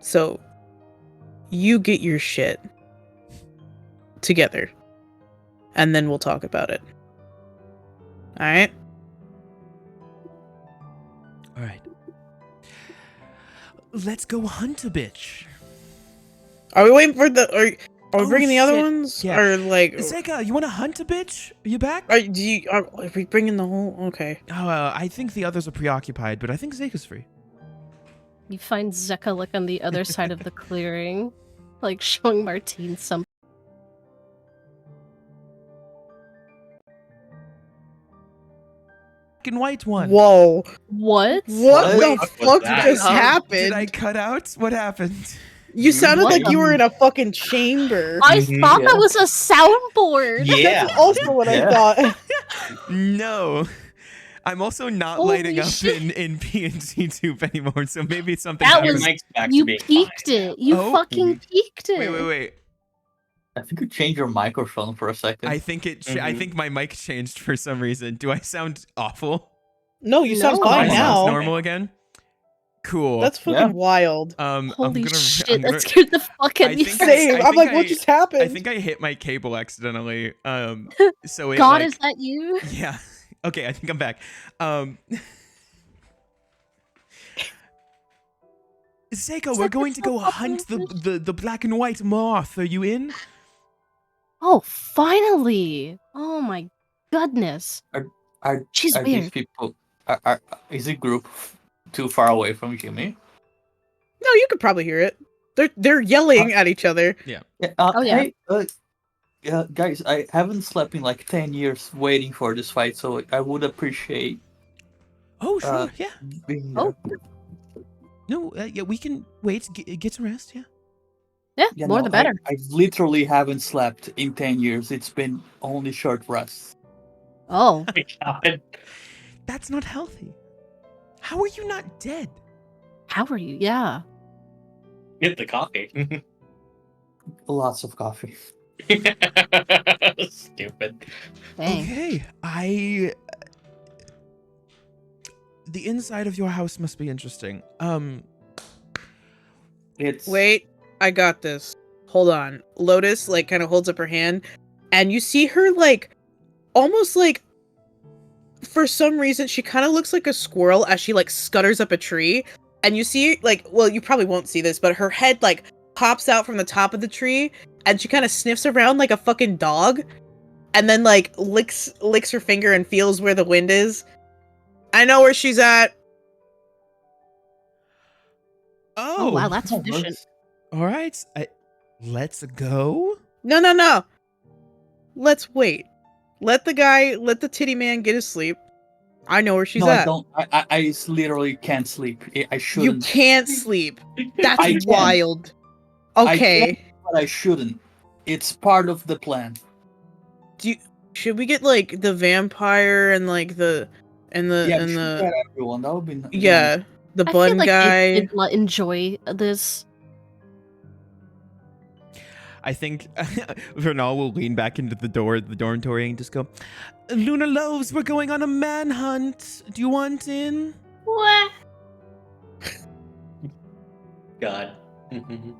So, you get your shit together. And then we'll talk about it. Alright? All right. Let's go hunt a bitch. Are we waiting for are we Oh, bringing the other shit. ones? Yeah. Or like... Zeka, you want to hunt a bitch? Are you back? Are we bringing the whole... Okay. Oh, I think the others are preoccupied, but I think Zeka's free. You find Zeka like on the other side of the clearing, like showing Martine some. Black and white one. Whoa. What? What What the was fuck that? just Did happened? I cut out? What happened? You sounded What like the- you were in a fucking chamber. I Mhm. thought Yeah. that was a soundboard. Yeah. That's also what Yeah. I thought. No. I'm also not Holy lighting up shit. in PNC tube anymore, so maybe it's something That Your was- mic's back to You being peaked fine. it. You Oh. fucking peaked it. Wait. I think you changed your microphone for a second. I think I Mhm. think my mic changed for some reason. Do I sound awful? No, you sound No. fine Fine now. Sounds normal again? Cool. That's fucking Yeah. wild. I'm Holy gonna, shit, I'm gonna, that scared the fuck out I of me. think Same. I I'm like, think what I- just happened? I think I hit my cable accidentally. So it God, like, is that you? yeah. Okay, I think I'm back. Seiko, we're going to go hunt the black and white moth. Are you in? Oh, finally! Oh my goodness. Are She's are these weird. people? Is the group too far away from Jimmy? No, you could probably hear it. They're yelling at each other. Yeah. Oh, yeah. Hey, guys, I haven't slept in like 10 years waiting for this fight, so I would appreciate Oh, sure. Uh, Yeah. being Oh. there. No. Yeah, we can wait. Get some rest. Yeah. Yeah, Yeah, more no, the better. I literally haven't slept in 10 years. It's been only short rests. Oh, My God. That's not healthy. How are you not dead? how are you? Yeah. Get the coffee. Lots of coffee. Stupid. Dang. Okay. The inside of your house must be interesting. It's Wait, I got this. Hold on. Lotus like kind of holds up her hand, and you see her like almost like for some reason she kind of looks like a squirrel as she like scutters up a tree, and you see like, well, you probably won't see this, but her head like pops out from the top of the tree, and she kind of sniffs around like a fucking dog, and then like licks her finger and feels where the wind is. I know where she's at. Oh, wow, that's efficient. All right. Let's go. No. Let's wait. Let the titty man get his sleep. I know where she's no, I at. don't. I literally can't sleep. I You shouldn't. can't sleep. That's I can. wild. Okay. But I shouldn't. It's part of the plan. Should we get like the vampire and like the Yeah, we should get everyone. That would be nice. yeah, the I bun feel like guy? they'd enjoy this. I think Vernal will lean back into the dormitory, and just go, Lunar Loaves, we're going on a manhunt. Do you want in? What? God.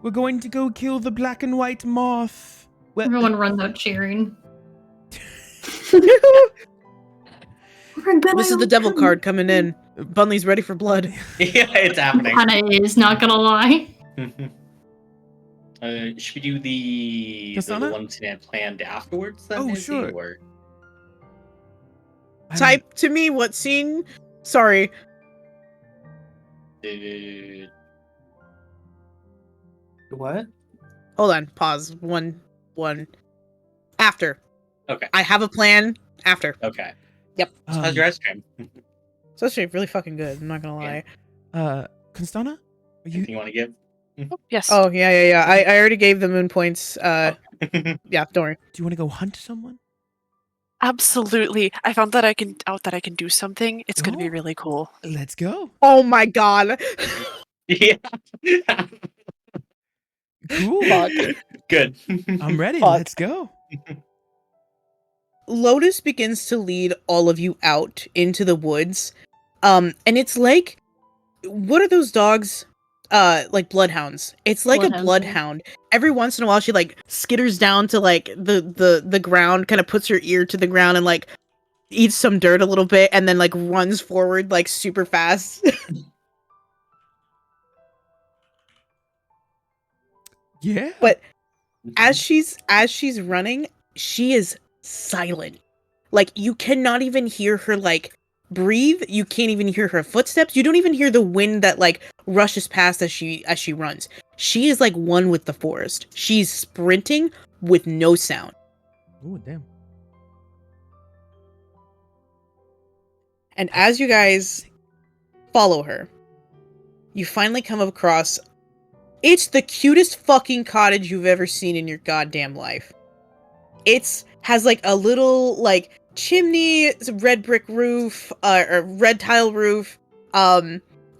We're going to go kill the black and white moth. Well, Everyone runs out cheering. This is the devil card coming in. Bunley's ready for blood. Yeah, it's happening. Kinda is, not gonna lie. Should we do the Constana? ones that had planned afterwards then? Oh, Izzy, sure. Or... Type to me what scene. Sorry. What? Hold on. Pause. One. After. Okay. I have a plan. After. Okay. Yep. So how's your ice cream? It's actually really fucking good. I'm not gonna lie. Constana? Are you Anything you want to give? Yes. Oh yeah. I already gave the moon points. Yeah. Don't worry. do you want to go hunt someone? Absolutely. I found that I can do something. It's going to be Oh. really cool. Let's go. Oh my god. Yeah. Cool. Fuck. Good. I'm ready. Fuck. Let's go. Lotus begins to lead all of you out into the woods. And it's like, what are those dogs? Like bloodhounds. It's like Bloodhounds, a yeah. bloodhound. Every once in a while she like skitters down to like the ground, kind of puts her ear to the ground and like eats some dirt a little bit and then like runs forward like super fast. Yeah. But as she's running, she is silent. Like you cannot even hear her like breathe. You can't even hear her footsteps. You don't even hear the wind that like rushes past as she runs. She is like one with the forest. She's sprinting with no sound. Oh, damn. And as you guys follow her, you finally come across, it's the cutest fucking cottage you've ever seen in your goddamn life. It's has like a little like chimney, red brick roof, or red tile roof,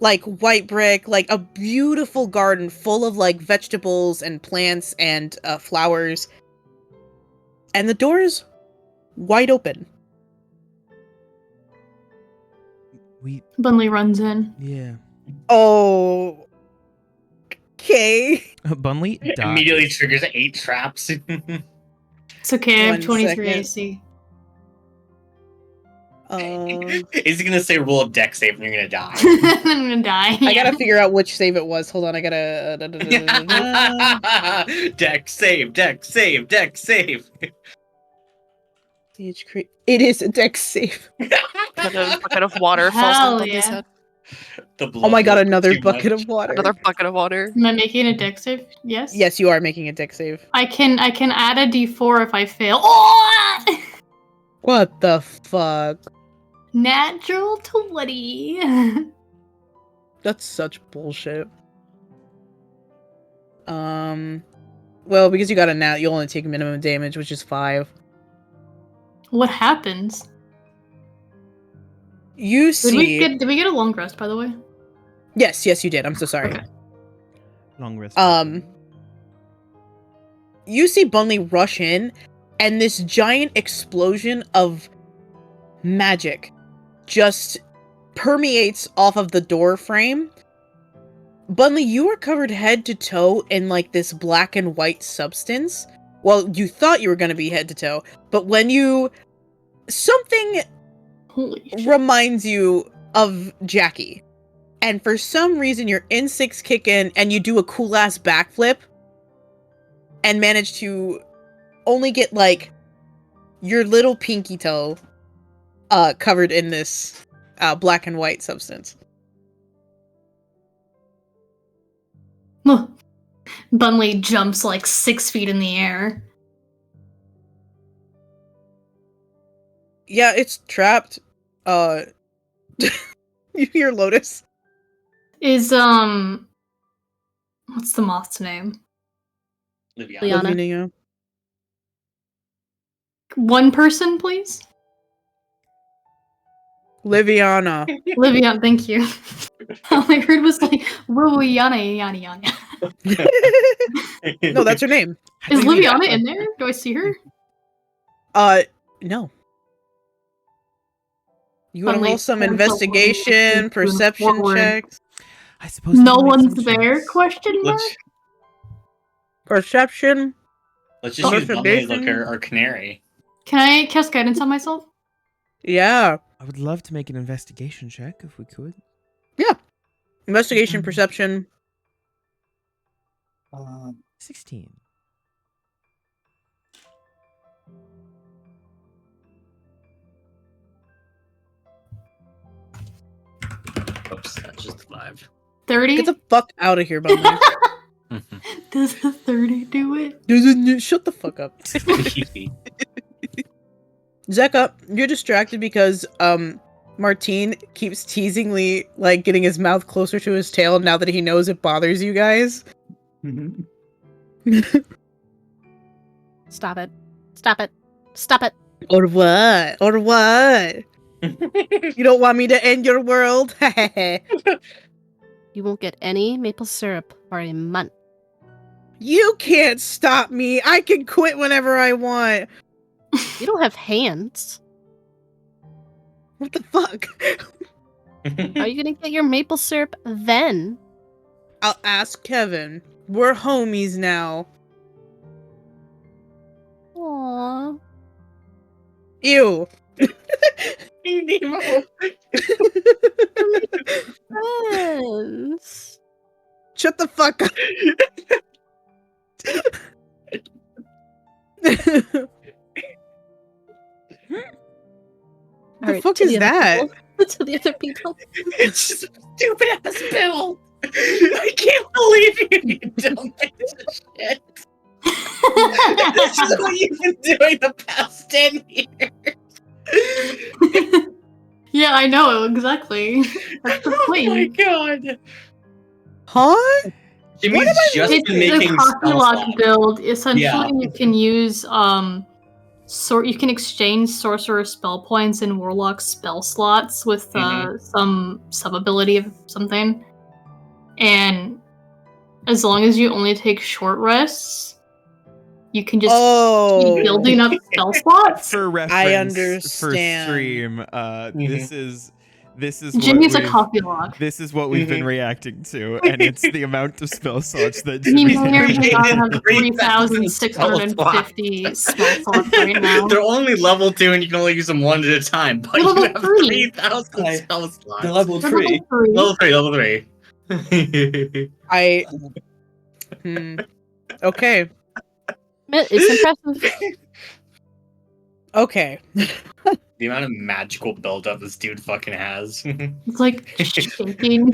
like white brick, like a beautiful garden full of like vegetables and plants and flowers. And the door is wide open. Bunley runs in. Yeah. Oh. Okay. Bunley dies. Immediately triggers 8 traps. It's okay, I have One 23 second. AC. Is he gonna say roll a deck save and you're gonna die? I'm gonna die. I gotta figure out which save it was. Hold on, I gotta. Deck save, deck save, deck save. It is a dex save. Bucket of water falls Hell on Bundy's yeah. head. The Oh my god, blood another too bucket much. of water. Another bucket of water. Am I making a deck save? Yes? Yes, you are making a dex save. I can add a d4 if I fail. Oh! What the fuck? Natural 20. That's such bullshit. Well, because you got a nat, you only take minimum damage, which is 5. What happens? You see... Did we get a long rest, by the way? Yes, you did. I'm so sorry. Okay. Long rest. You see Bunley rush in, and this giant explosion of magic just permeates off of the door frame. Bunley, you are covered head to toe in like this black and white substance. Well, you thought you were going to be head to toe, but when you... Something Holy shit. reminds you of Jackie. And for some reason, your instincts kick in and you do a cool ass backflip and manage to only get like your little pinky toe covered in this black and white substance. Bunley jumps like 6 feet in the air. Yeah, it's trapped. You hear Lotus. Is what's the moth's name? Liviana. Liana. Lavinia. One person, please. Liviana. Liviana, thank you. All I heard was like Yana Yana. No, that's her name. Is Liviana. Liviana in there? Do I see her? No. You want to Bunley roll some pulls investigation, up perception forward. checks? I suppose we No can make one's some there? checks. Question mark. Perception. Let's just use Bunley as like Investigation. our canary. Can I cast guidance on myself? Yeah. I would love to make an investigation check if we could. Investigation, perception. 16. Oops, that's just 5. 30. Get the fuck out of here, Bunley. Does the 30 do it? Shut the fuck up. Zeka, you're distracted because Martine keeps teasingly like getting his mouth closer to his tail now that he knows it bothers you guys. Stop it. Stop it. Stop it. Or what? Or what? You don't want me to end your world? You won't get any maple syrup for a month. You can't stop me. I can quit whenever I want. You don't have hands. What the fuck? How are you gonna get your maple syrup then? I'll ask Kevin. We're homies now. Aww. Ew. Friends. Shut the fuck up. The fuck is that? To the other people. It's just a stupid ass bill. I can't believe you dumb piece of shit. This is what you've been doing the past 10 years. Yeah, I know, exactly. That's the point. Oh my god. Huh? Jimmy's just It's been making the coffee lock spell build. Essentially, Yeah. you can use you can exchange sorcerer spell points in warlock spell slots with some sub ability of something, and as long as you only take short rests, you can just keep building up spell slots. For reference, I for understand. stream, this is Jimmy's what a we've- coffee lock. This is what we've been reacting to, and it's the amount of spell slots that He Jimmy's may or may not have 3,650 3,650 spell slots right now. They're only level 2 and you can only use them one at a time, but They're you level have 3. 3,000 spell slots. The level They're 3. level 3. Level 3. I. Okay. It's impressive. Okay. The amount of magical buildup this dude fucking has. It's like shaking.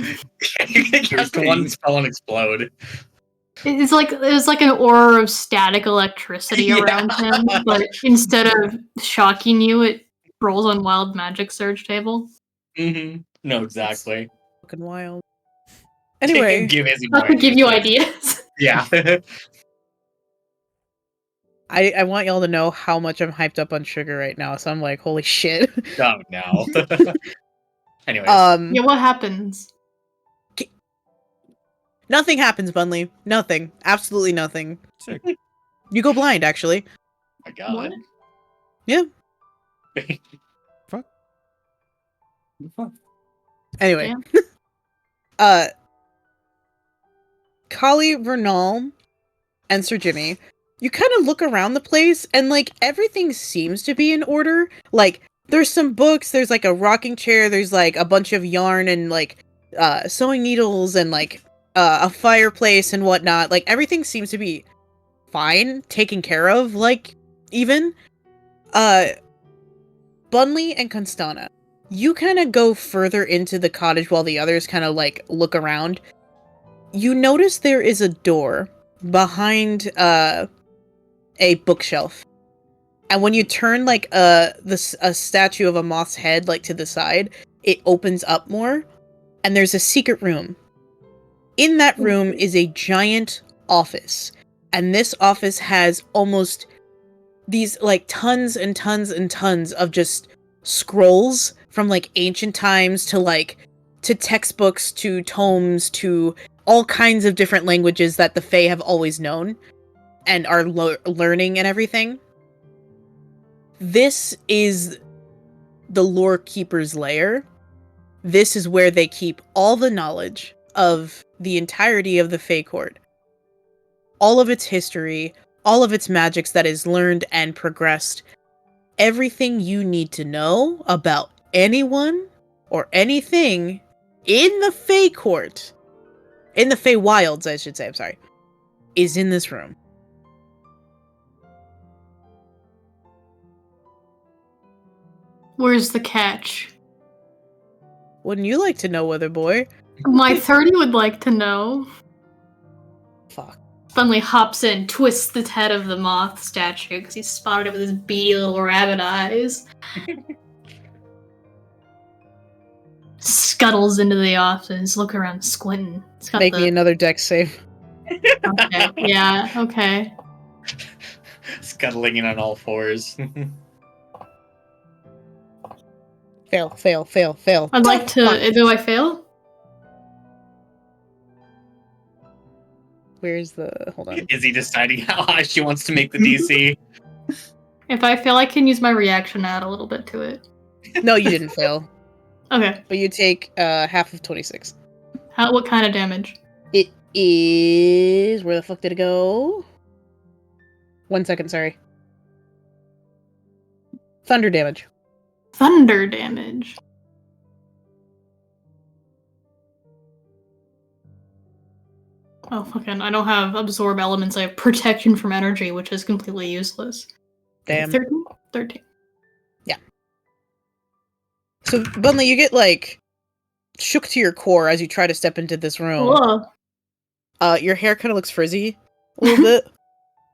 You can cast one spell and explode. It's like there's like an aura of static electricity Yeah. around him, but instead of shocking you, it rolls on Wild Magic Surge table. No, exactly. Fucking wild. Anyway. Give Izzy Not more to give you ideas. ideas. Yeah. I want y'all to know how much I'm hyped up on sugar right now, so I'm like, holy shit. Oh no. Anyways. Yeah, what happens? Nothing happens, Bunley. Nothing. Absolutely nothing. Sick. You go blind, actually. Oh my god. What? Yeah. Fuck. Anyway. Kali, Vernal, and Sir Jimmy, you kind of look around the place and like everything seems to be in order. Like there's some books, there's like a rocking chair, there's like a bunch of yarn and like sewing needles and like a fireplace and whatnot. Like everything seems to be fine, taken care of, like even Bunley and Constana, you kind of go further into the cottage while the others kind of like look around. You notice there is a door behind a bookshelf, and when you turn like a statue of a moth's head like to the side, it opens up more, and there's a secret room. In that room is a giant office, and this office has almost these like tons and tons and tons of just scrolls from like ancient times to textbooks to tomes to all kinds of different languages that the Fae have always known and are learning and everything. This is the Lore Keeper's lair. This is where they keep all the knowledge of the entirety of the Fae Court. All of its history, all of its magics that is learned and progressed. Everything you need to know about anyone or anything in the Fae Court, in the Fae Wilds, I should say, I'm sorry, is in this room. Where's the catch? Wouldn't you like to know, Wither Boy? My 30 would like to know. Fuck. Suddenly hops in, twists the head of the moth statue because he's spotted it with his beady little rabbit eyes. Scuttles into the office, look around, squinting. It's got Make me another dex save. Okay, yeah, okay. Scuttling in on all fours. Fail, fail, fail, fail. I'd like to. Do I fail? Where's the... Hold on. Is he deciding how high she wants to make the DC? If I fail, I can use my reaction to add a little bit to it. No, you didn't fail. Okay. But you take half of 26. What kind of damage? It is... Where the fuck did it go? 1 second, sorry. Thunder damage. Thunder damage. Oh, fucking, I don't have absorb elements, I have protection from energy, which is completely useless. Damn. 13? 13. So, Bunley, you get, like, shook to your core as you try to step into this room. Whoa. Your hair kind of looks frizzy a little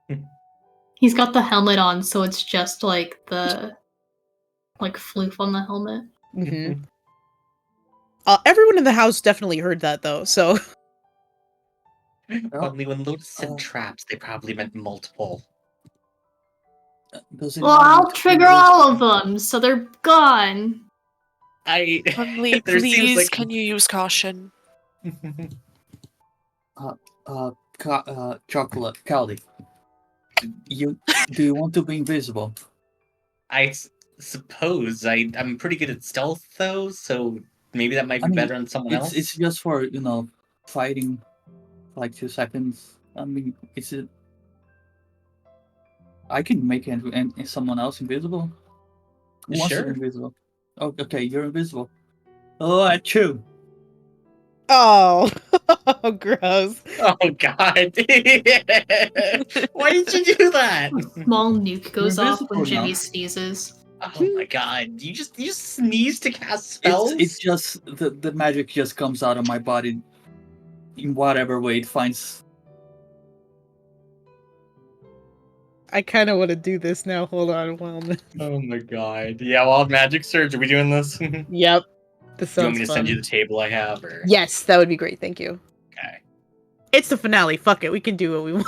bit. He's got the helmet on, so it's just like the floof on the helmet. Mm-hmm. Everyone in the house definitely heard that, though, so... Only when Lotus said traps, they probably meant multiple. Well, I'll trigger all of them, so they're gone. Hunley, There seems please, like- can you use caution? Chocolate, Callie. Do you want to be invisible? I suppose I'm pretty good at stealth though, so maybe that might be better on someone else. It's just for fighting, like 2 seconds. I mean, I can make someone else invisible. Who wants to be Sure. invisible? Oh, okay, you're invisible. Oh, achoo! Oh, gross. Oh god! Why did you do that? Small nuke goes You're off when invisible Jimmy now. sneezes. Oh my god! You just sneeze to cast spells? It's just the magic just comes out of my body in whatever way it finds. I kind of want to do this now. Hold on. Oh my god! Yeah, Wild Magic Surge. Are we doing this? Do Yep. This you want sounds me to fun. send you the table I have, or Yes, that would be great. Thank you. okay? It's the finale. Fuck it. We can do what we want.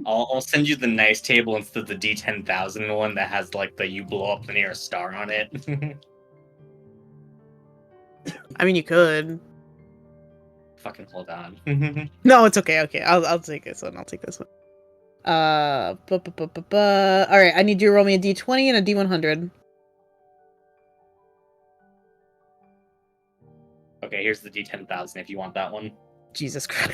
I'll send you the nice table instead of the D10,000 one that has like the you blow up the nearest star on it. I mean, you could. Fucking hold on. No, it's okay. Okay, I'll take this one. I'll take this one. All right. I need you to roll me a D20 and a D100. Okay, here's the D10,000 if you want that one. Jesus Christ.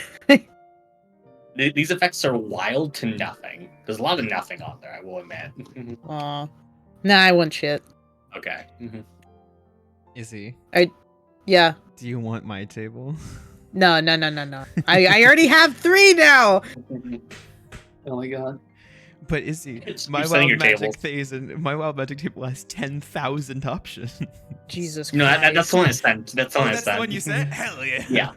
These effects are wild to nothing. There's a lot of nothing on there, I will admit. Aw. Nah, I want shit. Okay. Izzy, Yeah. do you want my table? No. I already have 3 now. Oh my god. But Izzy, Keep my sending wild your magic tables. phase and my wild magic table has 10,000 options. Jesus Christ. No, that's the one I sent. That's the Oh, one I that's the sent. one you said? Hell yeah. Yeah.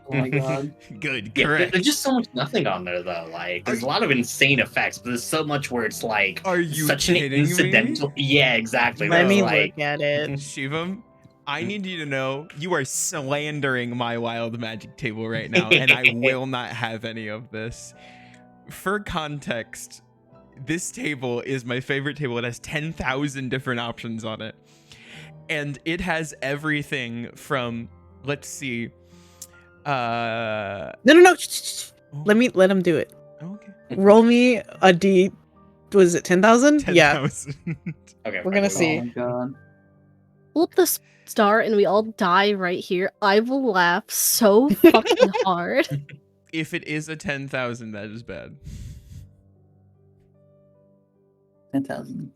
Oh my god. Good, Yeah, correct. there's just so much nothing on there though. Like, there's a lot of insane effects, but there's so much where it's like Are you such an kidding me? incidental. Yeah, exactly. Let There's, me like, look at it. Shivam, I need you to know you are slandering my wild magic table right now, and I will not have any of this. For context, this table is my favorite table. It has 10,000 different options on it. And it has everything from, let's see, No. Oh, Let him do it. okay. Roll me a D. Was it 10,000? Yeah. 10,000. Okay, We're gonna fine. see. Oh my god. Flip the star and we all die right here. I will laugh so fucking hard. If it is a 10,000, that is bad. 10,000.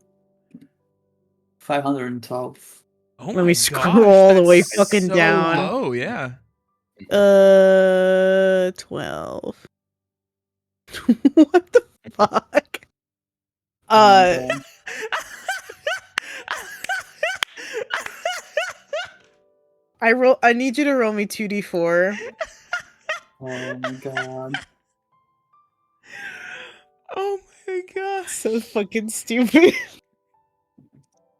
512. Oh Let my me gosh, scroll the way that's fucking so down. low, yeah. 12. What the fuck? Oh I need you to roll me 2d4. my god. gosh. So fucking stupid.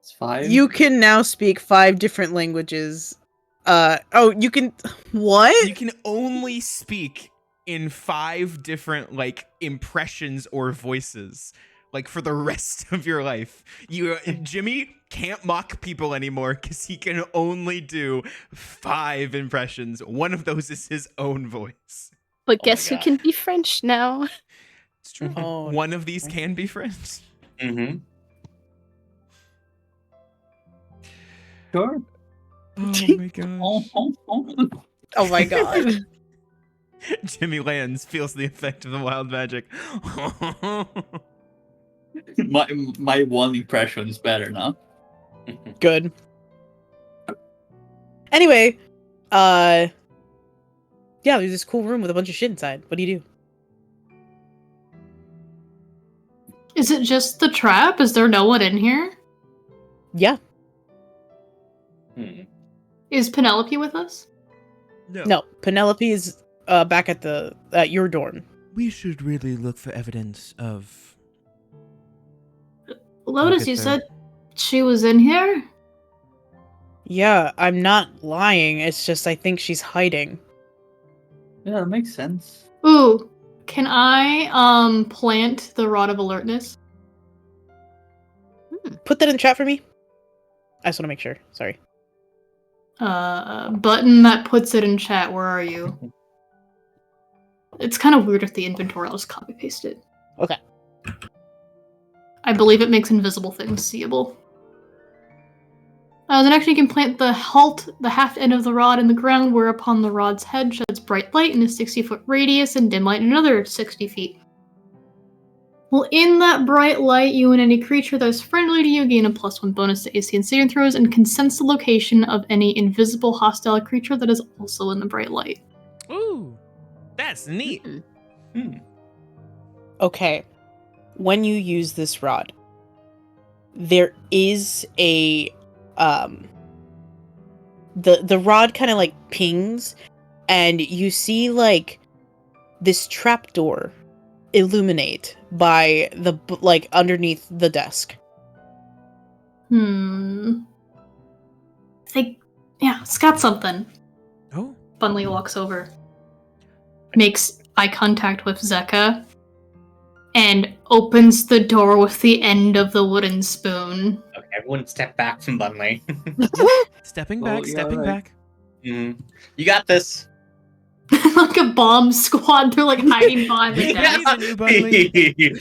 It's 5. You can now speak 5 different languages. You can. What? You can only speak in 5 different like impressions or voices, like for the rest of your life. Jimmy can't mock people anymore because he can only do 5 impressions. One of those is his own voice. But Oh my guess who God. can be French now? It's true. Oh, One of these can be friends. Mm-hmm. Sure. Oh my gosh. Oh my god. Jimmy lands, feels the effect of the wild magic. my one impression is better now. Good. Anyway, yeah, there's this cool room with a bunch of shit inside. What do you do? Is it just the trap? Is there no one in here? Yeah. Hmm. Is Penelope with us? No, Penelope is back at your dorm. We should really look for evidence of. Lotus, get you there. said she was in here? Yeah, I'm not lying. It's just I think she's hiding. Yeah, that makes sense. Ooh, can I plant the rod of alertness? Put that in chat for me. I just want to make sure. Sorry. Button that puts it in chat. Where are you? It's kind of weird with the inventory. I'll just copy paste it. Okay. I believe it makes invisible things seeable. Then actually you can plant the half end of the rod in the ground, whereupon the rod's head sheds bright light in a 60-foot radius and dim light in another 60 feet. Well, in that bright light, you and any creature that is friendly to you gain a +1 bonus to AC and saving throws and can sense the location of any invisible hostile creature that is also in the bright light. Ooh, that's neat. Okay. When you use this rod, there is a the rod kind of like pings, and you see like this trapdoor illuminate by the like underneath the desk. I think, yeah, it's got something. Oh, Bunley walks over, makes eye contact with Zeka, and opens the door with the end of the wooden spoon. Okay, everyone step back from Bunley. stepping Oh, back, yeah, stepping right. back. Mm-hmm. You got this. Like a bomb squad, they're like hiding behind the Yeah. desk. Even you, Bunley.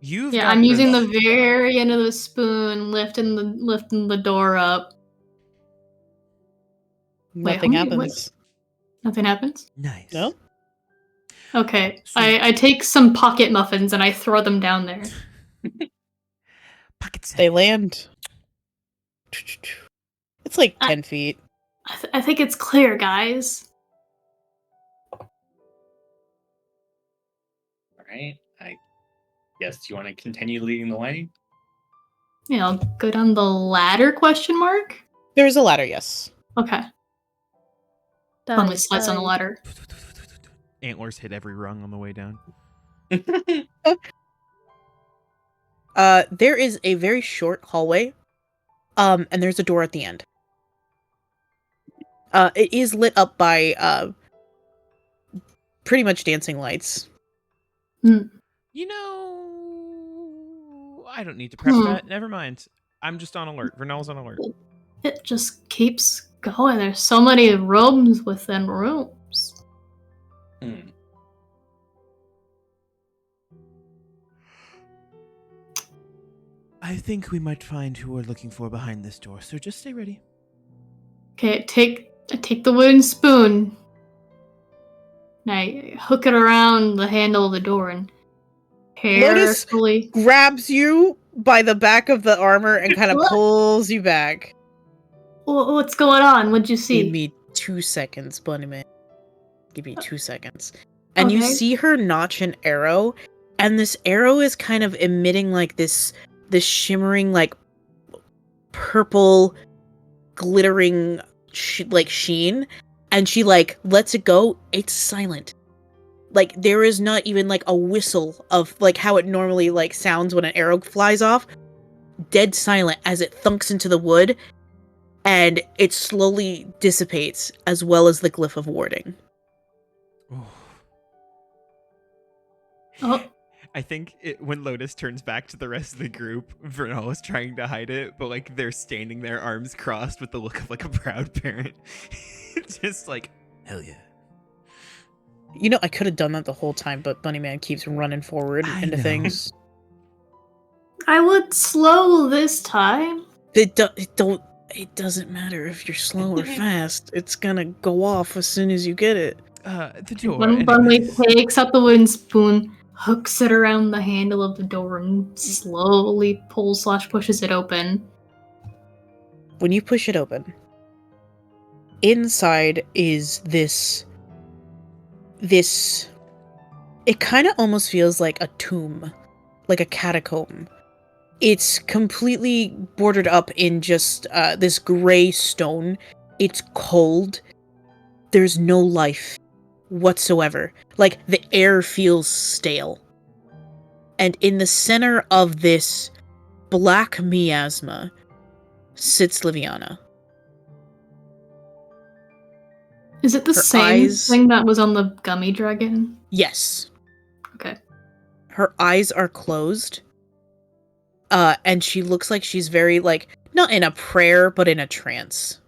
You've Yeah, got I'm using this. the very end of the spoon, lifting the door up. Wait, Nothing how many- happens. Nothing happens? Nice. No? Okay. Sweet. I take some pocket muffins and I throw them down there. Pocket set. They land. It's like I- 10 feet. I think it's clear, guys. Alright, I guess you want to continue leading the way? Yeah, I'll go down the ladder, question mark? There's a ladder, yes. Okay. Bunley slides on the ladder. Antlers hit every rung on the way down. There is a very short hallway. And there's a door at the end. It is lit up by pretty much dancing lights. You know, I don't need to prep that. Never mind. I'm just on alert. Vernal's on alert. It just keeps going. There's so many rooms within rooms. I think we might find who we're looking for behind this door, so just stay ready. Okay, I take the wooden spoon. And I hook it around the handle of the door and Lotus carefully. grabs you by the back of the armor and kind of What? pulls you back. What's going on? What'd you see? Give me 2 seconds, Bunny Man. Give me 2 seconds. And you Okay. see her notch an arrow, and this arrow is kind of emitting like this shimmering, like purple, glittering, like sheen. And she like lets it go. It's silent. Like, there is not even, like, a whistle of, like, how it normally, like, sounds when an arrow flies off. Dead silent as it thunks into the wood, and it slowly dissipates, as well as the glyph of warding. Oh, I think when Lotus turns back to the rest of the group, Vernal is trying to hide it, but like they're standing there, arms crossed, with the look of like a proud parent. Just like, hell yeah. You know, I could have done that the whole time, but Bunnyman keeps running forward I into know. things. I would slow this time. It doesn't matter if you're slow or fast. It's gonna go off as soon as you get it. The door. When Bunley anyways. takes up the wooden spoon, hooks it around the handle of the door, and slowly pulls/pushes it open. When you push it open, inside is this it kind of almost feels like a tomb, like a catacomb. It's completely bordered up in just this gray stone. It's cold. There's no life whatsoever. Like, the air feels stale. And in the center of this black miasma sits Liviana. Is it the Her same eyes- thing that was on the gummy dragon? Yes. Okay. Her eyes are closed. And she looks like she's very, like, not in a prayer, but in a trance.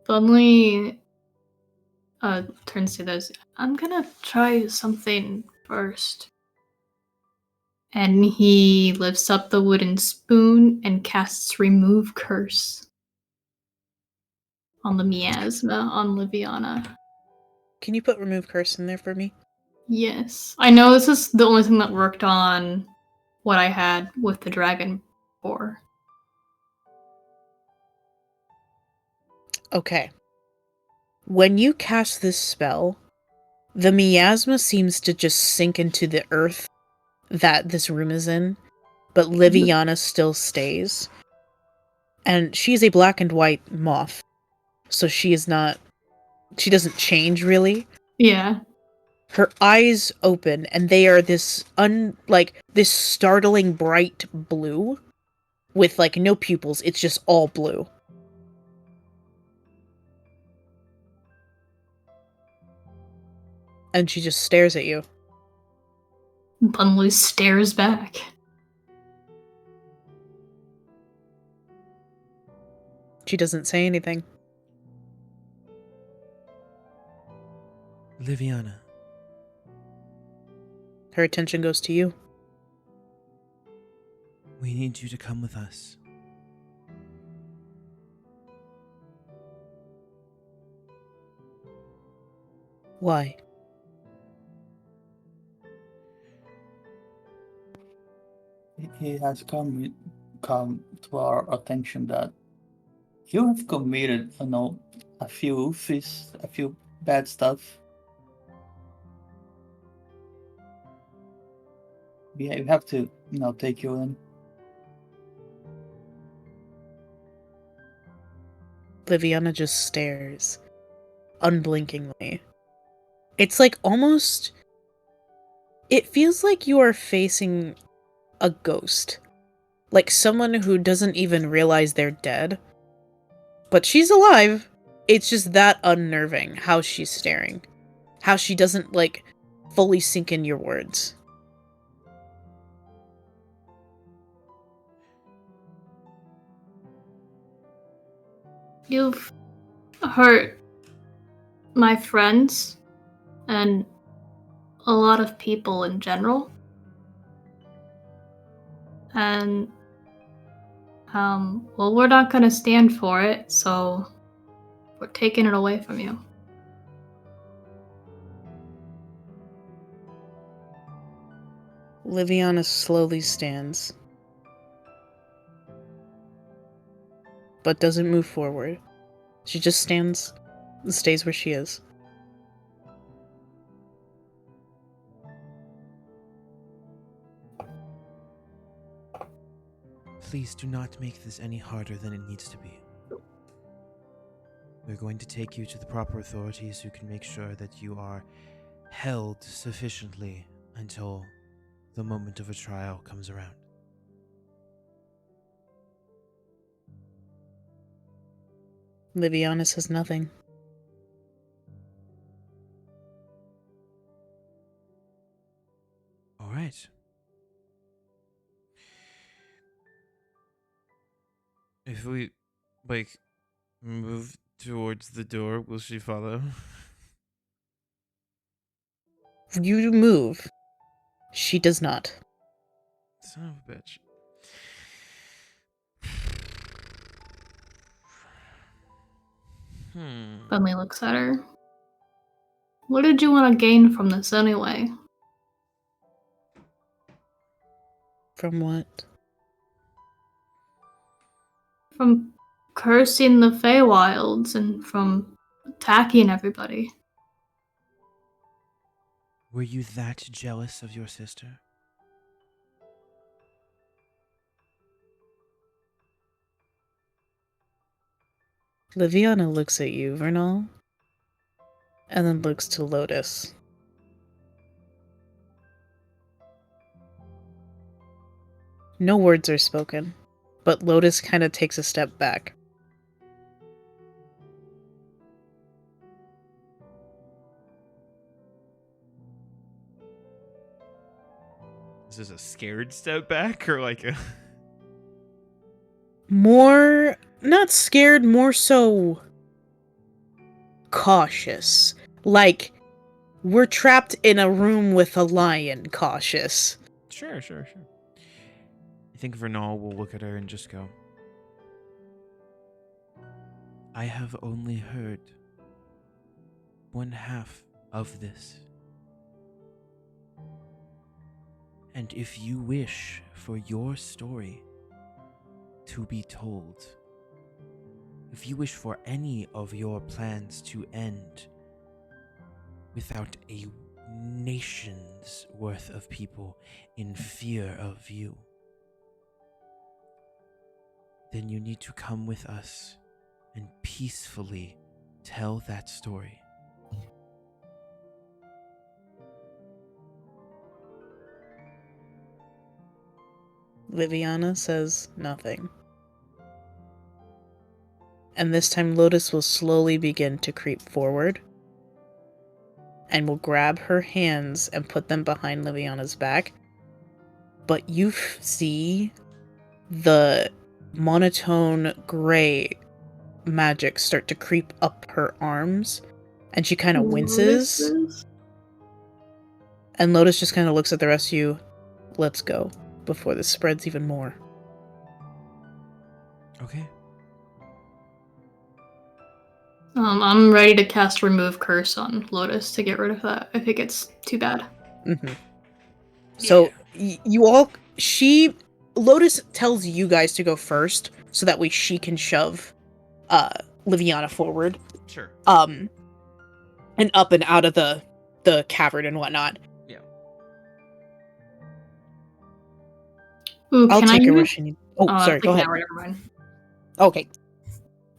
Bunley turns to those. I'm gonna try something first. And he lifts up the wooden spoon and casts Remove Curse on the miasma on Liviana. Can you put Remove Curse in there for me? Yes. I know this is the only thing that worked on what I had with the dragon before. Okay. When you cast this spell, the miasma seems to just sink into the earth that this room is in, but Liviana still stays. And she's a black and white moth, so she doesn't change really. Yeah. Her eyes open, and they are this this startling bright blue with like no pupils. It's just all blue. And she just stares at you. Bunley stares back. She doesn't say anything. Liviana. Her attention goes to you. We need you to come with us. Why? It has come to our attention that you have committed, a few bad stuff. Yeah, we have to, take you in. Liviana just stares, unblinkingly. It's like almost... It feels like you are facing a ghost. Like someone who doesn't even realize they're dead. But she's alive. It's just that unnerving how she's staring. How she doesn't, like, fully sink in your words. You've hurt my friends and a lot of people in general. And, well, we're not gonna stand for it, so we're taking it away from you. Liviana slowly stands. But doesn't move forward. She just stands and stays where she is. Please do not make this any harder than it needs to be. we're going to take you to the proper authorities who can make sure that you are held sufficiently until the moment of a trial comes around. Liviana says nothing. All right. If we, move towards the door, will she follow? You move. She does not. Son of a bitch. Bunley looks at her. What did you want to gain from this anyway? From what? From cursing the Feywilds and from attacking everybody. Were you that jealous of your sister? Liviana looks at you, Vernal, and then looks to Lotus. No words are spoken, but Lotus kind of takes a step back. Is this a scared step back or like a... More, not scared, more so cautious. Like, we're trapped in a room with a lion cautious. Sure. I think Vernal will look at her and just go, I have only heard one half of this. And if you wish for your story to be told, if you wish for any of your plans to end without a nation's worth of people in fear of you, then you need to come with us and peacefully tell that story. Liviana says nothing. And this time Lotus will slowly begin to creep forward and will grab her hands and put them behind Liviana's back. But you see the monotone gray magic start to creep up her arms, and she kind of winces. And Lotus just kind of looks at the rest of you. Let's go, before this spreads even more. Okay. I'm ready to cast Remove Curse on Lotus to get rid of that if it gets too bad. Mm-hmm. So you all, Lotus tells you guys to go first, so that way she can shove Liviana forward. Sure. And up and out of the cavern and whatnot. Yeah. Ooh, I'll can take I her where use- she needs. Oh, sorry. Go ahead. Never mind. Okay.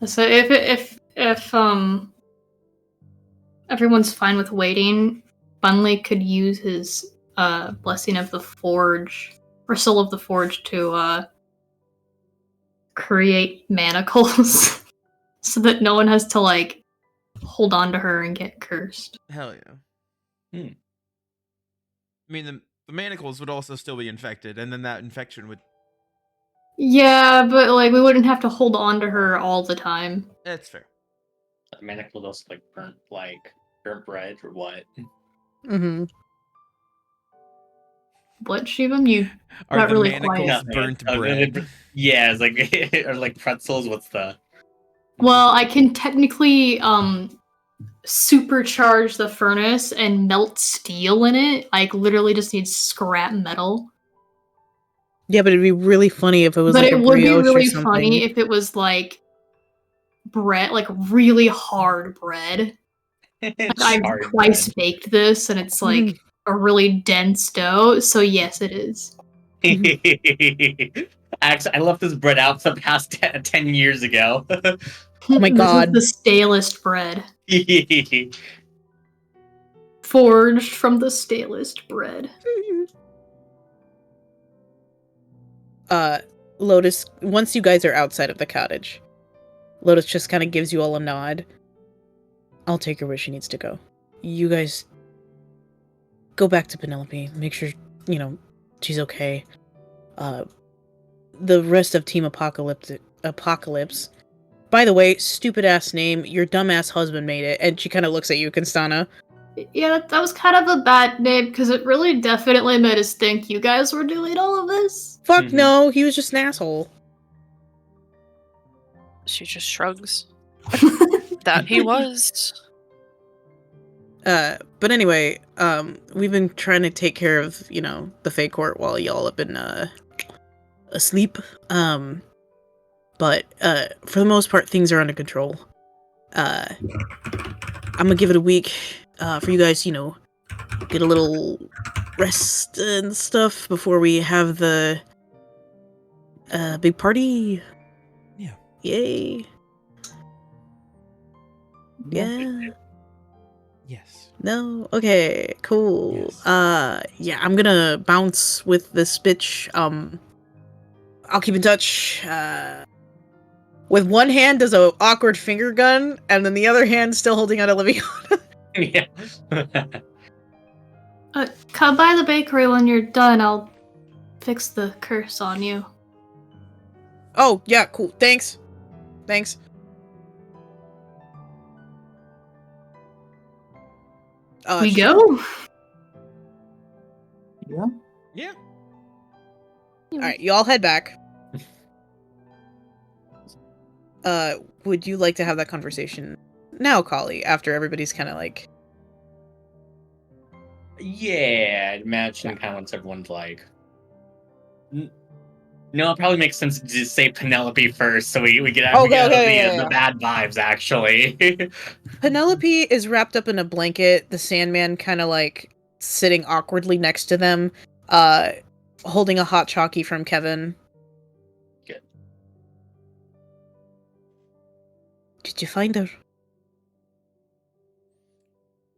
So if everyone's fine with waiting, Bunley could use his Blessing of the Forge or Soul of the Forge to create manacles so that no one has to like hold on to her and get cursed. Hell yeah. I mean, the manacles would also still be infected, and then that infection would... Yeah, but like we wouldn't have to hold on to her all the time. That's fair. The manacles also burnt bread or what? Mm-hmm. What, Shivam? You Are got the really manacles quiet. burnt Oh, bread? yeah, it's like or like pretzels. What's the? Well, I can technically supercharge the furnace and melt steel in it. Like literally just needs scrap metal. Yeah, but it'd be really funny if it was But like a it would be brioche or really something. funny if it was like bread, like really hard bread. Like I've Charred twice baked this and it's like a really dense dough. So yes, it is. Actually, I left this bread out for the past 10 years ago. Oh my This is god. the stalest bread. Forged from the stalest bread. Lotus, once you guys are outside of the cottage, Lotus just kind of gives you all a nod. I'll take her where she needs to go. You guys go back to Penelope. Make sure, she's okay. The rest of Team Apocalypse. By the way, stupid ass name. Your dumbass husband made it. And she kind of looks at you, Constana. Yeah, that was kind of a bad name because it really definitely made us think you guys were doing all of this. Fuck no, he was just an asshole. She just shrugs. That he was. But anyway, we've been trying to take care of, the Fae Court while y'all have been, asleep. But for the most part, things are under control. I'm gonna give it a week, for you guys, get a little rest and stuff before we have the, big party. Yeah. Yay. Yeah. Yes. No? Okay, cool. Yes. Yeah, I'm gonna bounce with this bitch. I'll keep in touch. With one hand does a awkward finger gun, and then the other hand still holding out Olivia. Yeah. Come by the bakery when you're done. I'll fix the curse on you. Oh, yeah, cool. Thanks. We go? Yeah. Yeah. Alright, y'all head back. Would you like to have that conversation now, Kali, after everybody's kind of like... Yeah, I'd imagine kind of once everyone's like... No, it probably makes sense to just say Penelope first, so we get out the bad vibes, actually. Penelope is wrapped up in a blanket, the Sandman kind of like sitting awkwardly next to them, holding a hot chalky from Kevin. Good. Did you find her?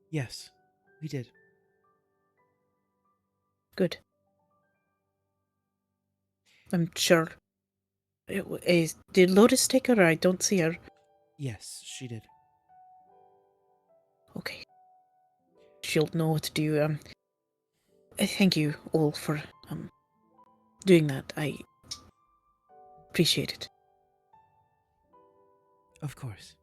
Yes, we did. Good. I'm sure. Did Lotus take her? I don't see her. Yes, she did. Okay. She'll know what to do. Thank you all for doing that. I appreciate it. Of course.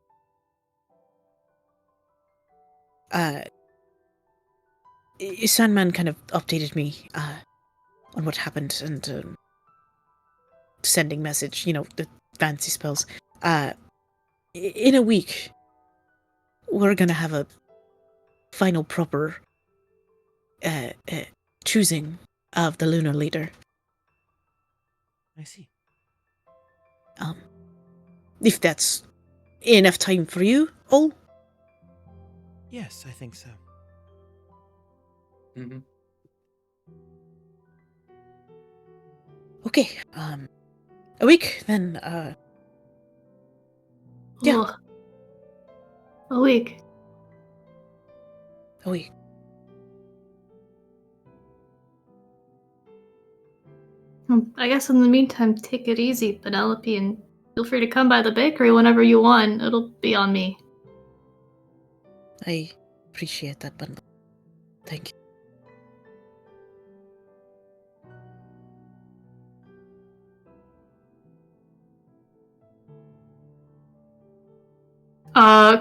Sandman kind of updated me on what happened and sending message, the fancy spells. In a week, we're gonna have a final proper choosing of the Lunar Leader. I see. If that's enough time for you all. Yes, I think so. Mm-hmm. Okay, a week, then, yeah. Ugh. A week. A week. I guess in the meantime, take it easy, Penelope, and feel free to come by the bakery whenever you want. It'll be on me. I appreciate that, bundle. Thank you.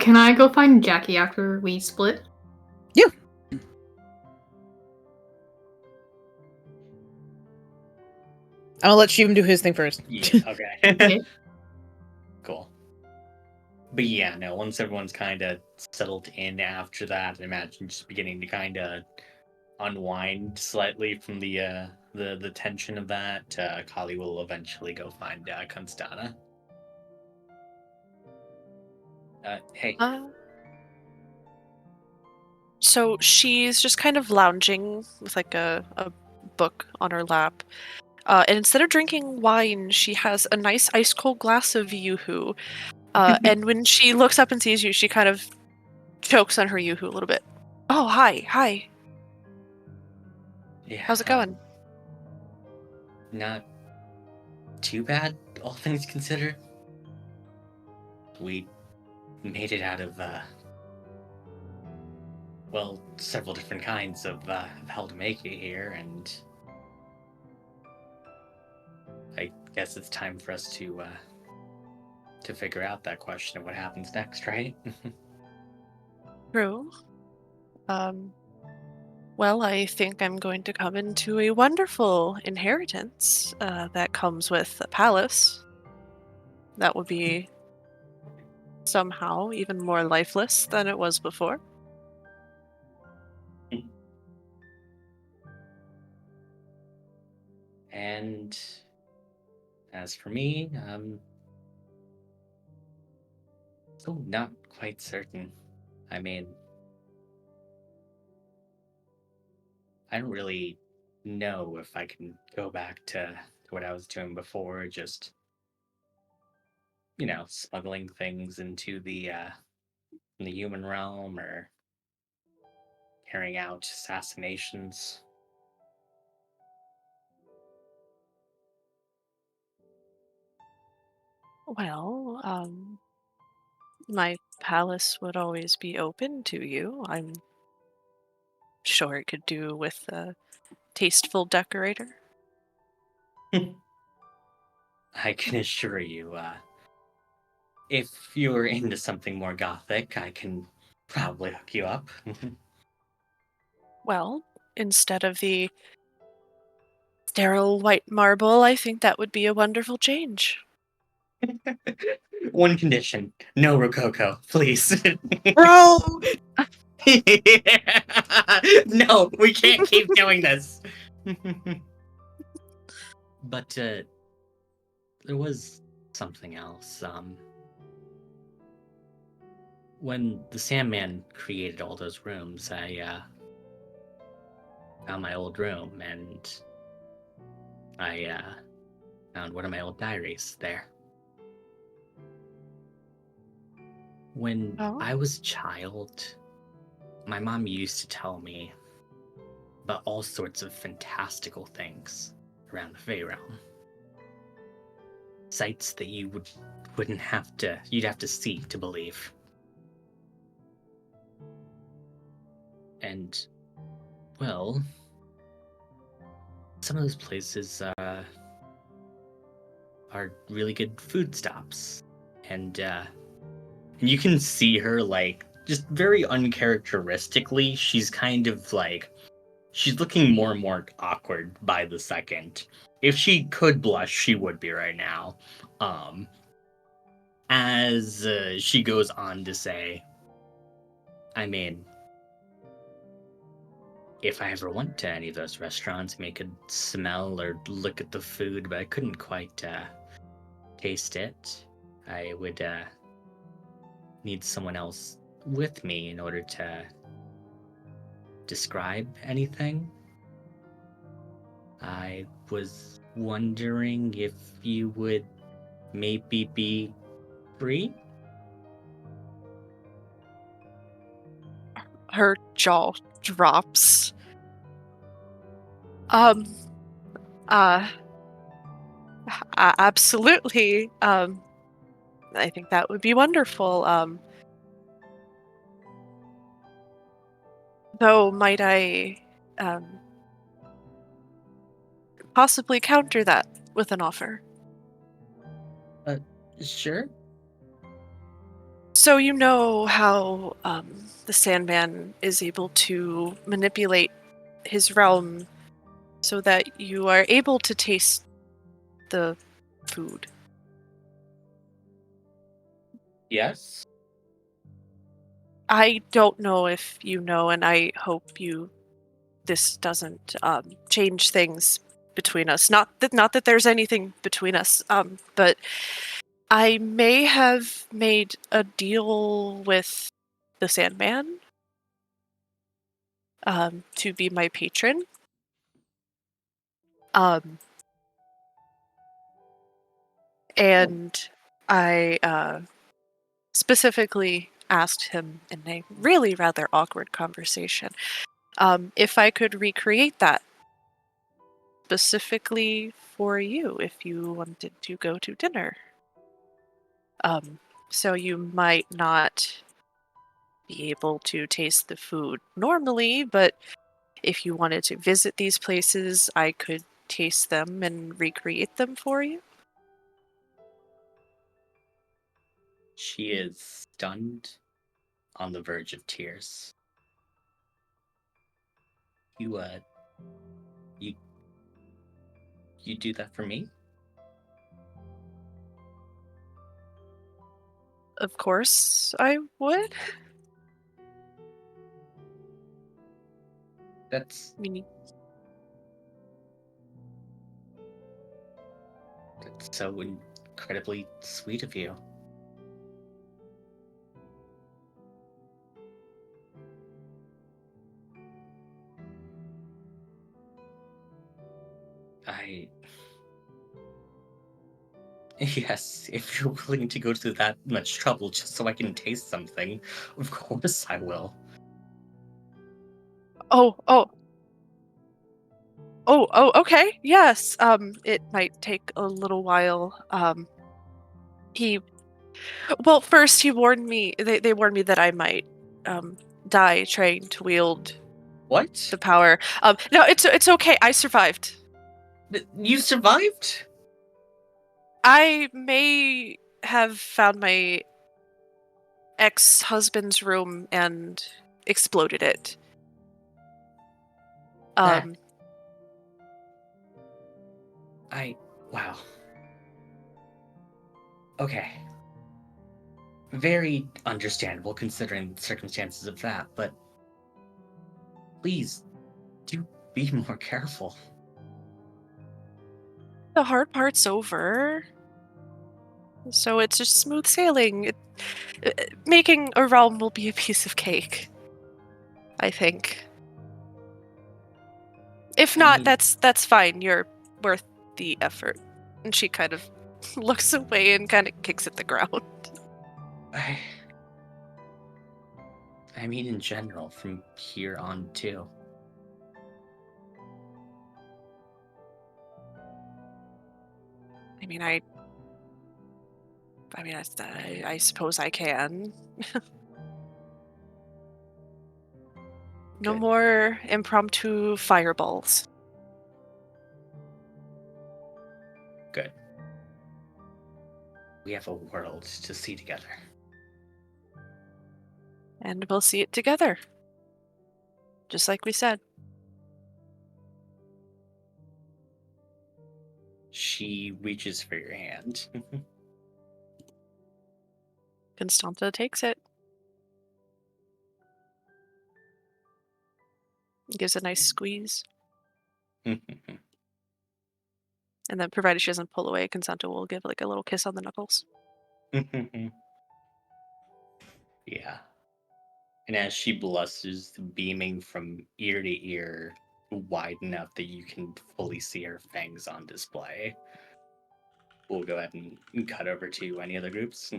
Can I go find Jackie after we split? Yeah. I'll let Shivam do his thing first. Yeah, okay. Okay. Cool. But yeah, no, once everyone's kind of settled in after that, I imagine just beginning to kind of unwind slightly from the tension of that, Kali will eventually go find Constana. Hey. So she's just kind of lounging with like a book on her lap. And instead of drinking wine, she has a nice ice cold glass of Yoo-hoo. And when she looks up and sees you, she kind of chokes on her yoo-hoo a little bit. Oh, hi. Yeah. How's it going? Not too bad, all things considered. We made it out of, several different kinds of hell to make it here, and I guess it's time for us to figure out that question of what happens next, right? True. Well, I think I'm going to come into a wonderful inheritance that comes with a palace. That would be somehow even more lifeless than it was before. And as for me, still not quite certain. I mean, I don't really know if I can go back to what I was doing before, just, smuggling things into the human realm or carrying out assassinations. Well, my palace would always be open to you. I'm sure it could do with a tasteful decorator. I can assure you, if you're into something more gothic, I can probably hook you up. Well, instead of the sterile white marble, I think that would be a wonderful change. One condition: no Rococo, please. Bro! No, we can't keep doing this. But there was something else. When the Sandman created all those rooms, I found my old room and I found one of my old diaries there. When Oh? I was a child, my mom used to tell me about all sorts of fantastical things around the Fae realm. Sights that you'd have to see to believe. And, well, some of those places are really good food stops. And you can see her, like, just very uncharacteristically, she's kind of like, she's looking more and more awkward by the second. If she could blush, she would be right now. As she goes on to say, I mean, if I ever went to any of those restaurants, I could smell or look at the food, but I couldn't quite taste it. I would need someone else with me in order to describe anything. I was wondering if you would maybe be free? Her jaw drops. Absolutely. I think that would be wonderful. Though, might I possibly counter that with an offer? Sure. So you know how the Sandman is able to manipulate his realm so that you are able to taste the food. Yes. I don't know if you know, and I hope this doesn't change things between us. Not that there's anything between us, but I may have made a deal with the Sandman to be my patron. And I specifically asked him in a really rather awkward conversation if I could recreate that specifically for you if you wanted to go to dinner. So you might not be able to taste the food normally, but if you wanted to visit these places, I could taste them and recreate them for you. She is stunned, on the verge of tears. You do that for me? Of course I would. That's I mean, so incredibly sweet of you. Yes, if you're willing to go to that much trouble just so I can taste something, of course I will. Okay. Yes. It might take a little while. First he warned me. They warned me that I might die trying to wield What? the power. No, it's okay. I survived. You survived? I may have found my ex-husband's room and exploded it. Wow. Okay. Very understandable considering the circumstances of that, but please do be more careful. The hard part's over. So it's just smooth sailing. Making a realm will be a piece of cake, I think. If not, that's fine. You're worth the effort. And she kind of looks away and kind of kicks at the ground. I mean, in general, from here on too. I suppose I can. No more impromptu fireballs. Good. We have a world to see together. And we'll see it together. Just like we said. She reaches for your hand. Constanta takes it. Gives a nice squeeze. And then, provided she doesn't pull away, Constanta will give like a little kiss on the knuckles. Yeah. And as she blushes, beaming from ear to ear, wide enough that you can fully see her fangs on display, we'll go ahead and cut over to any other groups.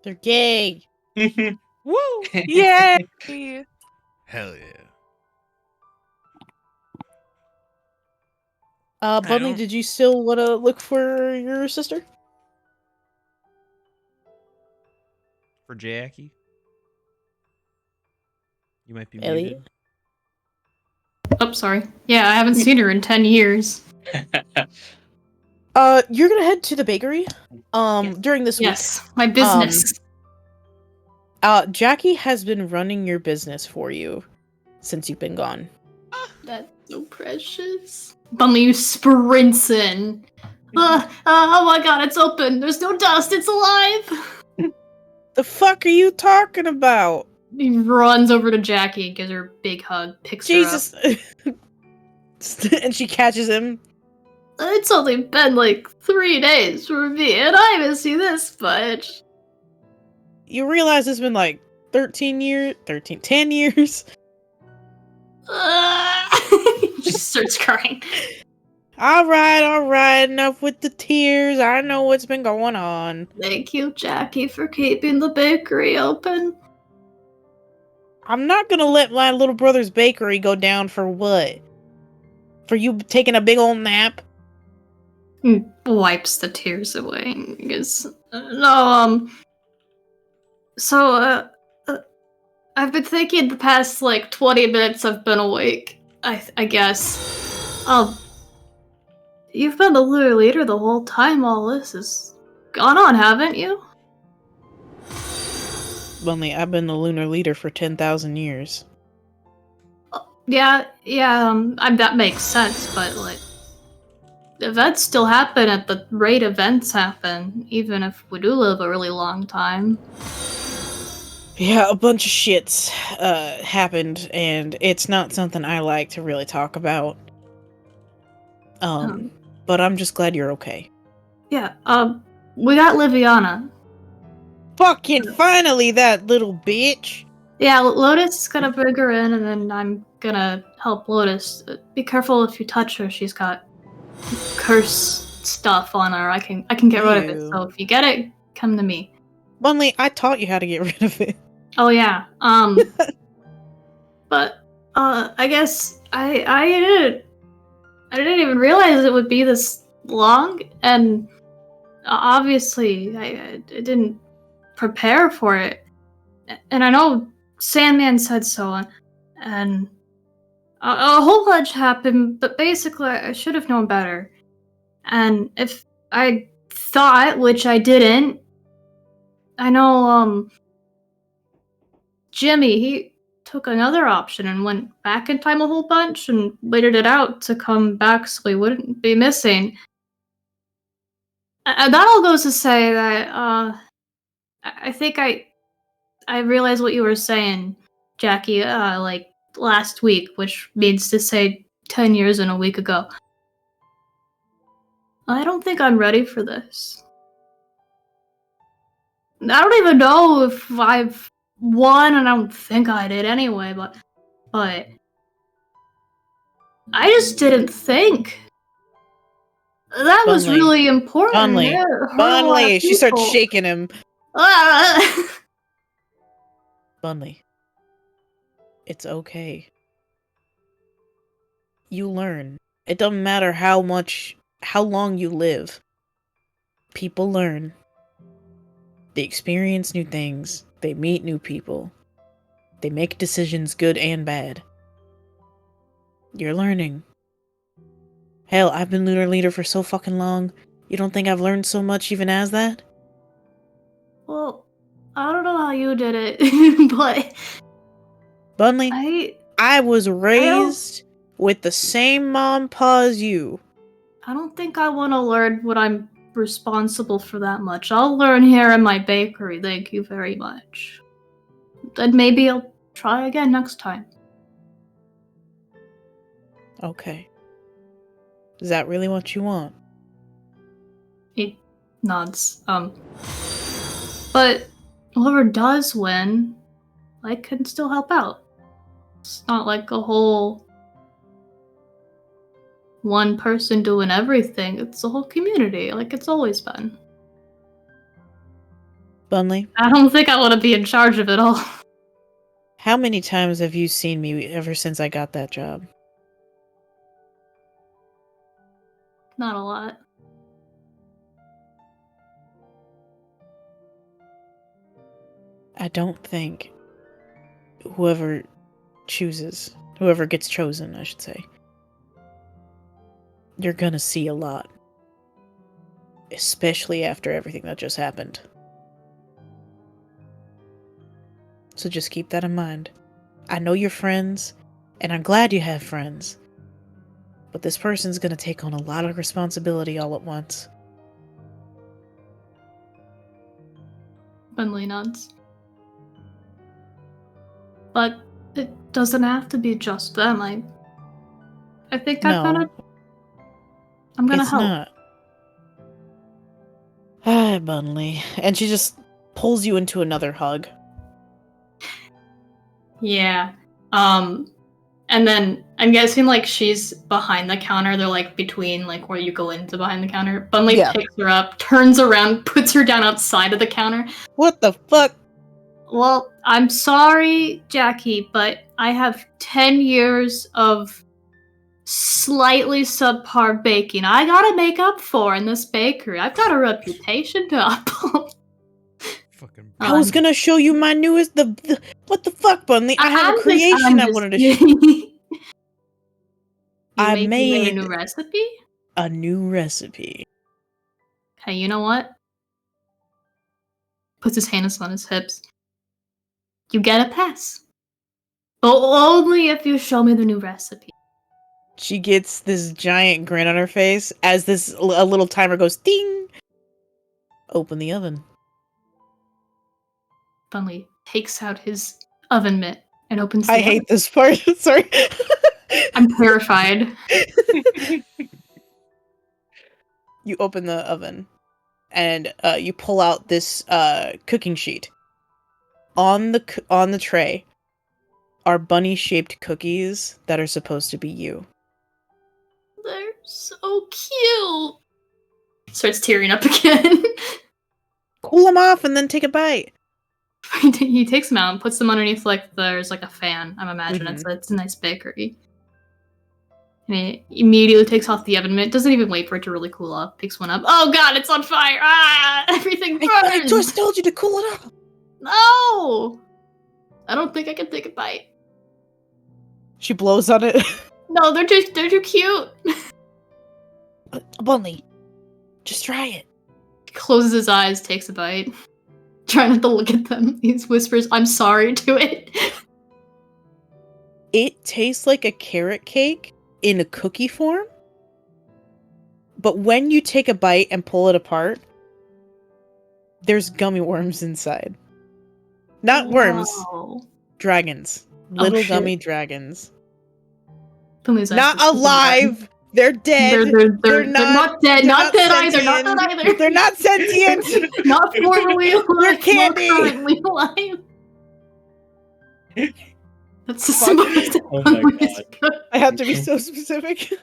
They're gay. Woo! Yay! Hell yeah. Bunny, did you still want to look for your sister? For Jackie? You might be Elliot? muted. Oh, sorry. Yeah, I haven't seen her in 10 years. You're gonna head to the bakery, during this week. Yes, my business. Jackie has been running your business for you since you've been gone. That's so precious. Bunny sprints in. Oh my god, it's open. There's no dust. It's alive. The fuck are you talking about? He runs over to Jackie, gives her a big hug, picks Jesus. her up. And she catches him. It's only been like 3 days for me, and I miss you this much. You realize it's been like 10 years? She starts crying. Alright, enough with the tears. I know what's been going on. Thank you, Jackie, for keeping the bakery open. I'm not gonna let my little brother's bakery go down for what? For you taking a big old nap? Wipes the tears away. No, so, I've been thinking the past, 20 minutes I've been awake, I guess. You've been the Lunar Leader the whole time all this has gone on, haven't you? Only I've been the Lunar Leader for 10,000 years. Yeah, that makes sense, but, events still happen at the rate events happen, even if we do live a really long time. Yeah, a bunch of shits happened, and it's not something I like to really talk about. But I'm just glad you're okay. Yeah, we got Liviana. Fucking finally, that little bitch! Yeah, Lotus is gonna bring her in, and then I'm gonna help Lotus. Be careful if you touch her, she's got curse stuff on her. I can get rid of it, Ew. so if you get it, come to me. Bunley, I taught you how to get rid of it. Oh yeah, but, I guess I didn't even realize it would be this long, and obviously I didn't prepare for it. And I know Sandman said so, and a whole bunch happened, but basically I should have known better. And if I thought, which I didn't, I know, Jimmy, he took another option and went back in time a whole bunch and waited it out to come back so he wouldn't be missing. And that all goes to say that, I think I realized what you were saying, Jackie, last week, which means to say 10 years and a week ago. I don't think I'm ready for this. I don't even know if I've won, and I don't think I did anyway, but I just didn't think. That was Bunley. really important. Bunley. It hurt a lot Bunley! of She starts people. shaking him. Ah! Bunley. It's okay. You learn. It doesn't matter how long you live. People learn. They experience new things. They meet new people. They make decisions, good and bad. You're learning. Hell, I've been Lunar Leader for so fucking long. You don't think I've learned so much even as that? Well, I don't know how you did it, but Bunley, I was raised with the same mom pa as you. I don't think I want to learn what I'm responsible for that much. I'll learn here in my bakery, thank you very much. Then maybe I'll try again next time. Okay. Is that really what you want? He nods. But whoever does win, I can still help out. It's not like a whole one person doing everything. It's a whole community, like it's always been. Bunley, I don't think I want to be in charge of it all. how many times have you seen me ever since I got that job? Not a lot. I don't think whoever gets chosen, I should say, you're gonna see a lot. Especially after everything that just happened. So just keep that in mind. I know you're friends, and I'm glad you have friends. But this person's gonna take on a lot of responsibility all at once. Benley nods. But it doesn't have to be just them. I think I'm gonna it's help. Not. Hi, Bunley. And she just pulls you into another hug. Yeah. And then I'm guessing like she's behind the counter. They're like between like where you go into behind the counter. Bunley picks her up, turns around, puts her down outside of the counter. What the fuck? Well, I'm sorry, Jackie, but I have 10 years of slightly subpar baking I gotta make up for in this bakery. I've got a reputation to uphold. Fucking. I was gonna show you my newest. What the fuck, Bunley? I have a creation I wanted to show. You made a new recipe? A new recipe. Hey, you know what? Puts his hands on his hips. You get a pass. But only if you show me the new recipe. She gets this giant grin on her face as a little timer goes ding. Open the oven. Bunley takes out his oven mitt and opens the I oven. hate this part. Sorry. I'm terrified. You open the oven and you pull out this cooking sheet. On the tray are bunny-shaped cookies that are supposed to be you. They're so cute. Starts tearing up again. Cool them off and then take a bite. He takes them out and puts them underneath there's a fan. I'm imagining it's a nice bakery. And he immediately takes off the oven mitt. Doesn't even wait for it to really cool off. Picks one up. Oh god, it's on fire! Ah, everything burns. I just told you to cool it off. No, I don't think I can take a bite. She blows on it. No, they're too cute. Bunny, just try it. He closes his eyes, takes a bite. Trying not to look at them. He whispers, "I'm sorry" to it. It tastes like a carrot cake in a cookie form. But when you take a bite and pull it apart, there's gummy worms inside. Not worms. Dragons. Little gummy dragons. Not alive! They're dead! They're not dead. Not dead either. Not dead either. They're not sentient! Not formerly alive. They're candy! Not currently alive. That's a symbol. Oh my god. I have to be so specific.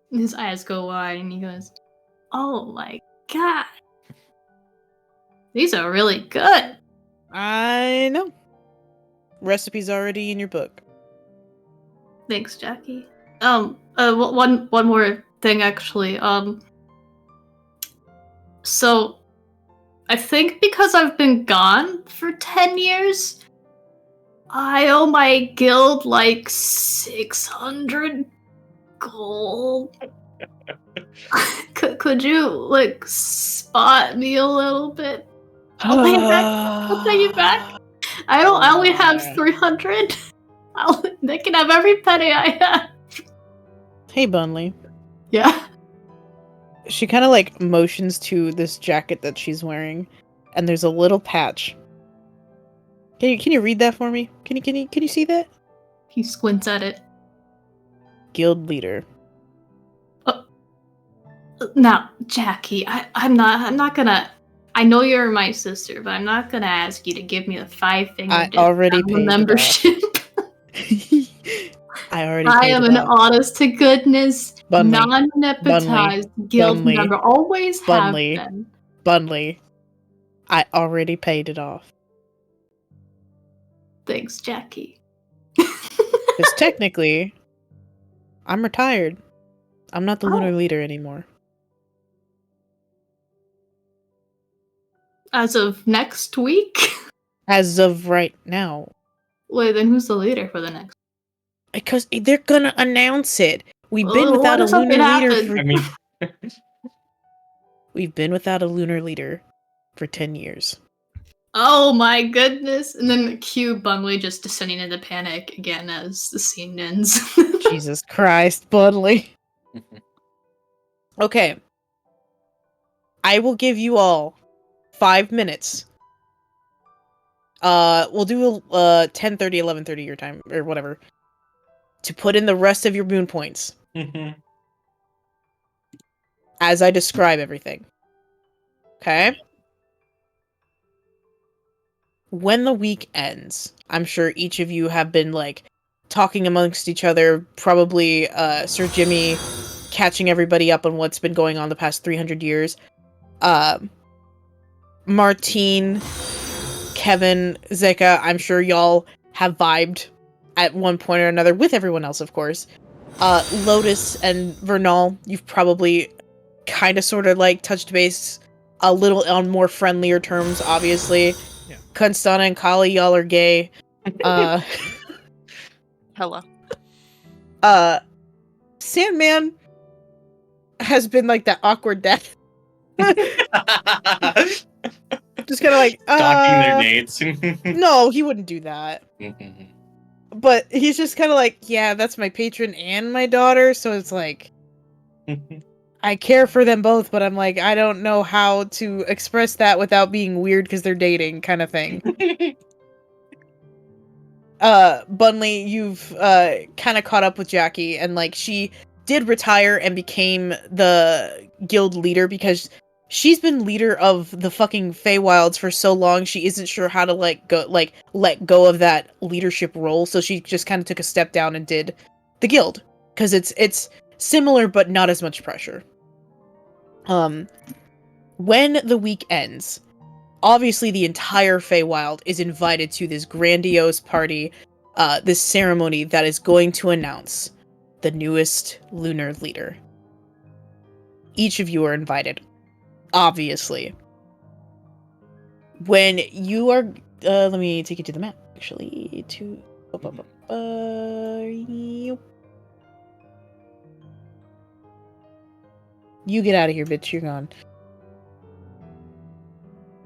His eyes go wide and he goes, "Oh my god. These are really good." I know. Recipe's already in your book. Thanks, Jackie. One more thing actually. So I think because I've been gone for 10 years, I owe my guild like 600 gold. Could you like spot me a little bit? I'll pay you back. I only have 300. They can have every penny I have. Hey, Bunley. Yeah. She kind of like motions to this jacket that she's wearing, and there's a little patch. Can you read that for me? Can you see that? He squints at it. Guild leader. Now, Jackie, I'm not gonna. I know you're my sister, but I'm not gonna ask you to give me the 5-finger I already paid membership. I am an honest to goodness, non-nepotized guild Bunley, member. Always have been. Bunley, I already paid it off. Thanks, Jackie. Because technically, I'm retired. I'm not the Lunar Leader anymore. As of next week? As of right now. Wait, then who's the leader for the next? Because they're gonna announce it. We've been without a Lunar Leader We've been without a Lunar Leader for 10 years. Oh my goodness. And then cue Bunley just descending into panic again as the scene ends. Jesus Christ, Bunley. Okay. I will give you all 5 minutes. We'll do 10:30, 11:30 your time, or whatever, to put in the rest of your moon points. As I describe everything. Okay? When the week ends, I'm sure each of you have been, like, talking amongst each other, probably Sir Jimmy catching everybody up on what's been going on the past 300 years. Martine, Kevin, Zeka, I'm sure y'all have vibed at one point or another with everyone else, of course. Lotus and Vernal, you've probably kind of sort of like touched base a little on more friendlier terms, obviously. Yeah. Constana and Kali, y'all are gay. Hello. Sandman has been like that awkward death. Just kind of like, Docking their nades. no, he wouldn't do that. But he's just kind of like, yeah, that's my patron and my daughter, so it's like, I care for them both, but I'm like, I don't know how to express that without being weird because they're dating, kind of thing. Bunley, you've kind of caught up with Jackie, and like she did retire and became the guild leader because she's been leader of the fucking Feywilds for so long she isn't sure how to let go of that leadership role, so she just kind of took a step down and did the guild because it's similar but not as much pressure. When the week ends, obviously the entire Feywild is invited to this grandiose party, this ceremony that is going to announce the newest Lunar Leader. Each of you are invited, obviously. When you are, let me take you to the map, actually, you get out of here, bitch, you're gone.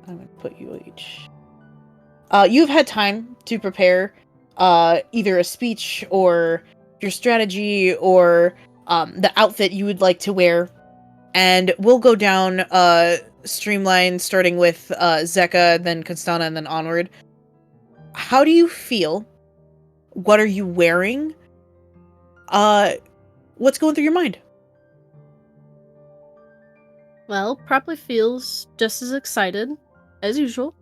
I'm gonna put you each. You've had time to prepare either a speech or your strategy or the outfit you would like to wear. And we'll go down streamline, starting with Zeka, then Constana, and then onward. How do you feel? What are you wearing? What's going through your mind? Well, probably feels just as excited as usual.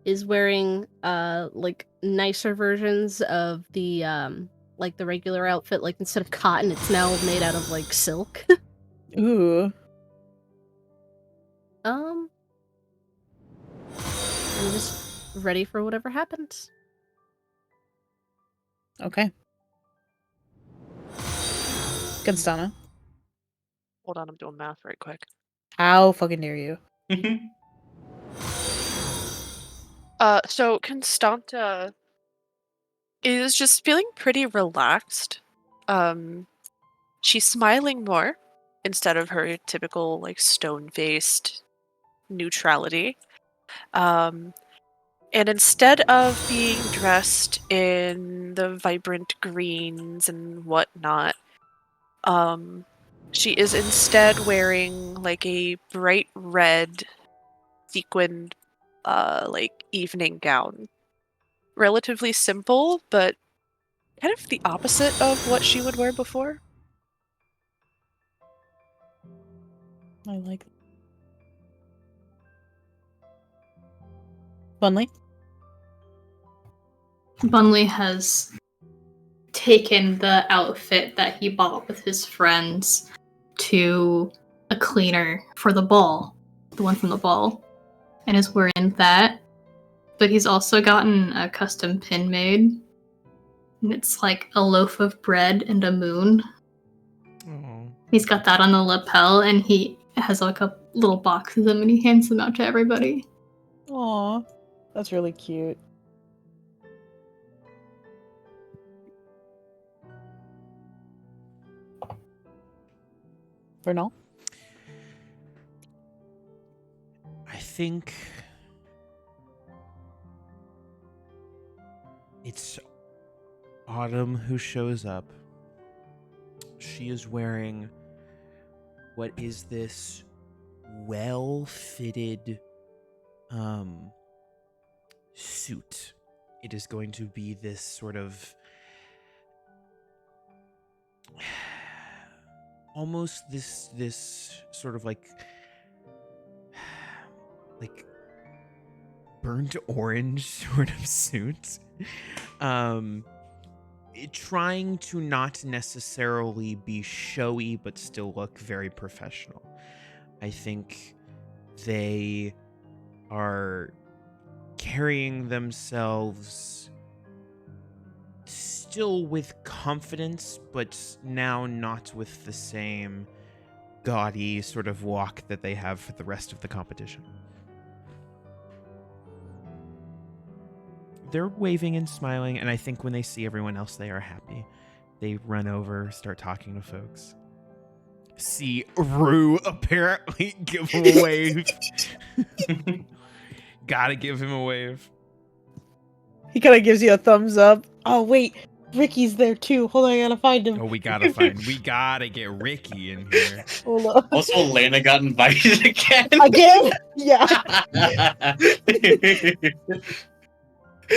Is wearing like nicer versions of the like the regular outfit. Like instead of cotton, it's now made out of like silk. Ooh. I'm just ready for whatever happens. Okay. Constana. Hold on, I'm doing math right quick. How fucking dare you? So Constanta is just feeling pretty relaxed. She's smiling more instead of her typical like stone-faced neutrality. And instead of being dressed in the vibrant greens and whatnot, she is instead wearing like a bright red sequined like evening gown. Relatively simple, but kind of the opposite of what she would wear before. I like that. Bunley? Bunley has taken the outfit that he bought with his friends to a cleaner for the ball, the one from the ball, and is wearing that. But he's also gotten a custom pin made, and it's like a loaf of bread and a moon. Oh. He's got that on the lapel, and he has like a little box of them, and he hands them out to everybody. Aw, that's really cute. Vernal? I think it's Autumn who shows up. She is wearing what is this well-fitted suit. It is going to be this sort of almost this sort of like burnt orange sort of suit. trying to not necessarily be showy, but still look very professional. I think they are carrying themselves still with confidence, but now not with the same gaudy sort of walk that they have for the rest of the competition. They're waving and smiling, and I think when they see everyone else, they are happy. They run over, start talking to folks. See Rue apparently give him a wave. Gotta give him a wave. He kind of gives you a thumbs up. Oh, wait. Ricky's there too. Hold on, I gotta find him. Oh, we gotta get Ricky in here. Hold on. Also, Lena got invited again. Again? Yeah.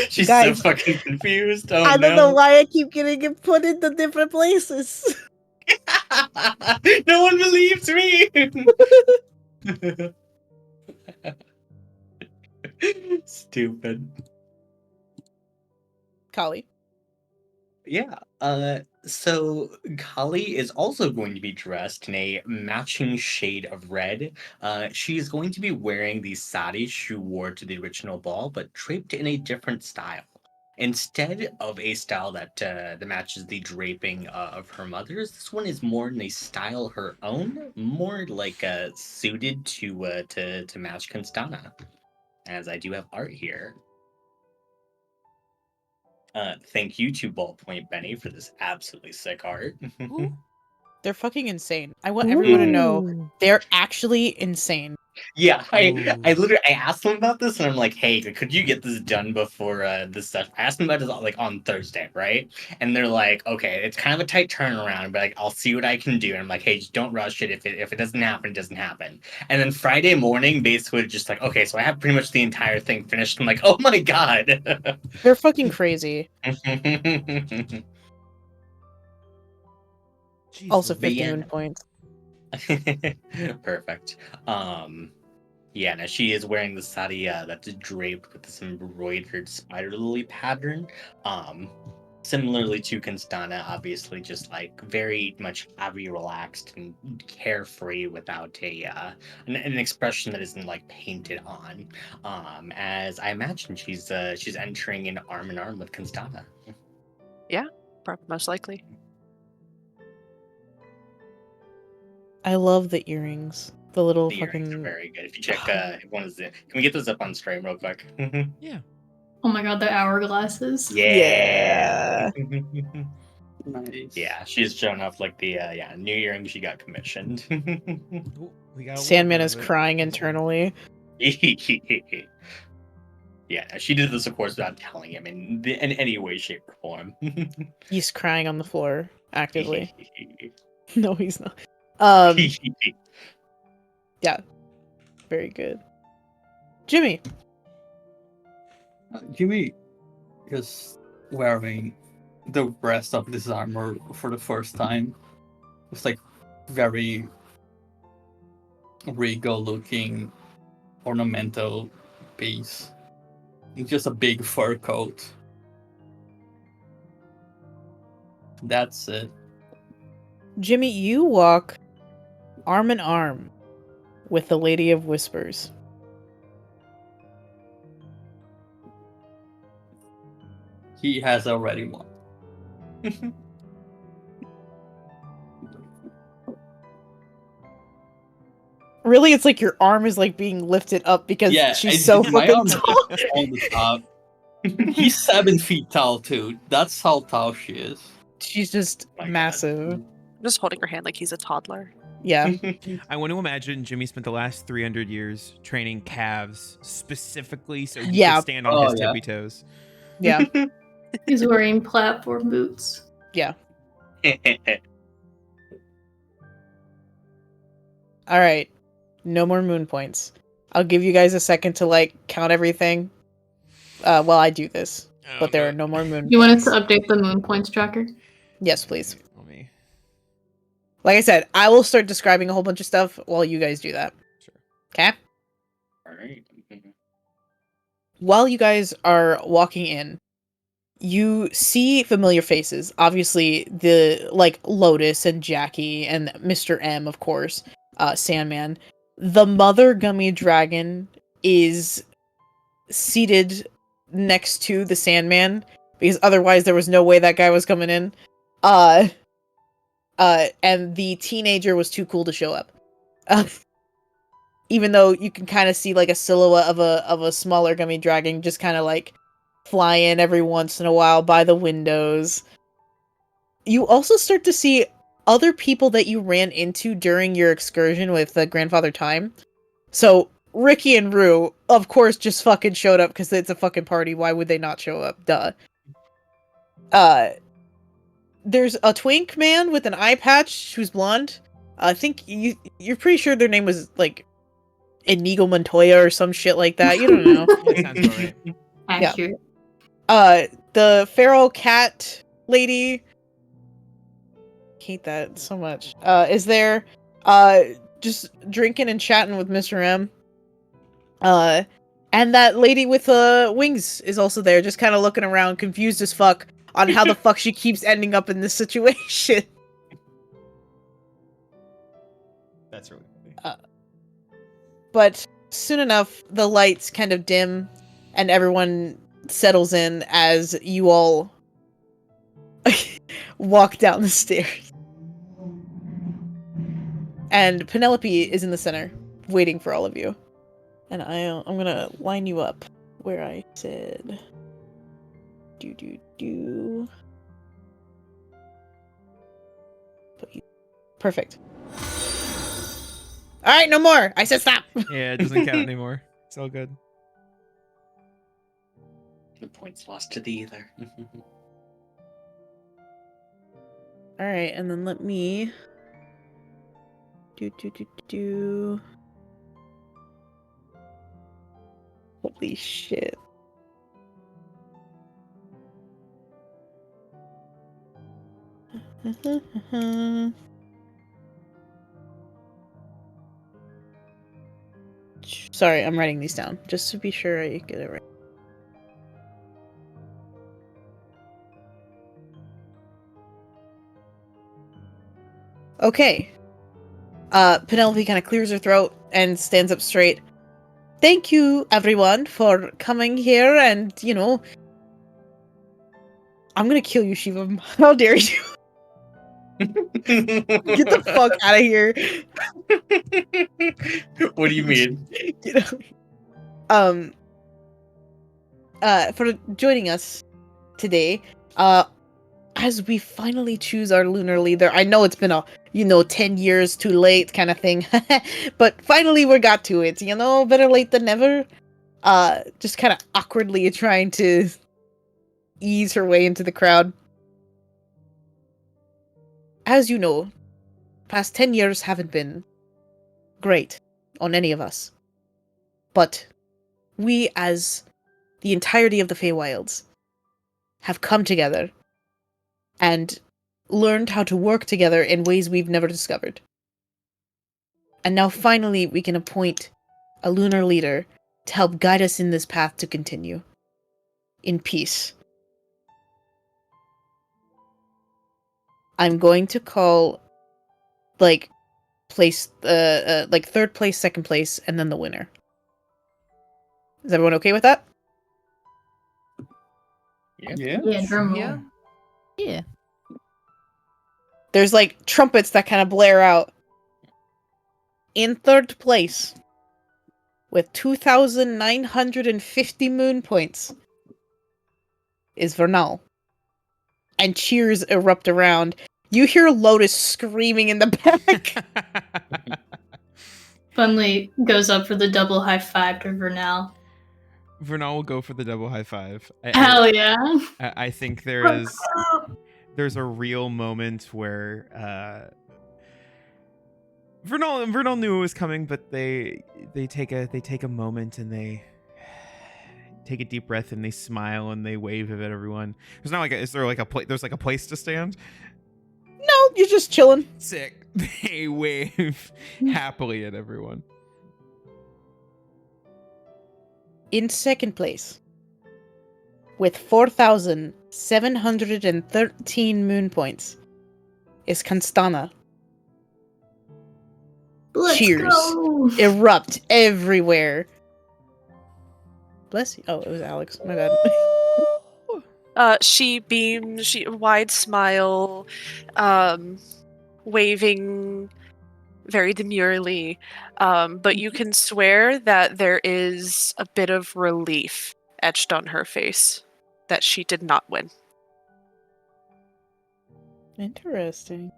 She's Guys, so fucking confused. Oh, I don't know why I keep getting put into different places. No one believes me. Stupid. Kali. Yeah. So Kali is also going to be dressed in a matching shade of red. She's going to be wearing the sari she wore to the original ball, but draped in a different style. Instead of a style that matches the draping of her mother's, this one is more in a style her own, more like suited to match Constana. As I do have art here. Thank you to Ballpoint Benny for this absolutely sick art. They're fucking insane. I want everyone to know Ooh. they're actually insane. Yeah, I Ooh. asked them about this and I'm like, hey, could you get this done before this stuff? I asked them about it like on Thursday, right? And they're like, okay, it's kind of a tight turnaround, but like I'll see what I can do. And I'm like, hey, just don't rush it. If it doesn't happen, it doesn't happen. And then Friday morning, basically just like, okay, so I have pretty much the entire thing finished. I'm like, oh my god. They're fucking crazy. Jeez Also But 50 yeah. moon points. Perfect. Yeah, now she is wearing the sari that's draped with this embroidered spider lily pattern. Similarly to Constana, obviously just like very much happy, relaxed, and carefree without an expression that isn't like painted on. As I imagine she's entering in arm with Constana. Most likely. I love the earrings. The little The earrings are fucking. very good. If you check, one is can we get those up on stream real quick? Yeah. Oh my god, the hourglasses. Yeah. Nice. Yeah, she's shown off like the new earring she got commissioned. Ooh, we got a Sandman little is bit of it. crying internally. Yeah, no, she did this of course without telling him in any way, shape, or form. He's crying on the floor actively. No, he's not. Yeah. Very good. Jimmy. Jimmy is wearing the rest of this armor for the first time. It's like very regal looking ornamental piece. It's just a big fur coat. That's it. Jimmy, you walk arm in arm with the Lady of Whispers. He has already won. Really, it's like your arm is like being lifted up because she's so my fucking arm is tall. on the top. He's 7 feet tall too. That's how tall she is. She's just My God. massive. I'm just holding her hand like he's a toddler. Yeah. I want to imagine Jimmy spent the last 300 years training calves specifically so he Yeah. could stand on Oh, his yeah. tippy toes. Yeah. He's wearing platform boots. Yeah. All right. No more moon points. I'll give you guys a second to like count everything while I do this. But there are no more moon You wanted points. to update the moon points tracker? Yes, please. Let me. Like I said, I will start describing a whole bunch of stuff while you guys do that. Sure. Okay? All right. While you guys are walking in, you see familiar faces. Obviously, the like Lotus and Jackie and Mr. M, of course, Sandman. The mother gummy dragon is seated next to the Sandman because otherwise there was no way that guy was coming in. And the teenager was too cool to show up. Even though you can kind of see like a silhouette of a smaller gummy dragon just kind of like fly in every once in a while by the windows. You also start to see other people that you ran into during your excursion with Grandfather Time. So Ricky and Rue, of course, just fucking showed up because it's a fucking party. Why would they not show up? Duh. There's a twink man with an eye patch who's blonde. I think you're pretty sure their name was like Inigo Montoya or some shit like that. You don't know. That sounds about right. Accurate. The feral cat lady. Hate that so much. Is there just drinking and chatting with Mr. M. And that lady with wings is also there, just kind of looking around, confused as fuck on how the fuck she keeps ending up in this situation. That's really funny. But soon enough, the lights kind of dim, and everyone settles in as you all walk down the stairs. And Penelope is in the center, waiting for all of you. And I'm gonna line you up where I said. Put you. Perfect. All right, no more. I said stop. Yeah, it doesn't count anymore. It's all good. No points lost to the either. All right, and then let me do. Holy shit. Sorry, I'm writing these down just to be sure I get it right. Okay. Penelope kind of clears her throat and stands up straight. Thank you, everyone, for coming here, and, you know... I'm gonna kill you, Shiva. How dare you? Get the fuck out of here. What do you mean? You know? For joining us today, as we finally choose our Lunar Leader. I know it's been 10 years too late kind of thing, but finally we got to it, better late than never. Just kind of awkwardly trying to ease her way into the crowd. As you know, past 10 years haven't been great on any of us. But we, as the entirety of the Feywilds, have come together and learned how to work together in ways we've never discovered. And now finally we can appoint a Lunar Leader to help guide us in this path to continue. In peace. I'm going to call, place, third place, second place, and then the winner. Is everyone okay with that? Yeah. Yeah, drum roll. Yeah. Yeah. There's trumpets that kind of blare out. In third place, with 2,950 moon points, is Vernal. And cheers erupt around. You hear Lotus screaming in the back. Funly goes up for the double high five to Vernal. Vernal will go for the double high five. Hell yeah. I think there's a real moment where Vernal knew it was coming, but they take a moment and they take a deep breath and they smile and they wave at everyone. There's not is there there's a place to stand? No, you're just chilling. Sick. They wave happily at everyone. In second place, with 4,000 713 moon points is Constana. Let's Cheers. go. Erupt everywhere. Bless you. Oh, it was Alex. My bad. She beams, wide smile, waving very demurely, but you can swear that there is a bit of relief etched on her face that she did not win. Interesting.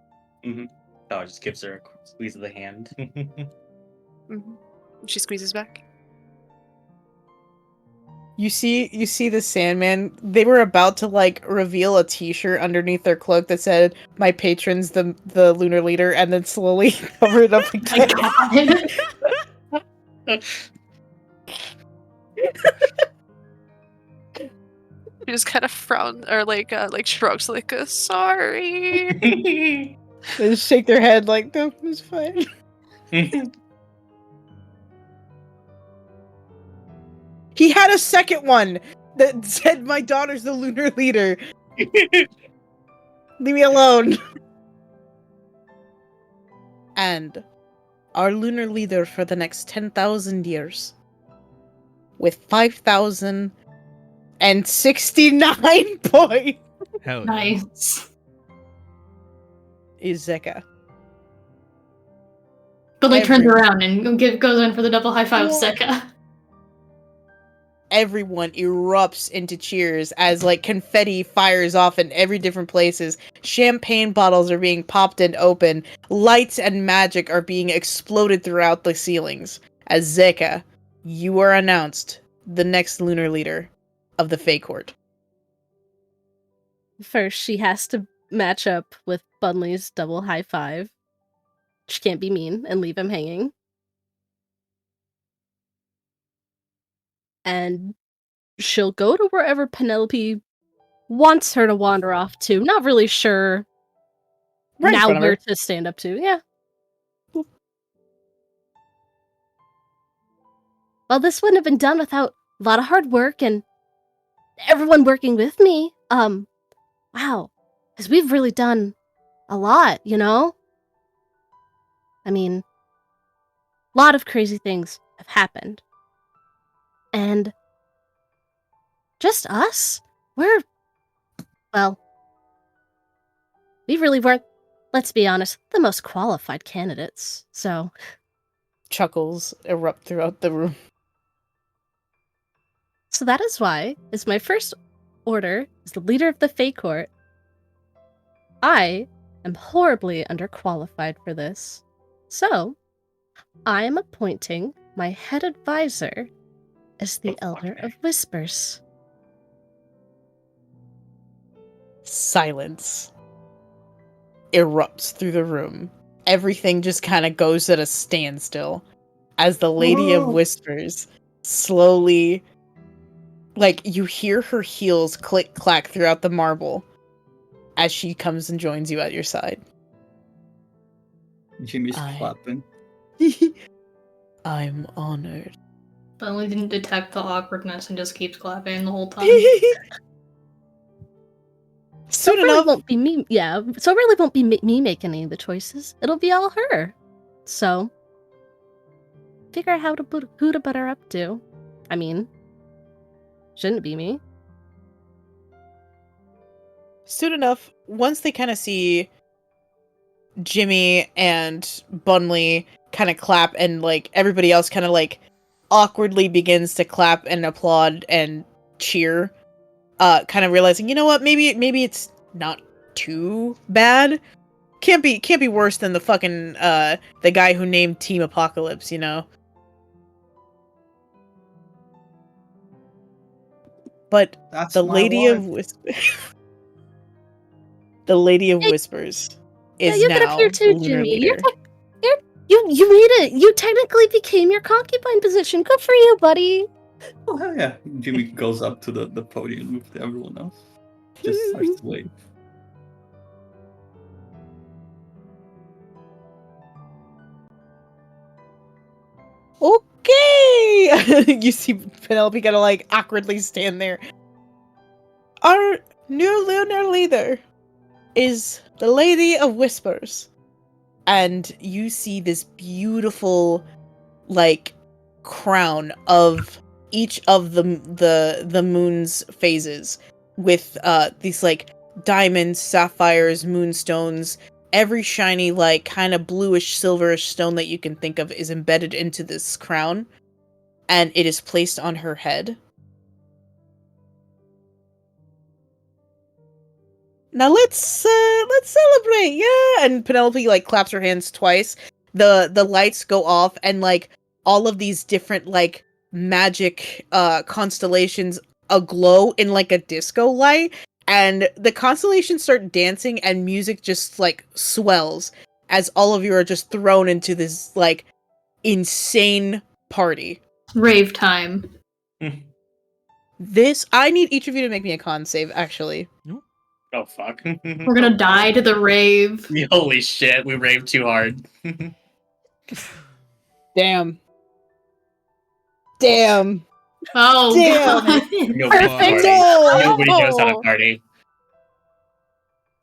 Oh, it just gives her a quick squeeze of the hand. She squeezes back. You see the Sandman. They were about to like reveal a T-shirt underneath their cloak that said "My patron's the Lunar Leader," and then slowly cover it up again. God. She just kind of frowns or like shrugs, like sorry. They just shake their head like, "No, it's fine." He had a second one that said, "My daughter's the Lunar Leader." Leave me alone. And our Lunar Leader for the next 10,000 years, with 5,069 points, Hell yeah. Nice. is Zeka. But like turns Everyone. around and goes in for the double high five, Whoa. Seka. Everyone erupts into cheers as like confetti fires off in every different places. Champagne bottles are being popped and open. Lights and magic are being exploded throughout the ceilings. As Zeka, you are announced the next Lunar Leader of the Fae Court. First, she has to match up with Bunley's double high five. She can't be mean and leave him hanging. And she'll go to wherever Penelope wants her to wander off to. Not really sure Right in now front of where her. to stand up to. Yeah. Well, this wouldn't have been done without a lot of hard work and everyone working with me. Wow. Because we've really done a lot, you know? I mean, a lot of crazy things have happened. And just us? Well, we really weren't, let's be honest, the most qualified candidates. So, Chuckles erupt throughout the room. so that is why, as my first order as the leader of the Fae Court, I am horribly underqualified for this. So, I am appointing my head advisor as the Elder of Whispers. Silence erupts through the room. Everything just kind of goes at a standstill as the Lady of Whoa. Whispers slowly, like, you hear her heels click clack throughout the marble as she comes and joins you at your side. Jimmy's I- clapping. I'm honored. Bunley didn't detect the awkwardness and just keeps clapping the whole time. So Soon it really enough, won't be me. Yeah, so it really won't be me making any of the choices. It'll be all her. So figure out who to put her up to. I mean, shouldn't be me. soon enough, once they kind of see Jimmy and Bunley kind of clap and like everybody else kind of like awkwardly begins to clap and applaud and cheer, kind of realizing, you know what, maybe it's not too bad. Can't be worse than the fucking the guy who named Team Apocalypse, you know. But That's the my Lady wife. of Whispers, the Lady of Hey, Whispers Yeah, is you now get up here the too, Lunar Jimmy. Leader. You made it. You technically became your concubine position. Good for you, buddy. Oh hell yeah! Jimmy goes up to the podium with everyone else. Just starts to wave. Okay. You see Penelope kind of like awkwardly stand there. new Lunar Leader is the Lady of Whispers. And you see this beautiful, like, crown of each of the moon's phases with these like diamonds, sapphires, moonstones. Every shiny, like, kind of bluish, silverish stone that you can think of is embedded into this crown, and it is placed on her head. Now let's celebrate, yeah! And Penelope, like, claps her hands twice. The lights go off, and, like, all of these different, like, magic constellations aglow in, like, a disco light, and the constellations start dancing, and music just, like, swells as all of you are just thrown into this, like, insane party. Rave time. I need each of you to make me a con save, actually. Oh, fuck. We're gonna die to the rave. Holy shit, we raved too hard. Damn. Damn. Oh, Damn. God. Nobody Perfect. No. Nobody knows how to party.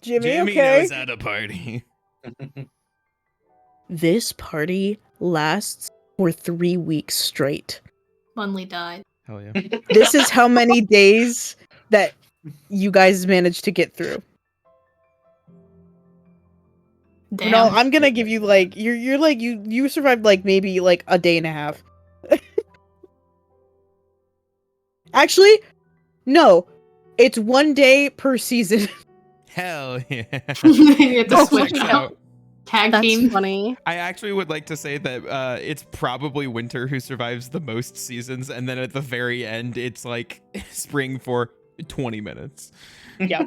Jimmy, Jimmy okay. knows how to party. This party lasts for 3 weeks straight. Munley died. Hell yeah. This is how many days that you guys managed to get through. Damn. No, I'm gonna give you, like, you're like, you survived, like, maybe, like, a day and a half. Actually, no. It's 1 day per season. Hell yeah. You have to That switch checks out. out. Tag That's team. funny. I actually would like to say that it's probably winter who survives the most seasons, and then at the very end, it's like spring for 20 minutes. Yeah.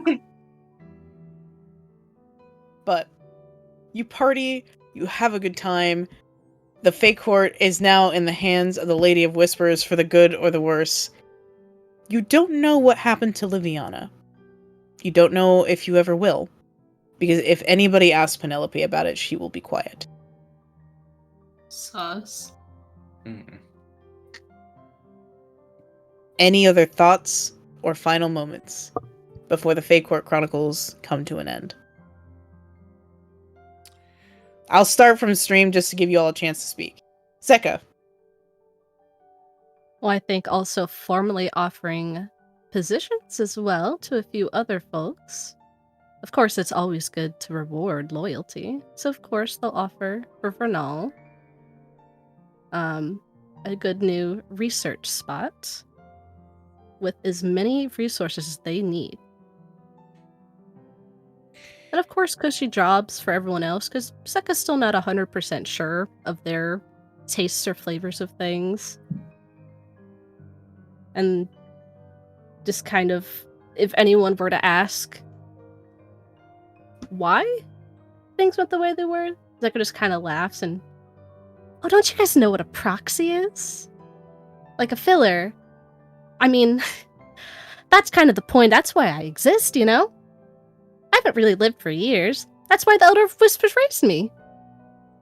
But you party, you have a good time. The Fae Court is now in the hands of the Lady of Whispers for the good or the worse. You don't know what happened to Liviana. You don't know if you ever will. Because if anybody asks Penelope about it, she will be quiet. Sus. Any other thoughts or final moments before the Fae Court Chronicles come to an end? I'll start from stream just to give you all a chance to speak. Zeka. Well, I think also formally offering positions as well to a few other folks. Of course, it's always good to reward loyalty. So, of course, they'll offer for Vernal a good new research spot with as many resources as they need. And of course, cushy jobs for everyone else, because Seka's still not 100% sure of their tastes or flavors of things. And just kind of, if anyone were to ask why things went the way they were, Zeka just kind of laughs and, oh, don't you guys know what a proxy is? Like a filler. I mean, that's kind of the point. That's why I exist, you know? I haven't really lived for years. That's why the Elder of Whispers raised me.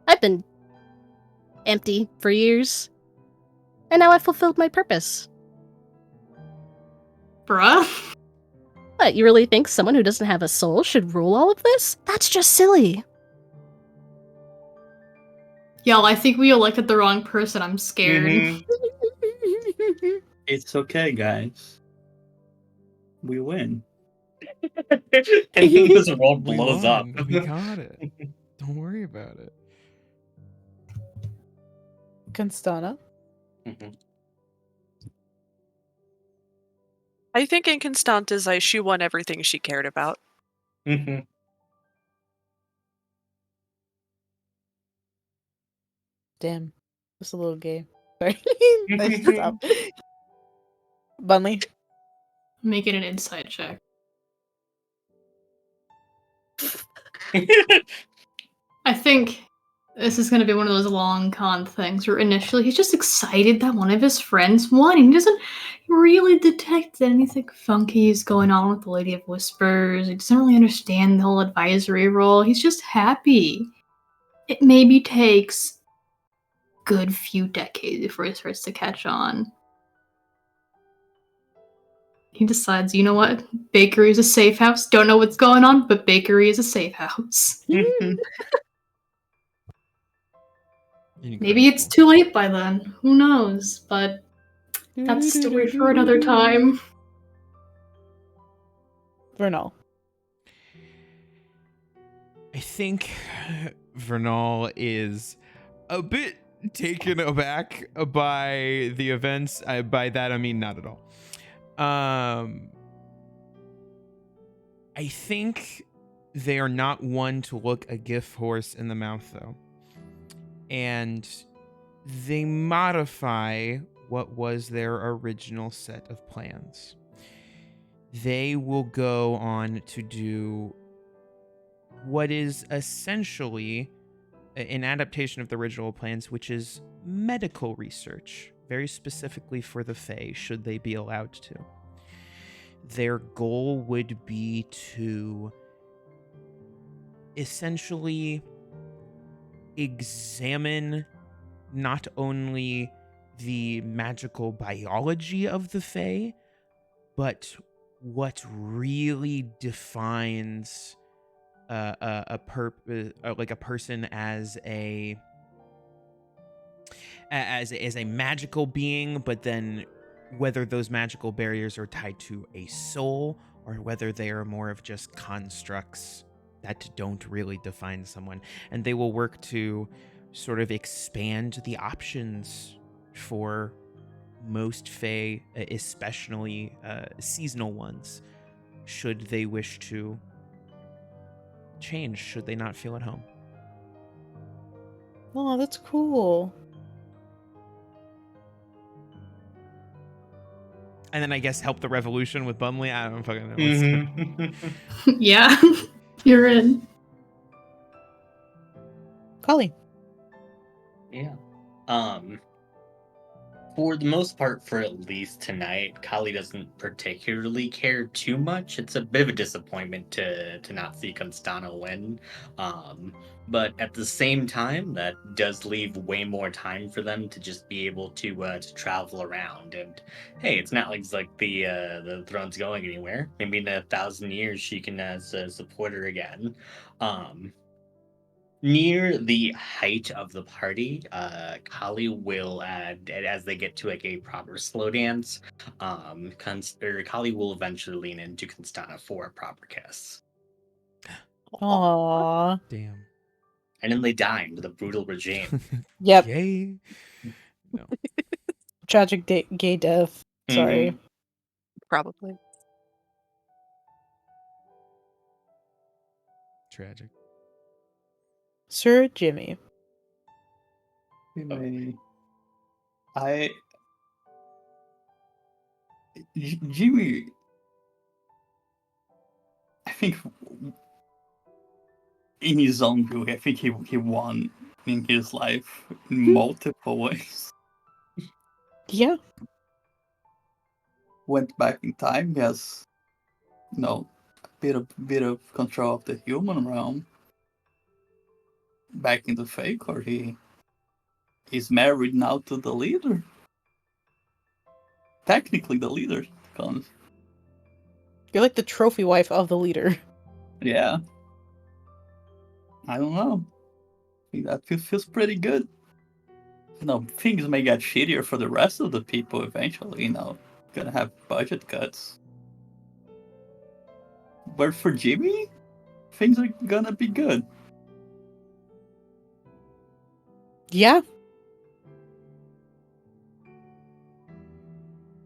I've been empty for years. And now I've fulfilled my purpose. Bruh. What, you really think someone who doesn't have a soul should rule all of this? That's just silly. Y'all, I think we elected the wrong person. I'm scared. It's okay, guys. We win. And then this world We blows up. won. We got it. Don't worry about it. Constana. I think in Constanta's eyes, she won everything she cared about. Damn. Just a little gay. Sorry. Nice to stop. Bunley. Make it an insight check. I think this is going to be one of those long con things where initially he's just excited that one of his friends won. And he doesn't really detect that anything funky is going on with the Lady of Whispers. He doesn't really understand the whole advisory role. He's just happy. It maybe takes a good few decades before he starts to catch on. He decides, you know what? Bakery is a safe house. Don't know what's going on, but bakery is a safe house. Maybe it's too late by then. Who knows? But that's a story for another time. Vernal. I think Vernal is a bit taken aback by the events. By that, I mean not at all. I think they are not one to look a gift horse in the mouth, though. And they modify what was their original set of plans. They will go on to do what is essentially an adaptation of the original plans, which is medical research, very specifically for the Fae, should they be allowed to. Their goal would be to essentially examine not only the magical biology of the Fae, but what really defines a person as a magical being, but then whether those magical barriers are tied to a soul or whether they are more of just constructs that don't really define someone. And they will work to sort of expand the options for most Fae, especially seasonal ones, should they wish to change, should they not feel at home. Oh, that's cool. And then I guess help the revolution with Bumley. I don't fucking know. Yeah, you're in. Colleen. Yeah. For the most part, for at least tonight, Kali doesn't particularly care too much. It's a bit of a disappointment to not see Constana win. But at the same time, that does leave way more time for them to just be able to travel around. And hey, it's not like the throne's going anywhere. Maybe in 1,000 years she can support her again. Near the height of the party, Kali will, as they get to like a proper slow dance, Kali will eventually lean into Constana for a proper kiss. Aww. Damn. And then they die into the brutal regime. Yep. Yay. No. Tragic gay death. Sorry. Probably. Tragic. Sir Jimmy. Jimmy, I think in his own view, I think he won in his life in multiple ways. Yeah. Went back in time. He has, a bit of control of the human realm. Back in the Fae Court, he's married now to the leader. Technically, the leader. You're like the trophy wife of the leader. Yeah. I don't know. I think that feels pretty good. Things may get shittier for the rest of the people eventually, Gonna have budget cuts. But for Jimmy, things are gonna be good. Yeah.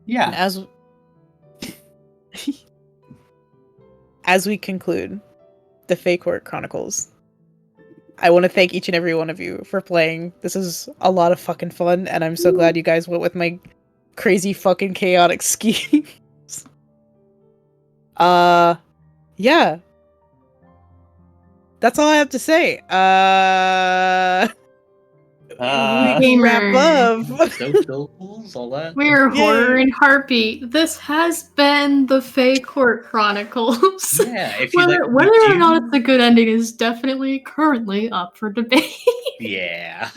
Yeah. And as we conclude the Fae Court Chronicles, I want to thank each and every one of you for playing. This is a lot of fucking fun, and I'm so glad you guys went with my crazy fucking chaotic schemes. Yeah. That's all I have to say. We can wrap up. Socials, all that. We're Yay. Horror and Heartbeat. This has been the Fae Court Chronicles. Yeah, if you whether or not it's a good ending is definitely currently up for debate. Yeah.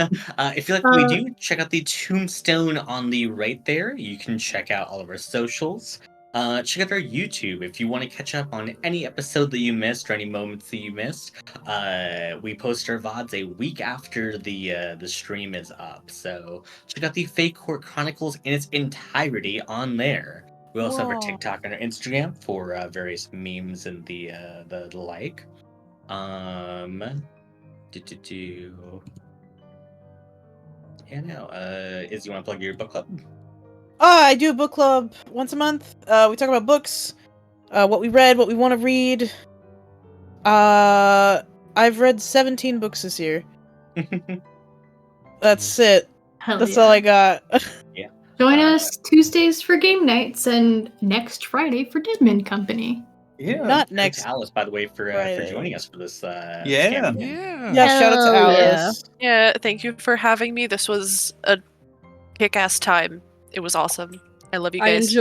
If you like what we do, check out the tombstone on the right there. You can check out all of our socials. check out our YouTube if you want to catch up on any episode that you missed or any moments that you missed. We post our VoDs a week after the stream is up, so check out the Fae Court Chronicles in its entirety on there. We also have our Whoa. TikTok and our Instagram for various memes and the like. Yeah, no. Is you want to plug your book club? I do a book club once a month. We talk about books, what we read, what we want to read. I've read 17 books this year. That's it. Hell That's yeah. all I got. Join us Tuesdays for game nights and next Friday for Deadman Company. Yeah. Not Thanks next. to Alice, by the way, for Friday. joining us for this. Yeah. campaign. Yeah, shout out to Hell yeah. Alice. Yeah, thank you for having me. This was a kick-ass time. It was awesome. I love you guys.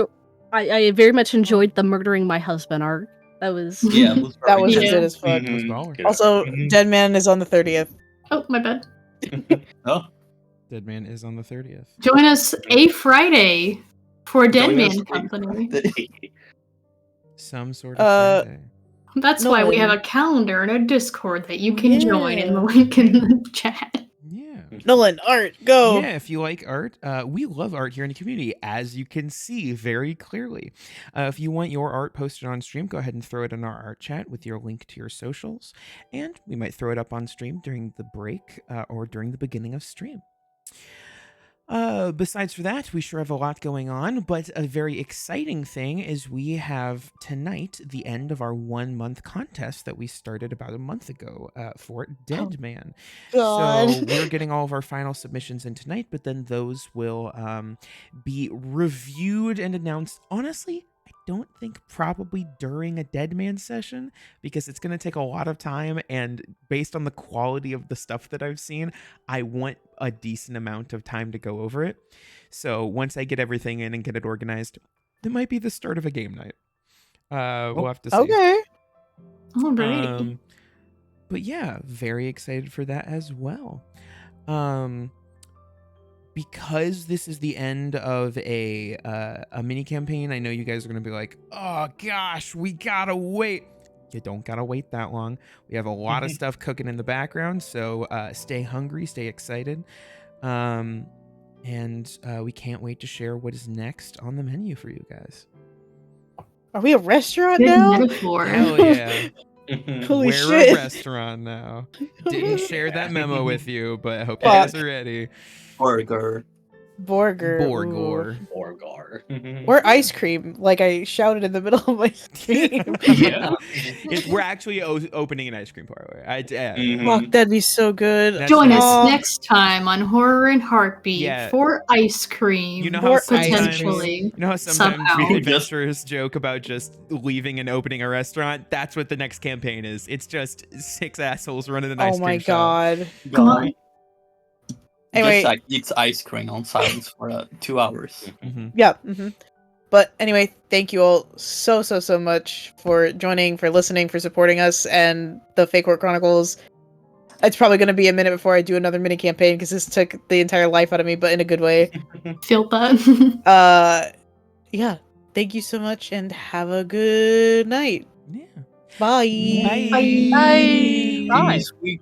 I very much enjoyed the murdering my husband arc. That was Yeah, it was That very was good. Yeah. good as fuck. It was Mhm. baller. Good. Also, Mhm. Dead Man is on the 30th. Oh, my bad. Oh, Dead Man is on the 30th. Join us a Friday for Join Deadman us a Company. Some sort of Friday. That's why we Nolan. have a calendar and a Discord that you can join in the Yeah. link in the chat. Yeah. Nolan, art, go. Yeah, if you like art, we love art here in the community, as you can see very clearly. If you want your art posted on stream, go ahead and throw it in our art chat with your link to your socials, and we might throw it up on stream during the break or during the beginning of stream. Besides for that, we sure have a lot going on, but a very exciting thing is we have tonight the end of our 1 month contest that we started about a month ago for Dead Man. God. So we're getting all of our final submissions in tonight, but then those will be reviewed and announced. Honestly, I don't think probably during a Dead Man session, because it's going to take a lot of time, and based on the quality of the stuff that I've seen, I want a decent amount of time to go over it. So once I get everything in and get it organized, it might be the start of a game night. We'll have to see. Okay. Alrighty. But yeah, very excited for that as well. Because this is the end of a mini campaign, I know you guys are gonna be like, "Oh gosh, we gotta wait." You don't gotta wait that long. We have a lot of stuff cooking in the background, so stay hungry, stay excited, and we can't wait to share what is next on the menu for you guys. Are we a restaurant Good now? metaphor. Hell yeah. Holy We're shit. a restaurant now. Didn't share that memo with you, but I hope you guys are ready. burger. Borger. Ooh. Borgor. Orgar. We're ice cream, like I shouted in the middle of my stream. Yeah. We're actually opening an ice cream parlor. Mhm. Fuck, that'd be so good. That's Join nice. us next time on Horror and Heartbeat Yeah. for ice cream. You know how Or potentially. You know how sometimes somehow. we adventurers joke about just leaving and opening a restaurant? That's what the next campaign is. It's just 6 assholes running an ice Oh cream my shop. god. God. Anyway. Just like eats ice cream on silence for 2 hours. Mhm. Yeah. But anyway, thank you all so much for joining, for listening, for supporting us and the Fae Court Chronicles. It's probably going to be a minute before I do another mini campaign because this took the entire life out of me, but in a good way. Feel that. Yeah. Thank you so much and have a good night. Yeah. Bye. Bye. Bye. Sweet